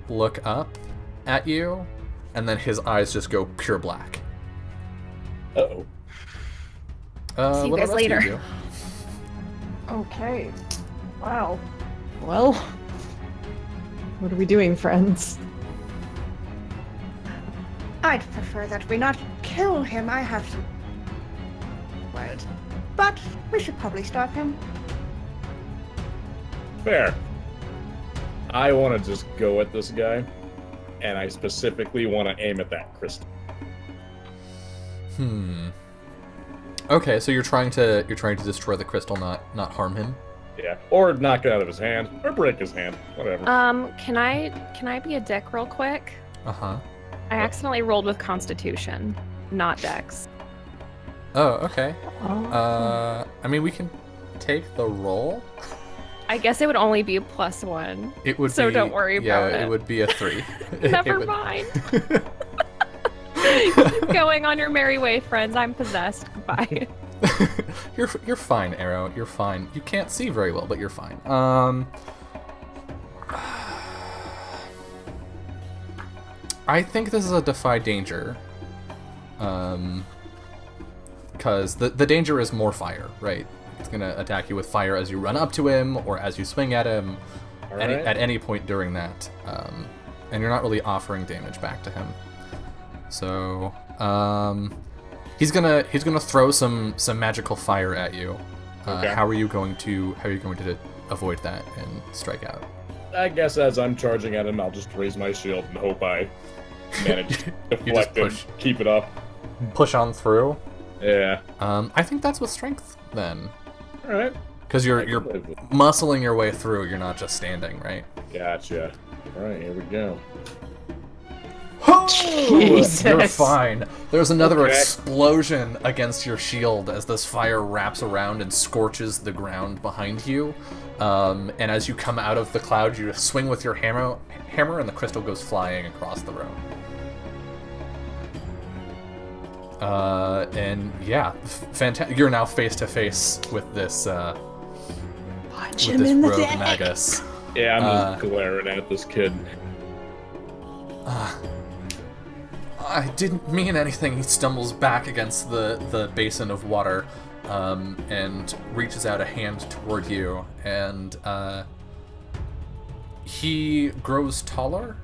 look up at you, and then his eyes just go pure black. Uh-oh. See you what guys the rest of later. do? Okay. Wow. Well, what are we doing, friends? I'd prefer that we not kill him. I have some words. But we should probably stop him. Fair. I want to just go at this guy, and I specifically want to aim at that crystal. Okay, so you're trying to destroy the crystal, not harm him. Yeah, or knock it out of his hand, or break his hand, whatever. Can I be a dick real quick? Uh-huh. I accidentally rolled with Constitution, not Dex. Oh, okay. Oh. I mean, we can take the roll. I guess it would only be a +1. It would So be, don't worry about Yeah, it. it would be a 3. Never It would- mind. Keep going on your merry way, friends. I'm possessed. Bye. You're fine, Arrow. You're fine. You can't see very well, but you're fine. I think this is a defy danger. Because the danger is more fire, right? It's gonna attack you with fire as you run up to him or as you swing at him, All right. at any point during that. And you're not really offering damage back to him. So, he's gonna throw some magical fire at you. Okay. How are you going to avoid that and strike out? I guess as I'm charging at him, I'll just raise my shield and hope I manage to deflect push. and keep it up. Push on through. Yeah. I think that's with strength then, All right. because you're can live with it. muscling your way through. You're not just standing, right? Gotcha. All right, here we go. Jesus. You're fine. There's another Okay. explosion against your shield as this fire wraps around and scorches the ground behind you. And as you come out of the cloud, you swing with your hammer, and the crystal goes flying across the room. And yeah, fantastic. You're now face to face with this Punch with him this in the rogue dick. magus. Yeah, I'm just glaring at this kid. I didn't mean anything. He stumbles back against the basin of water, and reaches out a hand toward you, and he grows taller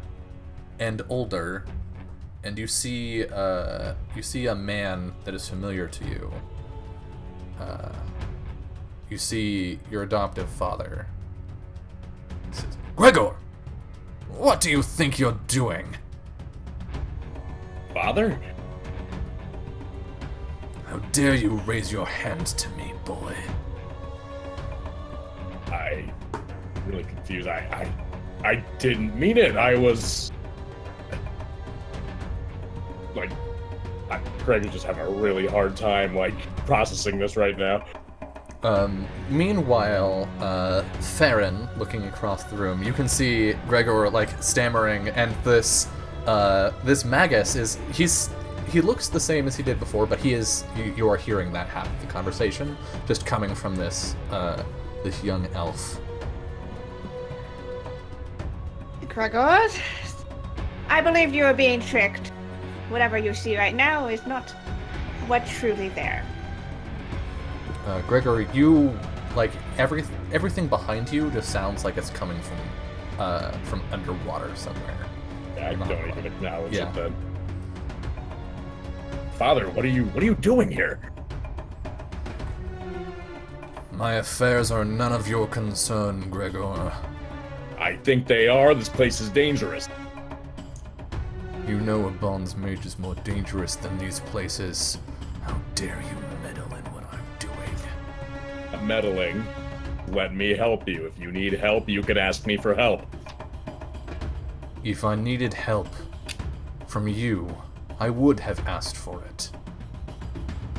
and older, and you see a man that is familiar to you. You see your adoptive father. He says, "Gregor, what do you think you're doing? Father? How dare you raise your hand to me, boy?" I'm really confused. I didn't mean it. I was like, Craig is just having a really hard time processing this right now. Meanwhile, Theron, looking across the room, you can see Gregor stammering, and this magus he looks the same as he did before, but you are hearing that half of the conversation just coming from this young elf. Gregor, I believe you are being tricked. Whatever you see right now is not what's truly there. Gregor, you everything behind you just sounds like it's coming from underwater somewhere. I don't even acknowledge Yeah. it then. Father, what are you doing here? My affairs are none of your concern, Gregor. I think they are. This place is dangerous. You know a Bond's mage is more dangerous than these places. How dare you meddle in what I'm doing? I'm meddling. Let me help you. If you need help, you can ask me for help. If I needed help from you, I would have asked for it.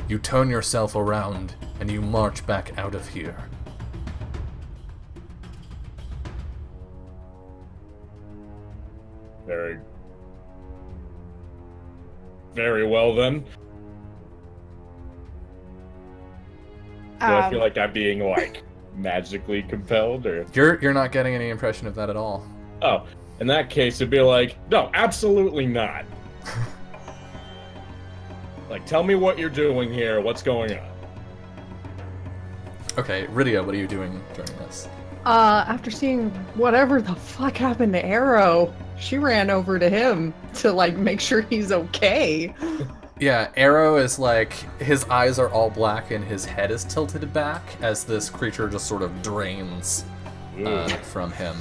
You turn yourself around and you march back out of here. Very, very well then. Do I feel like I'm being magically compelled, or You're not getting any impression of that at all. oh, in that case it'd be no, absolutely not. Tell me what you're doing here. What's going on? Okay, Rydia, what are you doing during this? After seeing whatever the fuck happened to Arrow, she ran over to him to make sure he's okay. Yeah, Arrow is his eyes are all black and his head is tilted back as this creature just sort of drains Ooh. from him.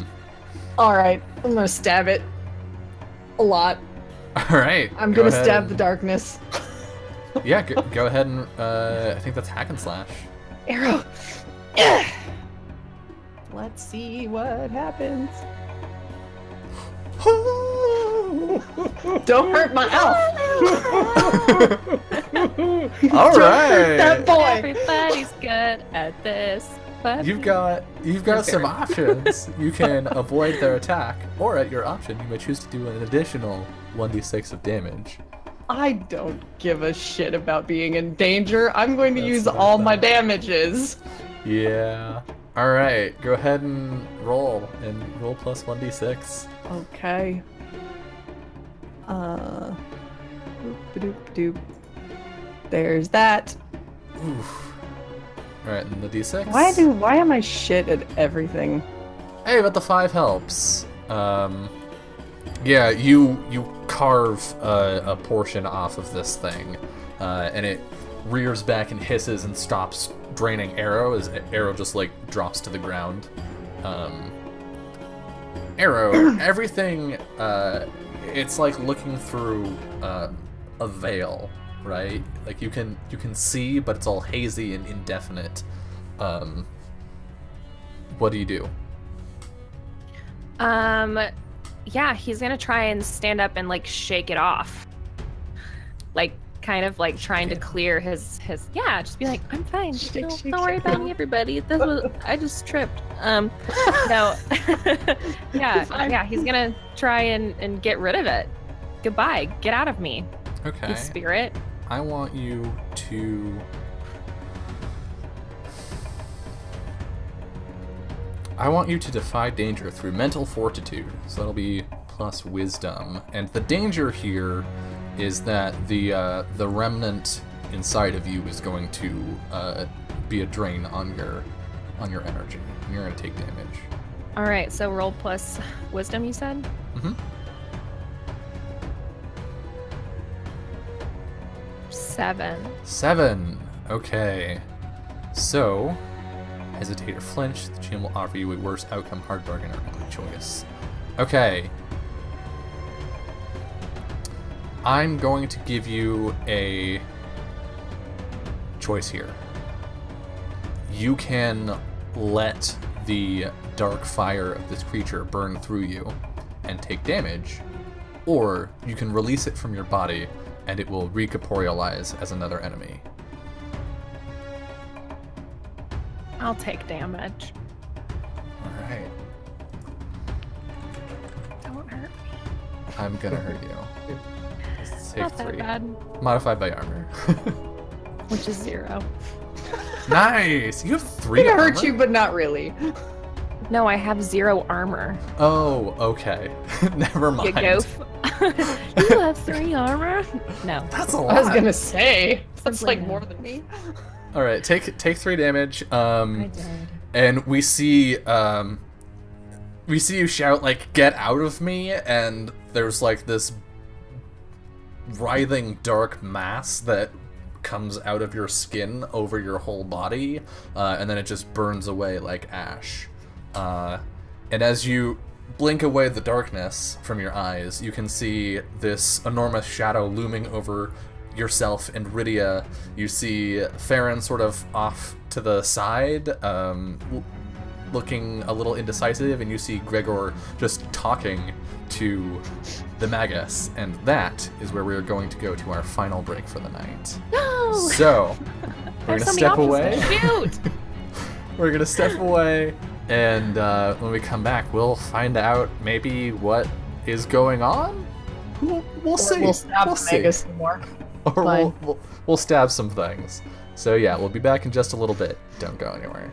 All right, I'm gonna stab it a lot. All right. I'm go gonna ahead stab and- the darkness. Yeah, go ahead and I think that's hack and slash. Arrow. Let's see what happens. Don't hurt my elf. All Don't right. hurt that boy. Everybody's good at this. But You've got some options. You can avoid their attack, or at your option, you may choose to do an additional 1d6 of damage. I don't give a shit about being in danger. I'm going to That's use not all my bad. damages. Yeah. All right. Go ahead and roll plus 1d6. Okay. Doop-a-doop-a-doop. There's that. Oof. All right, and the d6. Why am I shit at everything? Hey, but the 5 helps. Yeah, you carve a portion off of this thing, and it rears back and hisses and stops draining Arrow as Arrow just like drops to the ground. Arrow, everything, it's like looking through a veil, right? Like you can see, but it's all hazy and indefinite. What do you do? Yeah, he's gonna try and stand up and like shake it off. Like kind of like trying to clear his yeah, just be like, I'm fine. Shake, Don't shake, worry shake. about me, everybody. This was I just tripped. No. yeah, he's gonna try and get rid of it. Goodbye. Get out of me, Okay. you spirit. I want you to... defy danger through mental fortitude. So that'll be plus wisdom. And the danger here is that the remnant inside of you is going to be a drain on your energy. And you're going to take damage. All right, so roll plus wisdom, you said? Mm-hmm. 7. Okay. So, hesitate or flinch. The GM will offer you a worse outcome, hard bargain, or ugly choice. Okay. I'm going to give you a choice here. You can let the dark fire of this creature burn through you and take damage, or you can release it from your body and it will recorporealize as another enemy. I'll take damage. Alright. Don't hurt me. I'm gonna hurt you. Take Not that 3. bad. Modified by armor. Which is 0. Nice! You have 3 I'm gonna armor? hurt you, but not really. No, I have 0 armor. Oh, okay. Never You mind. goof. You have 3 armor? No. That's a lot. I was gonna say that's Simply like no. more than me. All right, take 3 damage. I did. And we see you shout like, "Get out of me!" And there's like this writhing dark mass that comes out of your skin over your whole body, and then it just burns away like ash. And as you blink away the darkness from your eyes, you can see this enormous shadow looming over yourself and Rydia. You see Farron sort of off to the side, looking a little indecisive, and you see Gregor just talking to the Magus, and that is where we're going to go to our final break for the night. No! So, we're There's gonna so step many away. options to shoot! We're gonna step away, and when we come back, we'll find out maybe what is going on. We'll see. We'll stab We'll the see. Magus some more. Or Fine. we'll stab some things. So yeah, we'll be back in just a little bit. Don't go anywhere.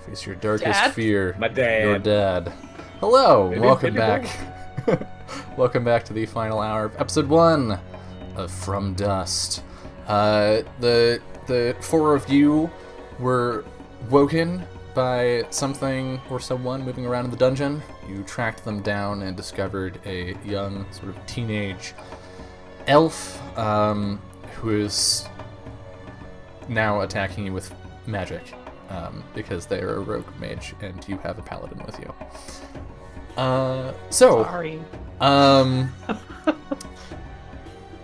Face your darkest Dad? fear. My dad. Your dad. Hello, Maybe welcome it's back. Welcome back to the final hour of episode 1 of From Dust. The 4 of you were woken by something or someone moving around in the dungeon. You tracked them down and discovered a young, sort of teenage elf who is now attacking you with magic because they are a rogue mage and you have a paladin with you. So, Sorry.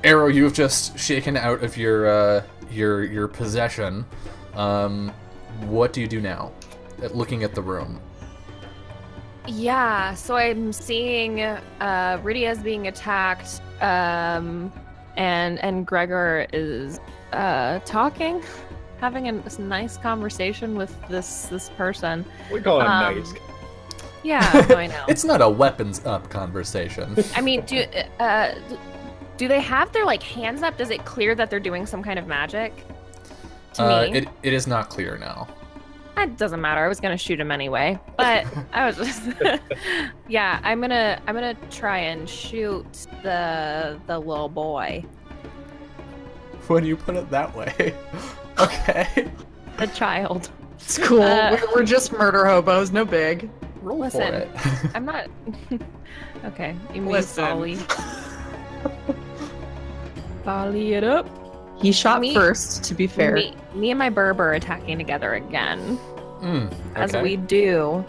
Arrow, you've just shaken out of your possession. What do you do now? Looking at the room. Yeah, so I'm seeing Rydia's being attacked, and Gregor is talking, having a nice conversation with this person. We call him nice. Yeah, no, I know. It's not a weapons up conversation. I mean, do they have their like hands up? Does it clear that they're doing some kind of magic? To me, it is not clear now. it doesn't matter. I was gonna shoot him anyway, but I was just yeah. I'm gonna try and shoot the little boy, When you put it that way. Okay. the child. It's cool. We're just murder hobos, no big. Roll Listen, for it. I'm not. Okay, you mean Listen. volley? Volley it up. He shot Me- first, to be fair. Me and my Burb are attacking together again, as Okay. we do.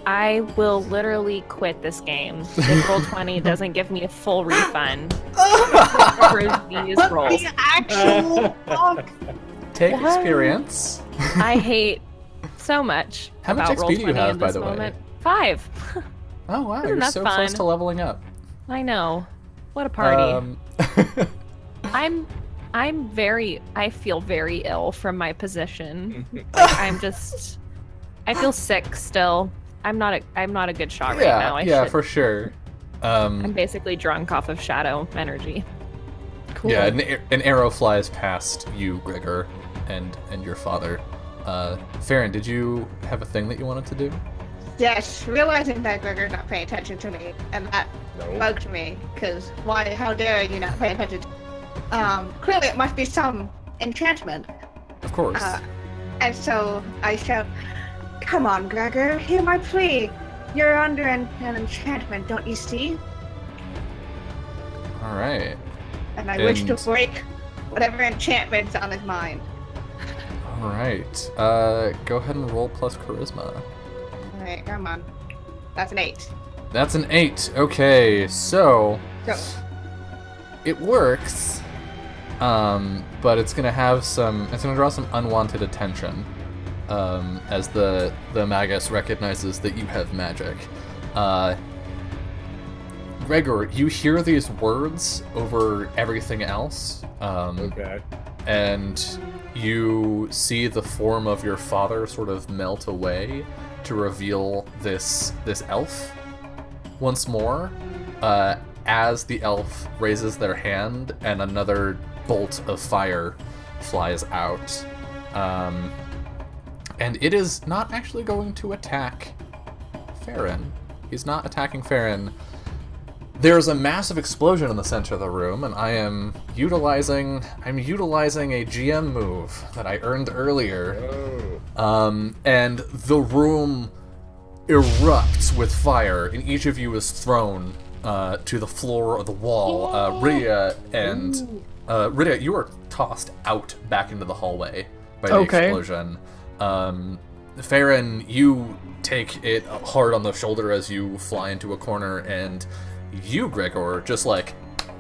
I will literally quit this game if Roll20 doesn't give me a full refund for these rolls. The actual fuck. Take experience. I hate so much. How much about XP do you Roll20 have, in by this the way? moment. 5. Oh wow, Isn't you're that so fun? close to leveling up. I know. What a party. Um, I feel very ill from my position. Like, I feel sick still. I'm not a good shot right now. yeah, for sure. I'm basically drunk off of shadow energy. Cool. Yeah, an arrow flies past you, Gregor, and your father. Farron, did you have a thing that you wanted to do? Yes, realizing that Gregor's not paying attention to me, and that No. bugged me, because why, how dare you not pay attention to clearly it must be some enchantment. Of course. And so I shout, "Come on, Gregor, hear my plea. You're under an enchantment, don't you see?" All right. And I wish to And- break whatever enchantment's on his mind. All right. Go ahead and roll plus charisma. Alright, come on. That's an 8. That's an 8. Okay, so Go. it works, but it's gonna have some. It's gonna draw some unwanted attention, as the magus recognizes that you have magic. Gregor, you hear these words over everything else, Okay. and you see the form of your father sort of melt away to reveal this elf once more, as the elf raises their hand and another bolt of fire flies out. And it is not actually going to attack Farron. He's not attacking Farron. There's a massive explosion in the center of the room, and I'm utilizing a GM move that I earned earlier. Oh. And the room erupts with fire, and each of you is thrown to the floor or the wall. Rydia and Rydia, you are tossed out back into the hallway by the Okay. explosion. Farron, you take it hard on the shoulder as you fly into a corner, and you, Gregor, just like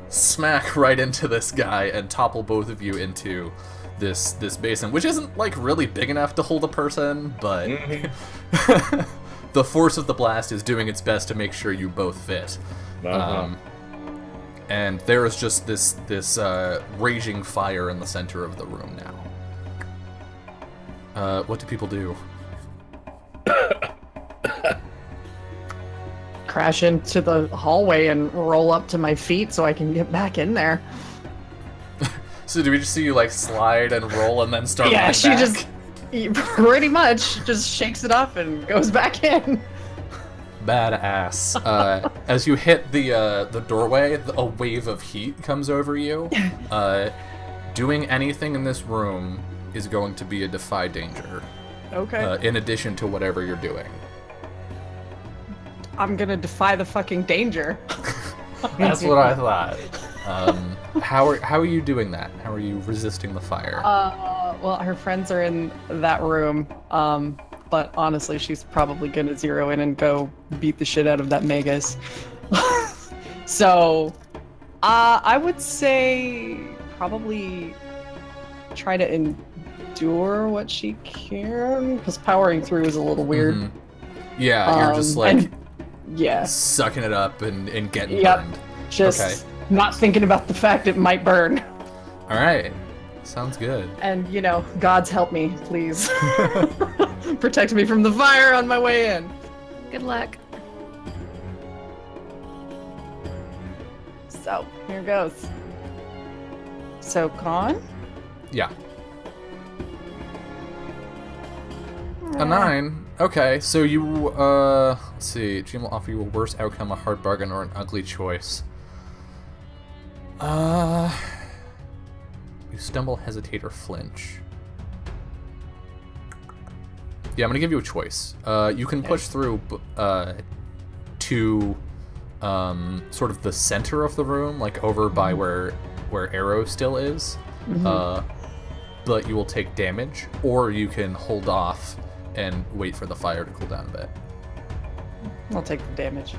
smack right into this guy and topple both of you into this basin, which isn't like really big enough to hold a person, but the force of the blast is doing its best to make sure you both fit. Uh-huh. And there is just this raging fire in the center of the room now. What do people do? Crash into the hallway and roll up to my feet so I can get back in there. So do we just see you like slide and roll and then start Yeah, running she back? just pretty much just shakes it up and goes back in. Badass. As you hit the doorway, a wave of heat comes over you. Doing anything in this room is going to be a defy danger, Okay. in addition to whatever you're doing. I'm gonna defy the fucking danger. That's what I thought. How are you doing that? How are you resisting the fire? Well, her friends are in that room. But honestly, she's probably gonna zero in and go beat the shit out of that Magus. So I would say probably try to endure what she can, because powering through is a little weird. Mhm. Yeah, you're just like and- yeah, sucking it up and getting Yep. burned. just Okay. not thinking about the fact it might burn. All right, sounds good. And God's help me, please. Protect me from the fire on my way in. Good luck. So here goes. So con. Yeah. A 9. Okay, so you, let's see. GM will offer you a worse outcome, a hard bargain, or an ugly choice. You stumble, hesitate, or flinch. Yeah, I'm gonna give you a choice. You can push through to sort of the center of the room, like over by where Arrow still is. But you will take damage, or you can hold off and wait for the fire to cool down a bit. I'll take the damage.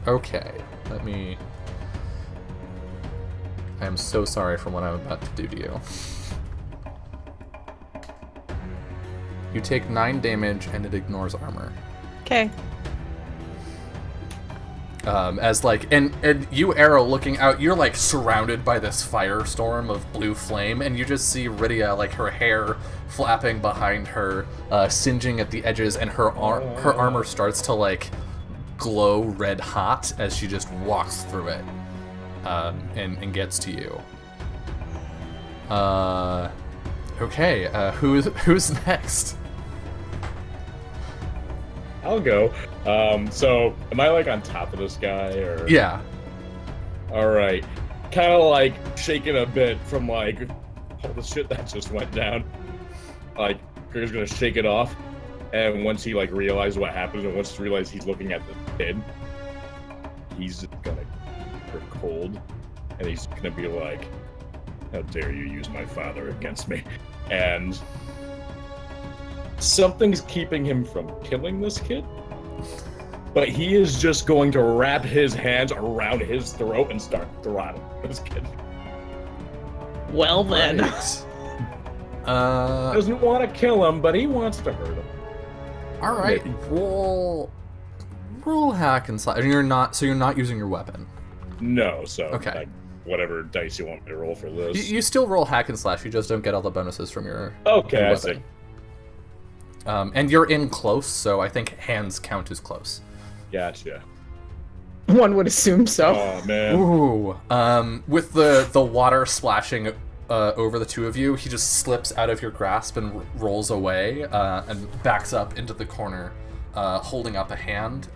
Okay, let me... I am so sorry for what I'm about to do to you. You take 9 damage and it ignores armor. Okay. As like, and you, Arrow, looking out, you're like surrounded by this firestorm of blue flame, and you just see Rydia, like her hair flapping behind her, singeing at the edges, and her armor starts to like glow red hot as she just walks through it, and gets to you. Okay, who's next? I'll go. So am I like on top of this guy or? Yeah. All right. Kind of like shaking a bit from like all the shit that just went down. Like Gregor's gonna shake it off, and once he like realizes what happened, and once he realizes he's looking at the kid, he's just gonna turn cold, and he's gonna be like, "How dare you use my father against me?" And something's keeping him from killing this kid, but he is just going to wrap his hands around his throat and start throttling this kid. Well then. Right. Doesn't want to kill him, but he wants to hurt him. All right. Roll hack and slash. You're not using your weapon. No, so Okay. like, whatever dice you want me to roll for this. You still roll hack and slash. You just don't get all the bonuses from your Okay, your I weapon. see. And you're in close, so I think hands count as close. Gotcha. One would assume so. Oh man. Ooh. With the water splashing over the two of you, he just slips out of your grasp and rolls away and backs up into the corner, holding up a hand.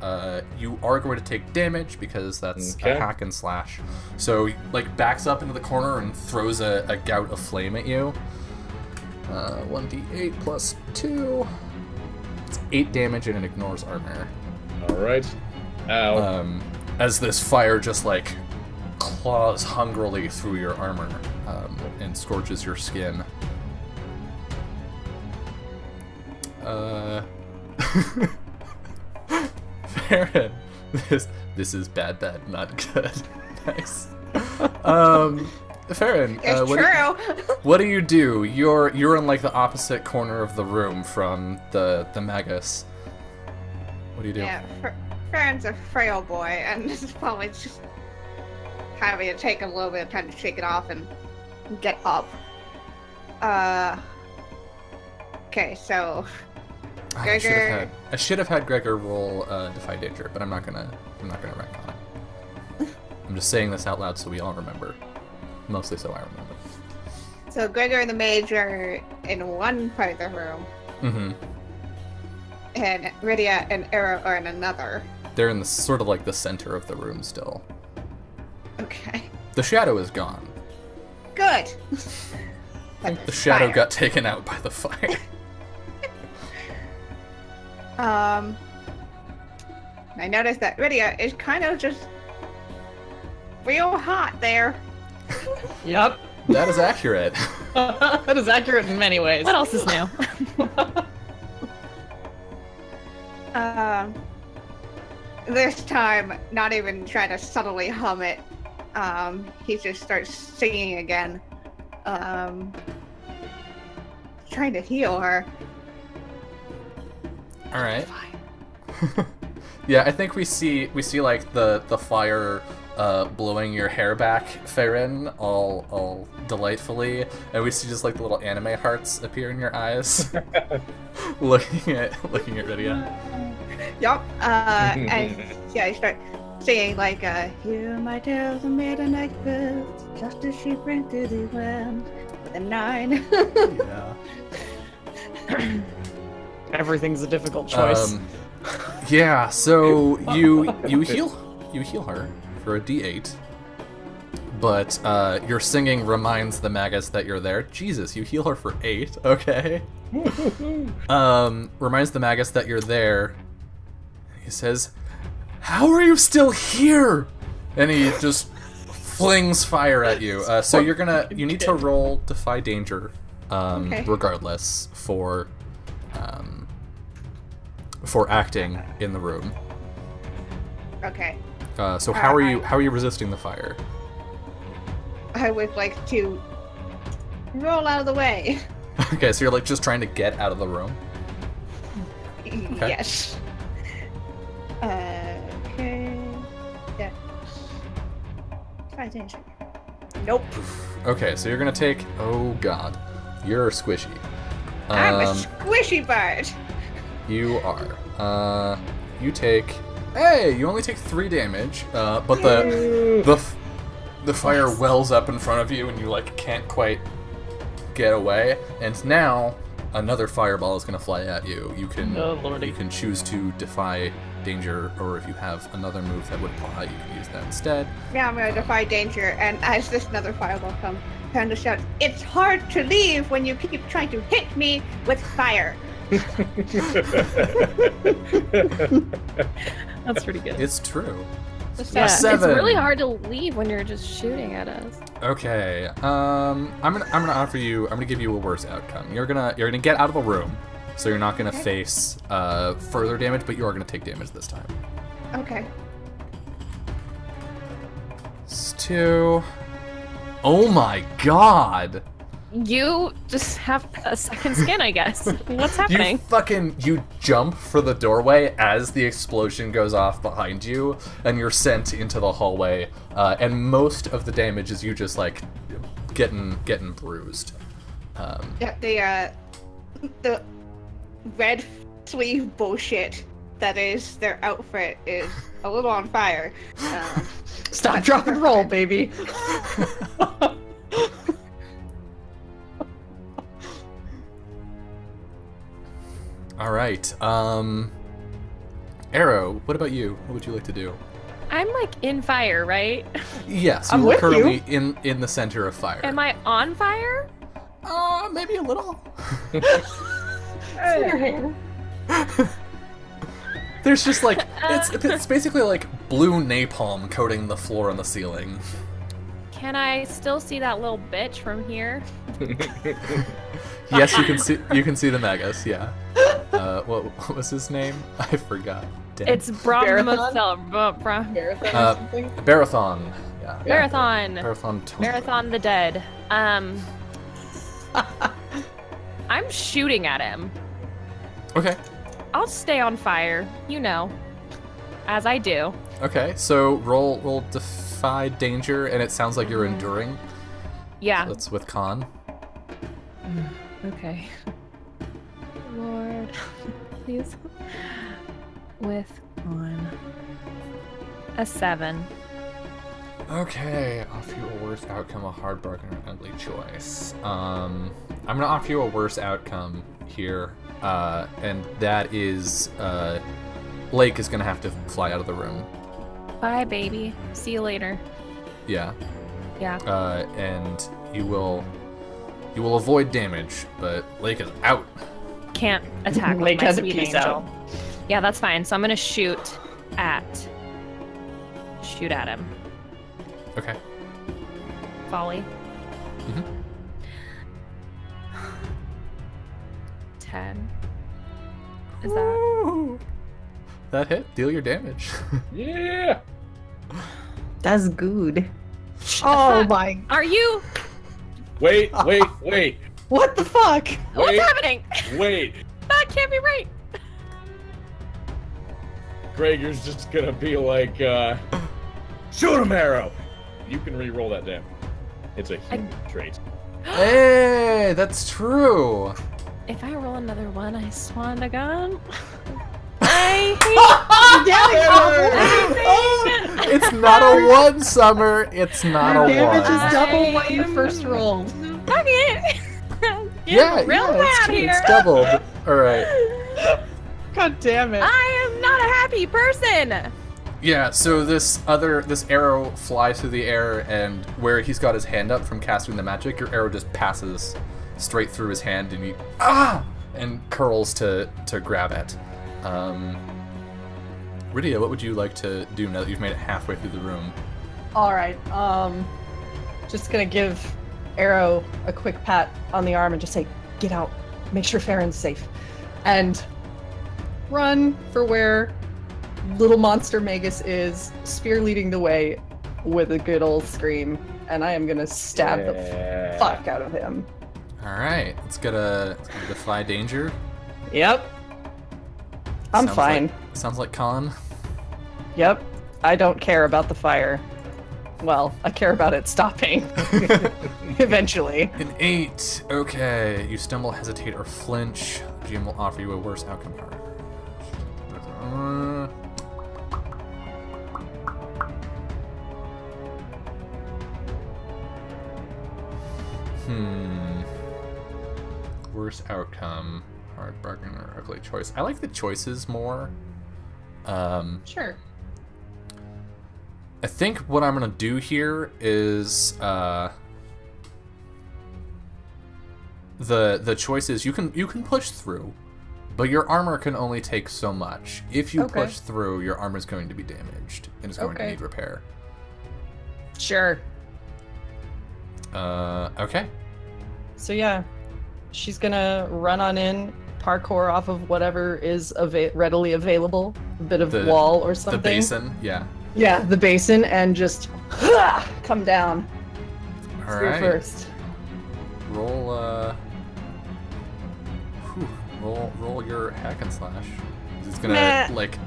You are going to take damage because that's Okay. a hack and slash. So like backs up into the corner and throws a gout of flame at you. 1d8 plus 2. It's 8 damage and it ignores armor. All right. Ow. As this fire just like claws hungrily through your armor and scorches your skin. Farron, this is bad, not good. Nice. Farron, It's true. what do you do? You're in like the opposite corner of the room from the Magus. What do you do? Yeah, Farron's a frail boy, and this is probably just having to take a little bit of time to shake it off and get up. Okay, so Ah, Gregor. I should have had Gregor roll Defy Danger, but I'm not gonna retcon it. I'm just saying this out loud so we all remember. Mostly so I remember. So Gregor and the mage are in one part of the room, Mm-hmm. and Rydia and Arrow are in another. They're in the sort of like the center of the room still. Okay, The shadow is gone. good. The shadow Fire. got taken out by the fire. I noticed that Rydia is kind of just real hot there. Yep. That is accurate. That is accurate in many ways. What else is new? This time, not even trying to subtly hum it. he just starts singing again. Trying to heal her. All right. Yeah, I think we see like the fire blowing your hair back, Farron, all delightfully, and we see just like the little anime hearts appear in your eyes, looking at Rydia. Yup. And yeah, I start singing like, "Hear my tales of midnight birds, just as she ran through the land with a 9." Yeah. Everything's a difficult choice. Yeah. So you heal her for a D8, but your singing reminds the Magus that you're there. Jesus, you heal her for 8. Okay. Reminds the Magus that you're there. He says, "How are you still here?" And he just flings fire at you. So you need to roll Defy Danger, Okay. regardless for acting in the room. Okay. So how are you resisting the fire? I would like to roll out of the way. Okay, so you're like just trying to get out of the room. Yes. Okay. Yeah. Try attention. Nope. Okay, so you're gonna take. Oh God, you're squishy. I'm a squishy bird. You are. You take. Hey, you only take 3 damage, but the fire wells up in front of you, and you like can't quite get away. And now another fireball is gonna fly at you. You can you can choose to defy danger, or if you have another move that would apply, you can use that instead. Now I'm gonna defy danger, and as this another fireball comes, Panda shouts, "It's hard to leave when you keep trying to hit me with fire." That's pretty good. It's true. Yeah, it's 7. really hard to leave when you're just shooting at us. Okay. I'm gonna give you a worse outcome. You're gonna get out of the room, so you're not gonna face further damage, but you are gonna take damage this time. Okay. It's 2. Oh my God! You just have a second skin, I guess. What's happening? You jump for the doorway as the explosion goes off behind you, and you're sent into the hallway. And most of the damage is you just like getting bruised. Yeah, the red sleeve bullshit that is their outfit is a little on fire. Stop, drop, and roll, baby. All right. Arrow, what about you? What would you like to do? I'm like in fire, right? Yes, I'm you are with currently in the center of fire. Am I on fire? Maybe a little. There's just like it's basically like blue napalm coating the floor and the ceiling. Can I still see that little bitch from here? Yes, you can see the Magus. Yeah. What was his name? I forgot. Damn. It's Marathon? Barathon. Yeah. Marathon. Barathon. Marathon the Dead. I'm shooting at him. Okay. I'll stay on fire, as I do. Okay. So roll defy danger, and it sounds like you're enduring. Yeah. That's with con. Okay. Lord, please. With on a 7. Okay, offer you a worse outcome, a hard bargain, or an ugly choice. I'm gonna offer you a worse outcome here, and that is Lake is gonna have to fly out of the room. Bye, baby. See you later. Yeah. Yeah. And you will avoid damage, but Lake is out. Can't attack with Lake my has a sweet piece angel. out. Yeah, that's fine. So I'm gonna shoot at him. Okay. Volley. Mhm. 10. Is that? That hit. Deal your damage. Yeah. That's good. Oh my! Are you? Wait. What the fuck? What's Wait. happening? Wait. That can't be right. Gregor's just gonna be like, shoot him, Arrow! You can re-roll that damage. It's a human trait. Hey, that's true. If I roll another one, I swan to God. I hate It's not a 1, Summer. It's not a Damage 1. is double what you first rolled. Fuck it. Yeah, real yeah, bad it's here. doubled. All right. God damn it! I am not a happy person. Yeah, so this arrow flies through the air, and where he's got his hand up from casting the magic, your arrow just passes straight through his hand, and he and curls to grab it. Rydia, what would you like to do now that you've made it halfway through the room? All right. Just gonna give Arrow a quick pat on the arm and just say, "Get out. Make sure Farron's safe," and run for where little monster Magus is, spear leading the way with a good old scream, and I am gonna stab the fuck out of him. All right, let's get a defy danger. Yep. I'm Sounds fine. Sounds like Khan. Yep. I don't care about the fire. Well, I care about it stopping. Eventually. An 8. Okay, you stumble, hesitate, or flinch. GM will offer you a worse outcome card. Worst outcome. Hard bargain or ugly choice. I like the choices more. Sure. I think what I'm gonna do here is the choices you can push through, but your armor can only take so much. If you Okay. push through, your armor is going to be damaged and is going to Okay. need repair. Sure. Okay. So yeah, she's gonna run on in, parkour off of whatever is readily available, a bit of The- wall or The something. basin, yeah. Yeah, the basin, and just come down. All Spear right. first. Roll roll your hack and slash. He's gonna Nah. like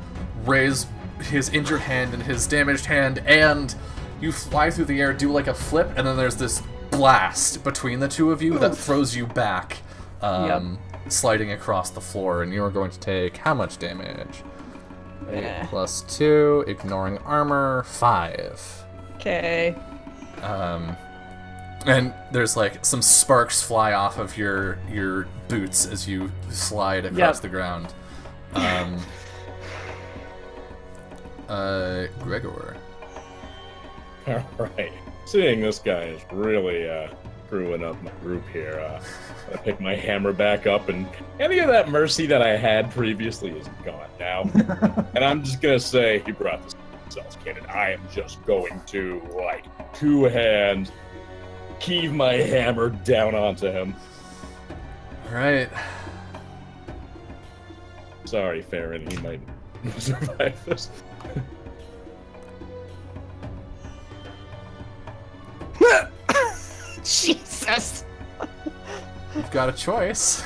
raise his injured hand and his damaged hand, and you fly through the air, do like a flip, and then there's this blast between the two of you that throws you back, sliding across the floor, and you are going to take how much damage? 8 plus 2, ignoring armor, 5. Okay. And there's like some sparks fly off of your boots as you slide across the ground. Gregor. All right. Seeing this guy is really screwing up my group here. I pick my hammer back up, and any of that mercy that I had previously is gone now. And I'm just gonna say, you brought this yourself, kid, and I am just going to, like, two-hand heave my hammer down onto him. All right. Sorry, Farron, he might survive this. Jesus. You've got a choice.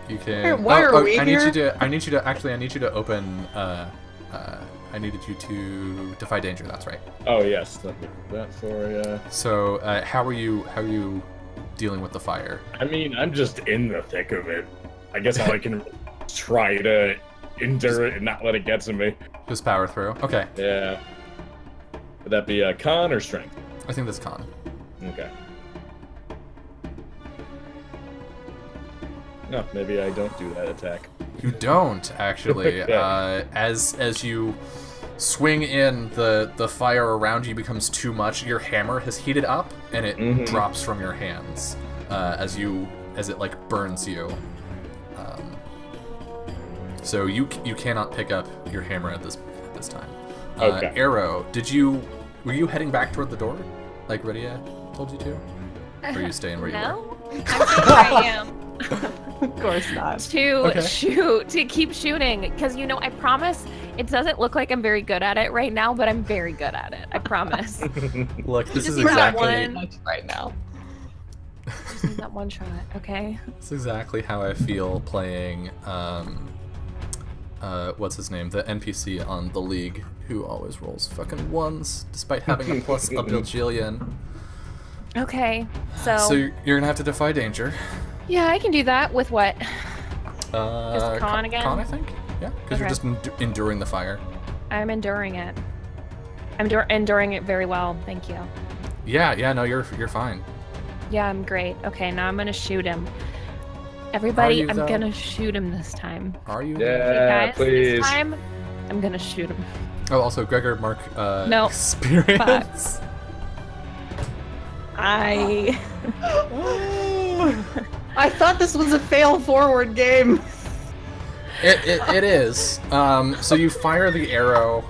You can. Hey, why are we I need here? you to. I need you to open. I needed you to defy danger. That's right. Oh yes, let me do that for you. So, how are you dealing with the fire? I mean, I'm just in the thick of it. I guess I can try to endure it and not let it get to me. Just power through. Okay. Yeah. Would that be a con or strength? I think that's con. Okay. No, maybe I don't do that attack. You don't actually. Okay. As you swing in, the fire around you becomes too much. Your hammer has heated up, and it drops from your hands as it like burns you. So you cannot pick up your hammer at this time. Okay. Arrow, were you heading back toward the door, like Rydia told you to, or are you staying where you were? No, I'm staying where I am. Of course not. To Okay. shoot, to keep shooting, because I promise It doesn't look like I'm very good at it right now, but I'm very good at it. I promise. Look, this is Just need that exactly one. Much right now. Just need that one shot, okay? this is exactly how I feel playing what's his name? The NPC on the League who always rolls fucking ones despite having a plus a bajillion. Okay, so, So you're gonna have to defy danger. yeah, I can do that with what? Just con again? Con, I think. Yeah, because you're Okay. just enduring the fire. I'm enduring it. I'm enduring it very well, thank you. Yeah, no, you're fine. Yeah, I'm great. Okay, now I'm gonna shoot him. Everybody, you, I'm though? gonna shoot him this time. Are you? Okay, Yeah, guys, please. this time, I'm gonna shoot him. Oh, also, Gregor, mark No. experience. I... I thought this was a fail forward game. It is. So you fire the arrow.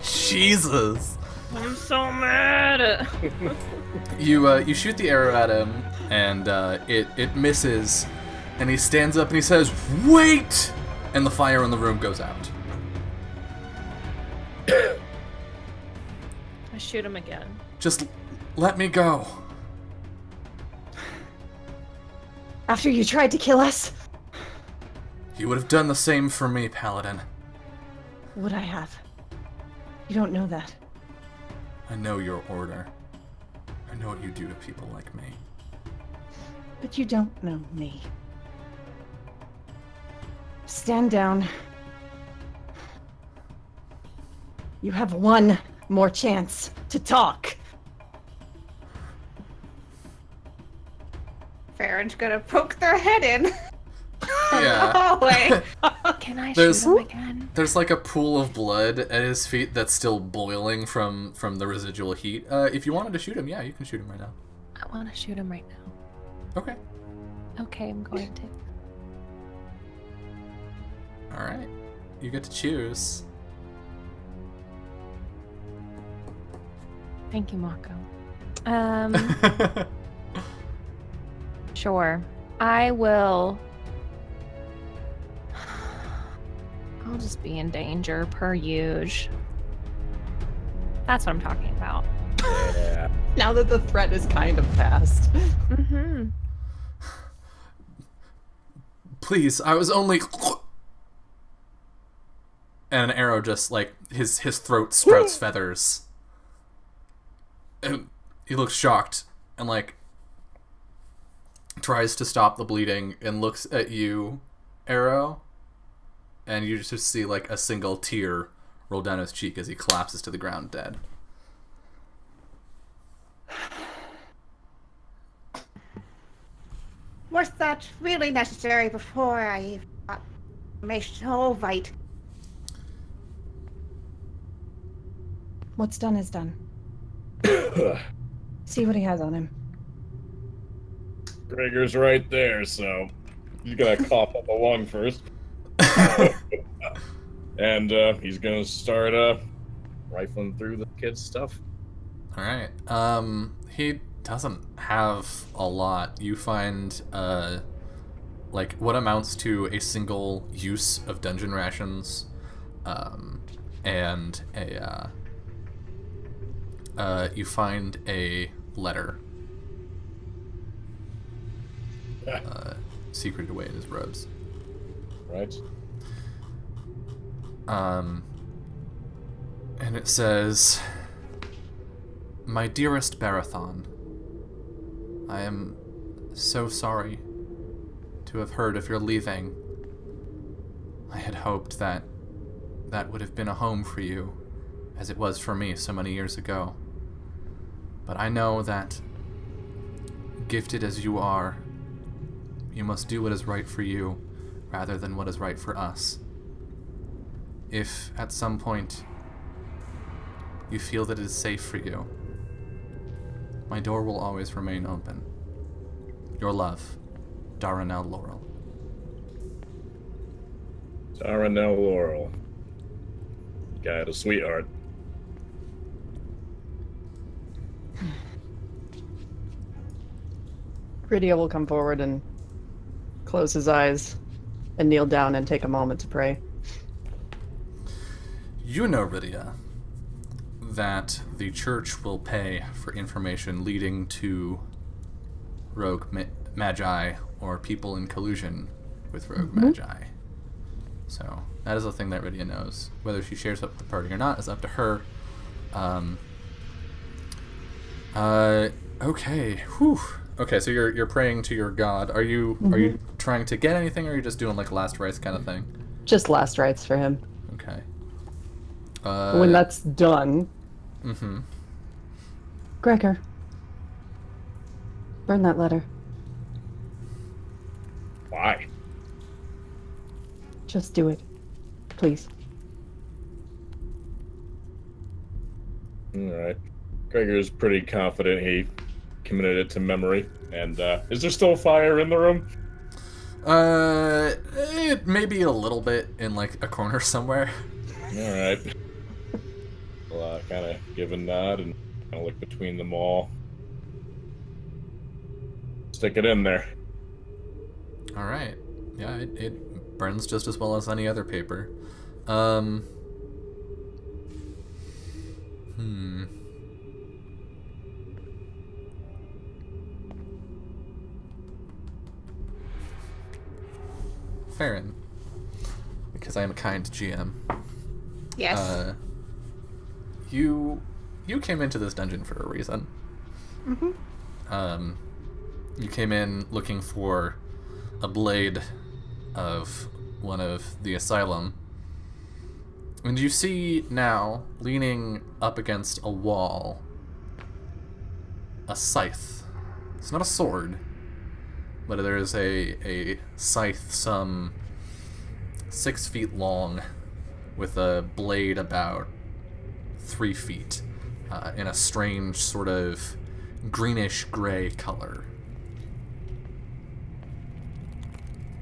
Jesus. I'm so mad. You shoot the arrow at him, and it misses, and he stands up and he says, "Wait!" And the fire in the room goes out. I shoot him again. Just let me go. After you tried to kill us, You would have done the same for me, Paladin. would I have? You don't know that. I know your order. I know what you do to people like me. But you don't know me. Stand down. You have one more chance to talk. Farron's gonna poke their head in. Yeah. Hallway. Can I There's- shoot him again? There's like a pool of blood at his feet that's still boiling from the residual heat. If you wanted to shoot him, yeah, you can shoot him right now. I want to shoot him right now. Okay. Okay, I'm going to. All right. You get to choose. Thank you, Mako. Sure. I will. I'll just be in danger, per usual. That's what I'm talking about. Yeah. Now that the threat is kind of past. Mm-hmm. Please, I was only. And an arrow just like his throat sprouts feathers. And he looks shocked and like tries to stop the bleeding and looks at you, Arrow, and you just see like a single tear roll down his cheek as he collapses to the ground dead. Was that really necessary before I got information? Oh, right. What's done is done. See what he has on him. Gregor's right there, so he's gonna cough up a lung first. And he's gonna start rifling through the kid's stuff. All right. He doesn't have a lot. You find like what amounts to a single use of dungeon rations, and you find a letter secreted away in his robes. Right? And it says, "My dearest Barathon, I am so sorry to have heard of your leaving. I had hoped that that would have been a home for you, as it was for me so many years ago. But I know that, gifted as you are, you must do what is right for you, rather than what is right for us. If, at some point, you feel that it is safe for you, my door will always remain open. Your love, Darnell Laurel." Darnell Laurel. Guy had a sweetheart. Rydia will come forward and close his eyes and kneel down and take a moment to pray. You know, Rydia, that the church will pay for information leading to rogue magi or people in collusion with rogue magi. So that is a thing that Rydia knows. Whether she shares up with the party or not is up to her. Okay. Whew. Okay, so you're praying to your god. Are you trying to get anything, or are you just doing like last rites kind of thing? Just last rites for him. Okay. When that's done, Gregor, burn that letter. Why? Just do it, please. All right. Gregor's pretty confident he committed it to memory. And is there still fire in the room? It may be a little bit in like a corner somewhere. All right. Well, kind of give a nod and kind of look between them all. Stick it in there. All right. Yeah, it burns just as well as any other paper. Farron, because I am a kind GM. Yes. You came into this dungeon for a reason. You came in looking for a blade of one of the asylum. And you see now, leaning up against a wall, a scythe. It's not a sword, but there is a scythe some 6 feet long with a blade about 3 feet in a strange sort of greenish-gray color.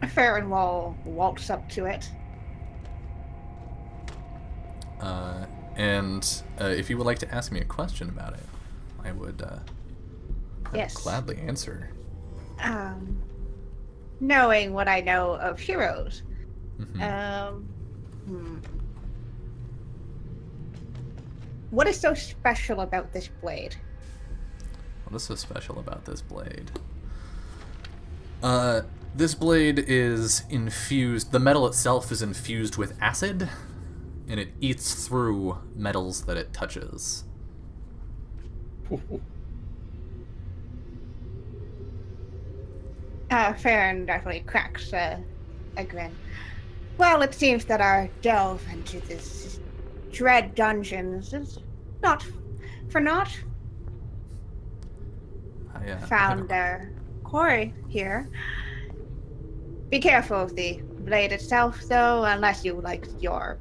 Farron will waltz up to it. And if you would like to ask me a question about it, I would Yes. gladly answer. Knowing what I know of heroes, what is so special about this blade? What is so special about this blade? This blade is infused, the metal itself is infused with acid, and it eats through metals that it touches. Farron definitely cracks a grin. Well, it seems that our delve into this dread dungeons is not for naught. I Found our quarry here. Be careful of the blade itself, though, unless you like your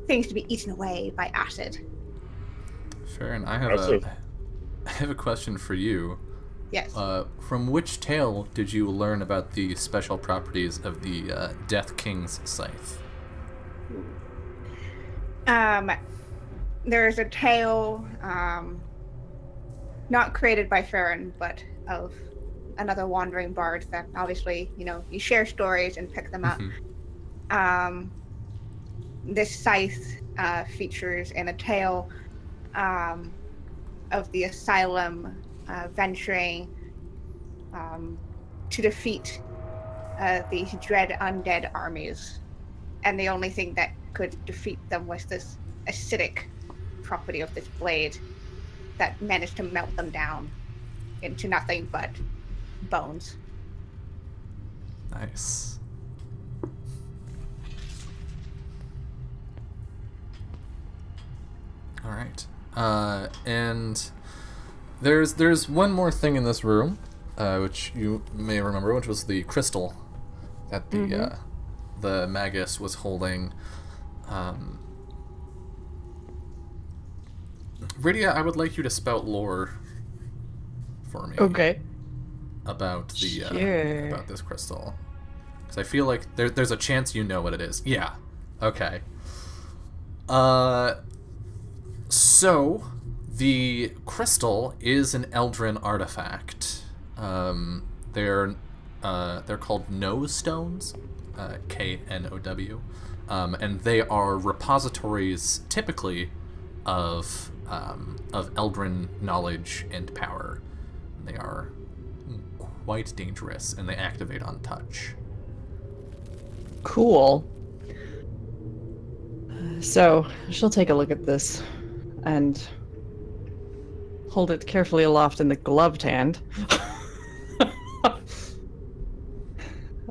things to be eaten away by acid. Farron, I Also- have a question for you. Yes. From which tale did you learn about the special properties of the Death King's scythe? There's a tale, not created by Farron, but of another wandering bard that obviously, you share stories and pick them up. This scythe features in a tale of the asylum venturing to defeat these dread undead armies. And the only thing that could defeat them was this acidic property of this blade that managed to melt them down into nothing but bones. Nice. All right. And there's one more thing in this room, which you may remember, which was the crystal that the Magus was holding. Rydia, I would like you to spout lore for me. Okay. About the Sure. about this crystal, because I feel like there's a chance you know what it is. Yeah. Okay. So the crystal is an Eldrin artifact. They're called Know stones, Know. and they are repositories typically of Eldrin knowledge and power. They are quite dangerous, and they activate on touch. Cool. So she'll take a look at this and hold it carefully aloft in the gloved hand.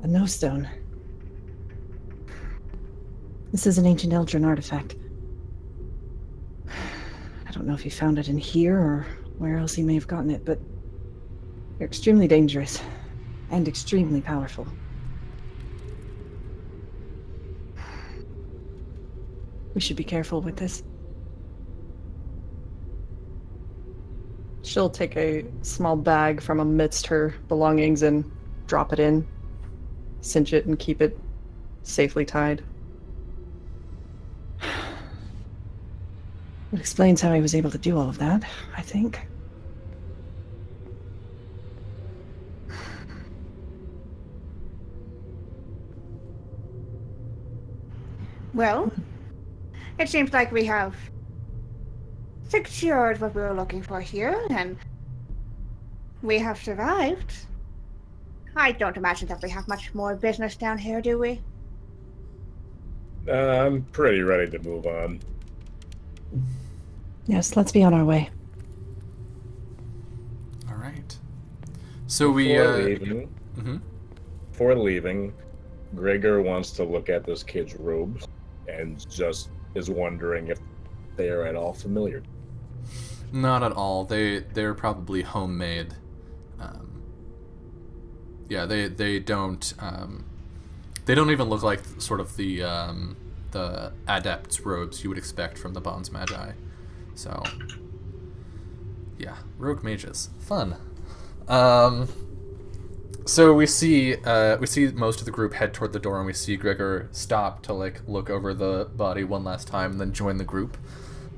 A no stone. This is an ancient Eldrin artifact. I don't know if he found it in here or where else he may have gotten it, but they're extremely dangerous and extremely powerful. We should be careful with this. She'll take a small bag from amidst her belongings and drop it in, cinch it, and keep it safely tied. It explains how he was able to do all of that, I think. Well, it seems like we have secured what we were looking for here, and we have survived. I don't imagine that we have much more business down here, do we? I'm pretty ready to move on. Yes, let's be on our way. All right. So Before leaving, Gregor wants to look at this kid's robes and just is wondering if they are at all familiar. Not at all. They're probably homemade. Yeah, they don't even look like sort of the adept's robes you would expect from the Bonds Magi. So yeah, rogue mages, fun. So we see most of the group head toward the door, and we see Gregor stop to look over the body one last time, and then join the group.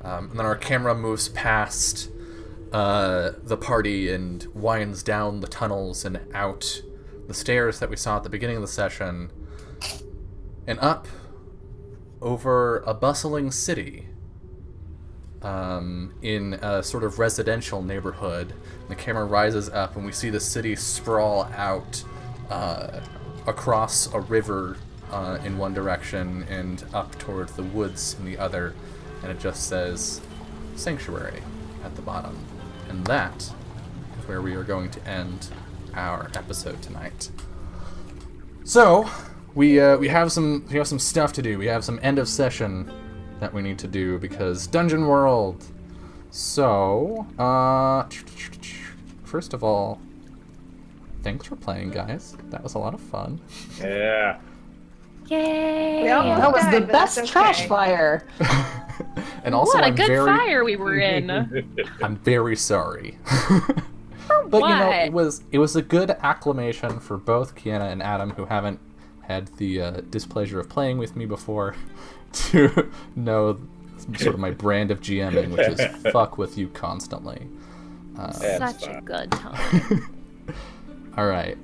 And then our camera moves past the party and winds down the tunnels and out the stairs that we saw at the beginning of the session, and up over a bustling city in a sort of residential neighborhood. The camera rises up, and we see the city sprawl out across a river in one direction and up toward the woods in the other, and it just says Sanctuary at the bottom. And that is where we are going to end our episode tonight. So we have some stuff to do. We have some end of session that we need to do because Dungeon World. So first of all, thanks for playing, guys. That was a lot of fun. Yeah. Yay! That was the best trash fire. And also, what a good fire we were in. I'm very sorry. But what? you know, it was a good acclamation for both Kiana and Adam, who haven't had the displeasure of playing with me before, to know sort of my brand of GMing, which is fuck with you constantly. Such a good time. All right.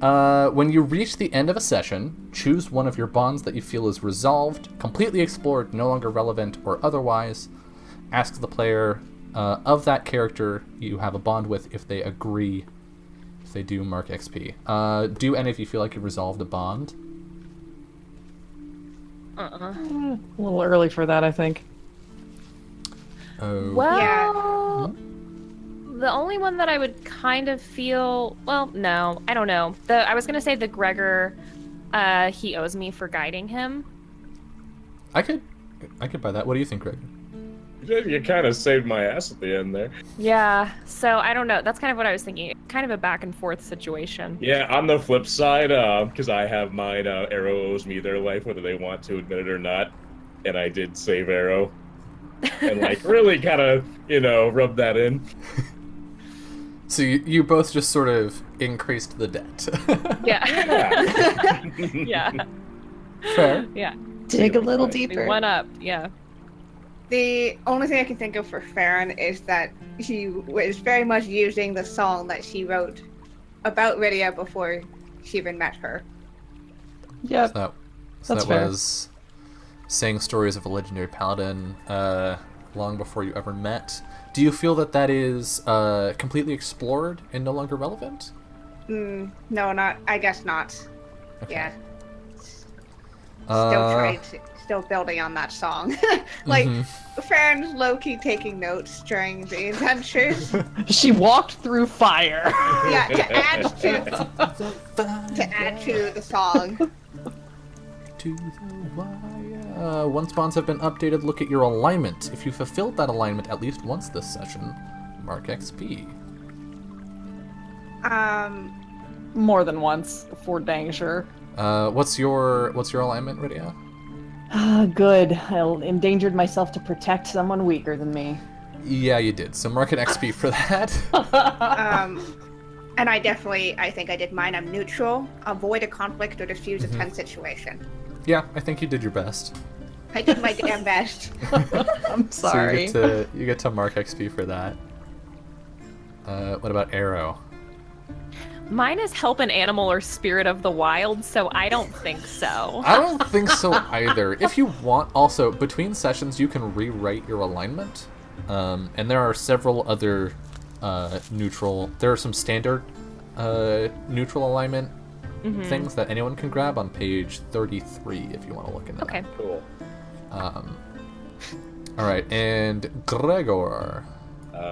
When you reach the end of a session, choose one of your bonds that you feel is resolved, completely explored, no longer relevant, or otherwise. Ask the player of that character you have a bond with if they agree. If they do, mark XP. Do any of you feel like you resolved a bond? A little early for that, I think. Oh. Well, the only one that I would kind of feel, well, no, I don't know. I was gonna say the Gregor, he owes me for guiding him. I could buy that. What do you think, Greg? You kind of saved my ass at the end there. Yeah, so I don't know. That's kind of what I was thinking. Kind of a back and forth situation. Yeah, on the flip side, because I have mine, Arrow owes me their life, whether they want to admit it or not. And I did save Arrow. And, really kind of, rub that in. So you both just sort of increased the debt. Yeah. Yeah. Fair. Yeah. Dig a little We deeper. went up, yeah. The only thing I can think of for Farron is that she was very much using the song that she wrote about Rydia before she even met her. Yep. So That's that fair. was saying stories of a legendary paladin long before you ever met. Do you feel that that is completely explored and no longer relevant? No, not. I guess not. Okay. Yeah. Still building on that song. Like, Farron's low-key taking notes during the adventures. She walked through fire. Yeah, to add to the song. To the wire. Once bonds have been updated, look at your alignment. If you fulfilled that alignment at least once this session, mark XP. More than once, for dang sure. What's your alignment, Rydia? Good. I endangered myself to protect someone weaker than me. Yeah, you did. So mark an XP for that. And I think I did mine. I'm neutral. Avoid a conflict or diffuse a tense situation. Yeah, I think you did your best. I did my damn best. I'm sorry. So you get to mark XP for that. What about Arrow? Mine is help an animal or spirit of the wild, so I don't think so. I don't think so either. If you want, also, between sessions, you can rewrite your alignment. And there are several other neutral... There are some standard neutral alignment things that anyone can grab on page 33 if you want to look in there. Okay. Cool. Alright, and Gregor.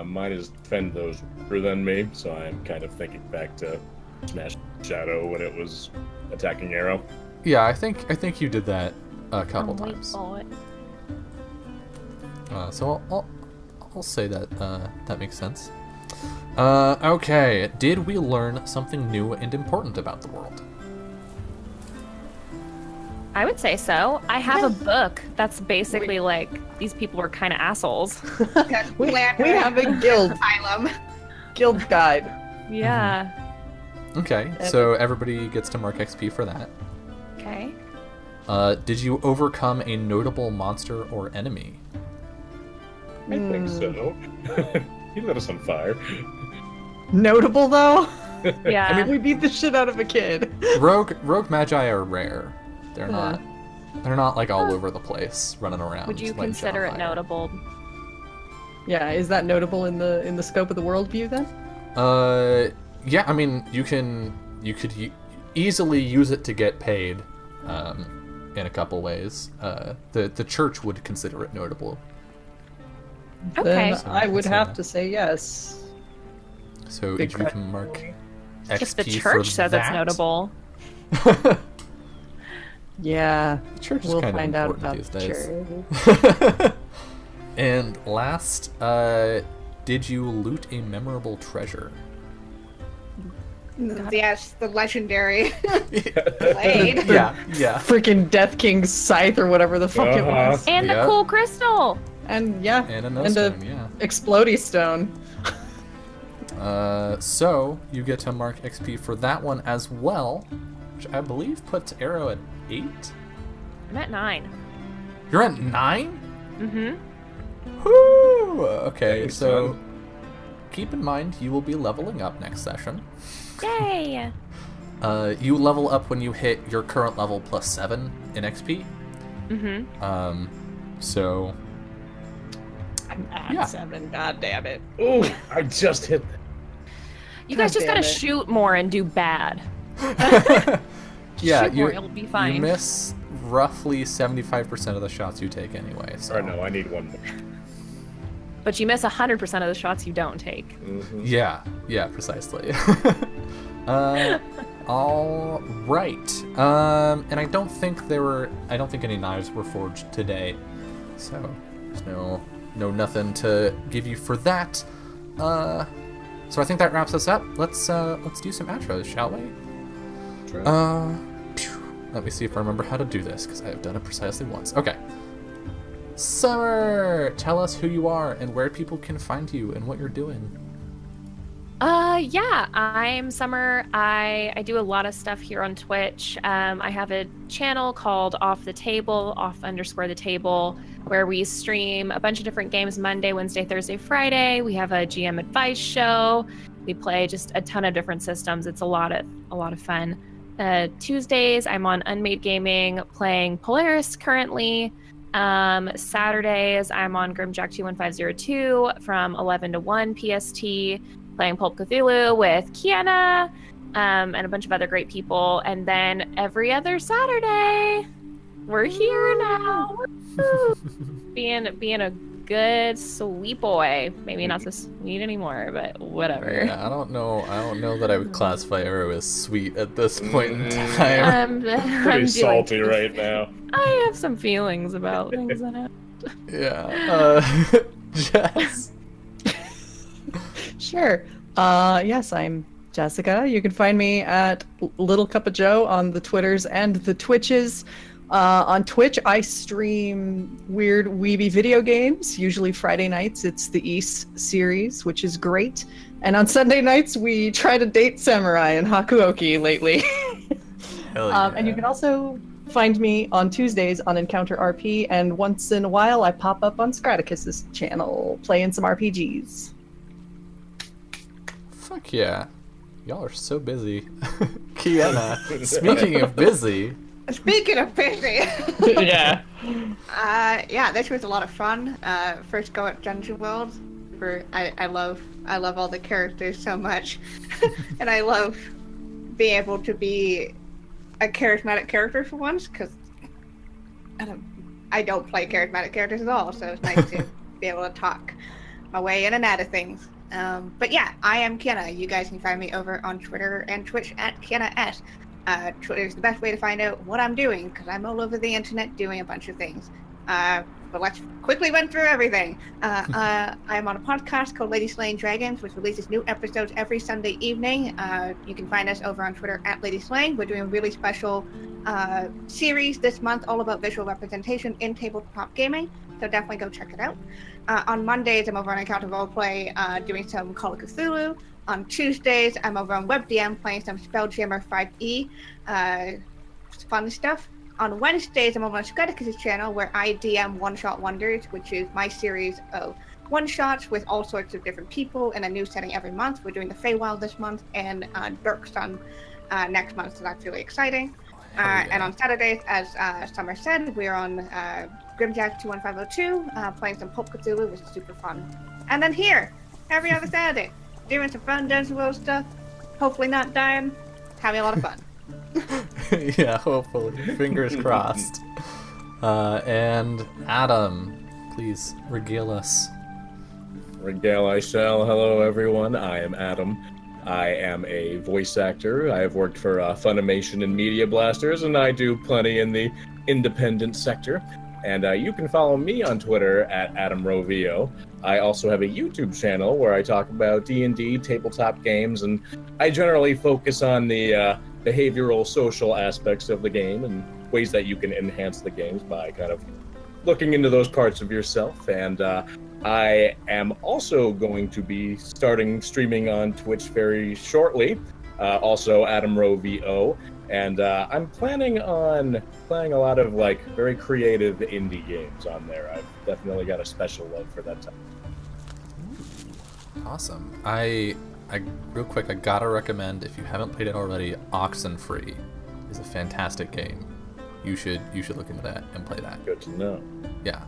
Mine is defend those weaker than me, so I'm kind of thinking back to Smash Shadow when it was attacking Arrow. Yeah, I think you did that a couple times. So I'll say that that makes sense. Okay, did we learn something new and important about the world? I would say so. I have a book that's basically like, these people are kind of assholes. We have a guild guide. Yeah. Okay, so everybody gets to mark XP for that. Okay. Did you overcome a notable monster or enemy? I think so. He lit us on fire. Notable though? Yeah. I mean, we beat the shit out of a kid. Rogue magi are rare. They're not like all over the place running around. Would you lighting shit on consider it fire. notable? Yeah, is that notable in the scope of the worldview then? Yeah, I mean, you could easily use it to get paid, in a couple ways. The church would consider it notable. Okay. Then I would have to say yes. So Big each of you crack. can mark XP If the for church says it's that. notable. Yeah, The church is we'll kind find of out important about these the days. church. And last, did you loot a memorable treasure? Yes, the legendary blade. Yeah. Freaking Death King's scythe or whatever the fuck it was. And Yep. the cool crystal. And yeah, And a and no-stone, yeah. explodey stone. So you get to mark XP for that one as well, which I believe puts Arrow at 8. I'm at 9. You're at 9? Mm-hmm. Woo! Okay, Thanks, so son. keep in mind you will be leveling up next session. Yay! You level up when you hit your current level plus 7 in XP. Mm-hmm. So I'm at Yeah. 7. God damn it. Oh, I just hit that. You guys just damn gotta it. shoot more and do bad. yeah, Shoot more, you'll be fine. You miss roughly 75% of the shots you take anyway. So Or no, I need one more. But you miss 100% of the shots you don't take. Yeah, precisely. All right. And I don't think any knives were forged today, so there's no nothing to give you for that. So I think that wraps us up. Let's do some outros, shall we? Let me see if I remember how to do this, because I have done it precisely once. Okay. Summer, tell us who you are and where people can find you and what you're doing. Yeah, I'm Summer. I do a lot of stuff here on Twitch. I have a channel called Off the Table, _the table, where we stream a bunch of different games Monday, Wednesday, Thursday, Friday. We have a GM advice show. We play just a ton of different systems. It's a lot of fun. Tuesdays, I'm on Unmade Gaming playing Polaris currently. Saturdays, I'm on Grimjack 21502 from 11 to 1 PST playing Pulp Cthulhu with Kiana and a bunch of other great people. And then every other Saturday, we're here now. Woo! being a good sweet boy. Maybe not so sweet anymore, but whatever. Yeah, I don't know that I would classify Arrow as sweet at this point in time. Pretty salty right now. I have some feelings about things in it. Yeah. Jess. Sure. Yes, I'm Jessica. You can find me at Little Cup of Joe on the Twitters and the Twitches. On Twitch, I stream weird weeby video games. Usually Friday nights, it's the East series, which is great. And on Sunday nights, we try to date Samurai and Hakuoki lately. Hell yeah. And you can also find me on Tuesdays on Encounter RP, and once in a while, I pop up on Scraticus's channel playing some RPGs. Fuck yeah. Y'all are so busy. Kiana, speaking of busy... Speaking of busy, Yeah. yeah, this was a lot of fun. First go at Dungeon World. I love all the characters so much, and I love being able to be a charismatic character for once, because I don't play charismatic characters at all, so it's nice to be able to talk my way in and out of things. But yeah, I am Kiana. You guys can find me over on Twitter and Twitch at KianaS. Twitter is the best way to find out what I'm doing, because I'm all over the internet doing a bunch of things. But let's quickly run through everything. I am on a podcast called Lady Slaying Dragons, which releases new episodes every Sunday evening. You can find us over on Twitter at Lady Slaying. We're doing a really special series this month all about visual representation in tabletop gaming, so definitely go check it out. On Mondays, I'm over on Encounter Roleplay doing some Call of Cthulhu. On Tuesdays, I'm over on WebDM playing some Spelljammer 5e, fun stuff. On Wednesdays, I'm over on Scraticus's channel where I DM One Shot Wonders, which is my series of one-shots with all sorts of different people in a new setting every month. We're doing the Feywild this month and Dirk Sun next month, so that's really exciting. And on Saturdays, as Summer said, we're on Grimjack 21502 playing some Pulp Cthulhu, which is super fun. And then here, every other Saturday, doing some fun Dungeon World stuff, hopefully not dying, having a lot of fun. Yeah, hopefully. Fingers crossed. And Adam, please regale us. Regale I shall. Hello, everyone. I am Adam. I am a voice actor. I have worked for Funimation and Media Blasters, and I do plenty in the independent sector. And you can follow me on Twitter at AdamRovio. I also have a YouTube channel where I talk about D&D, tabletop games, and I generally focus on the behavioral, social aspects of the game and ways that you can enhance the games by kind of looking into those parts of yourself. And I am also going to be starting streaming on Twitch very shortly, also AdamRovio. And I'm planning on playing a lot of like very creative indie games on there. I've definitely got a special love for that type. Awesome. I real quick, I gotta recommend, if you haven't played it already, Oxenfree is a fantastic game. You should look into that and play that. Good to know. Yeah.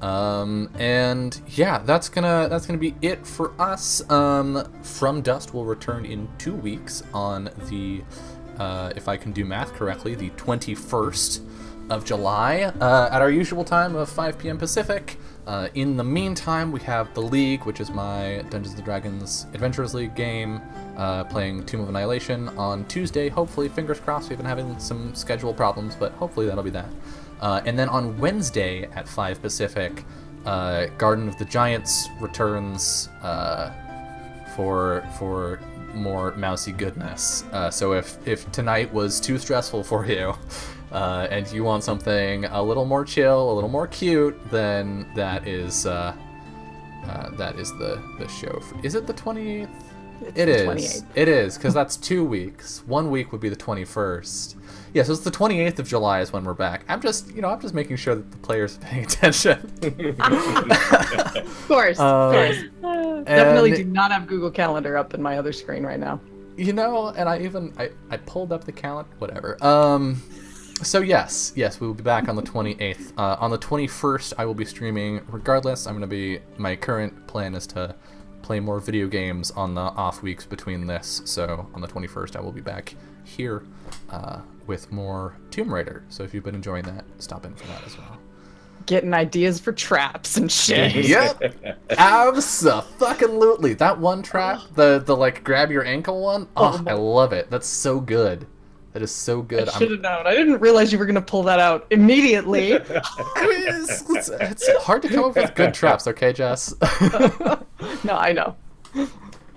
And yeah, that's gonna be it for us. From Dust will return in 2 weeks on the if I can do math correctly, the 21st of July at our usual time of 5 p.m. Pacific. In the meantime, we have The League, which is my Dungeons & Dragons Adventurers League game, playing Tomb of Annihilation on Tuesday. Hopefully, fingers crossed, we've been having some schedule problems, but hopefully that'll be that. And then on Wednesday at 5 Pacific, Garden of the Giants returns for more mousy goodness. So if tonight was too stressful for you, and you want something a little more chill, a little more cute, then that is the show. Is it the 28th? It is. 28th. It is, because that's 2 weeks. 1 week would be the 21st. Yeah, so it's the 28th of July is when we're back. I'm just making sure that the players are paying attention. Of course. Definitely do not have Google Calendar up in my other screen right now. You know, and I pulled up the count, whatever. So yes, we will be back on the 28th. On the 21st, I will be streaming regardless. My current plan is to play more video games on the off weeks between this. So on the 21st, I will be back here with more Tomb Raider. So if you've been enjoying that, stop in for that as well. Getting ideas for traps and shit. Yep, abso-fucking-lutely. That one trap, the like grab your ankle one. Oh, I love it. That's so good. That is so good. I should have known. I didn't realize you were gonna pull that out immediately. It's hard to come up with good traps, okay, Jess? No, I know.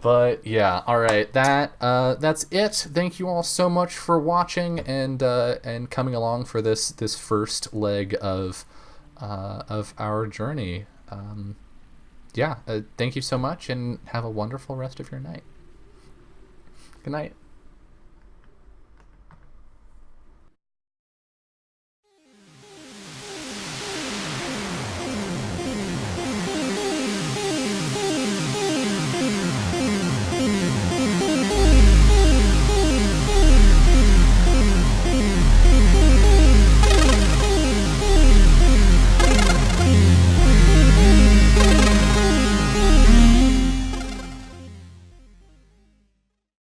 But yeah, all right. That's it. Thank you all so much for watching and coming along for this first leg of our journey. Thank you so much, and have a wonderful rest of your night. Good night.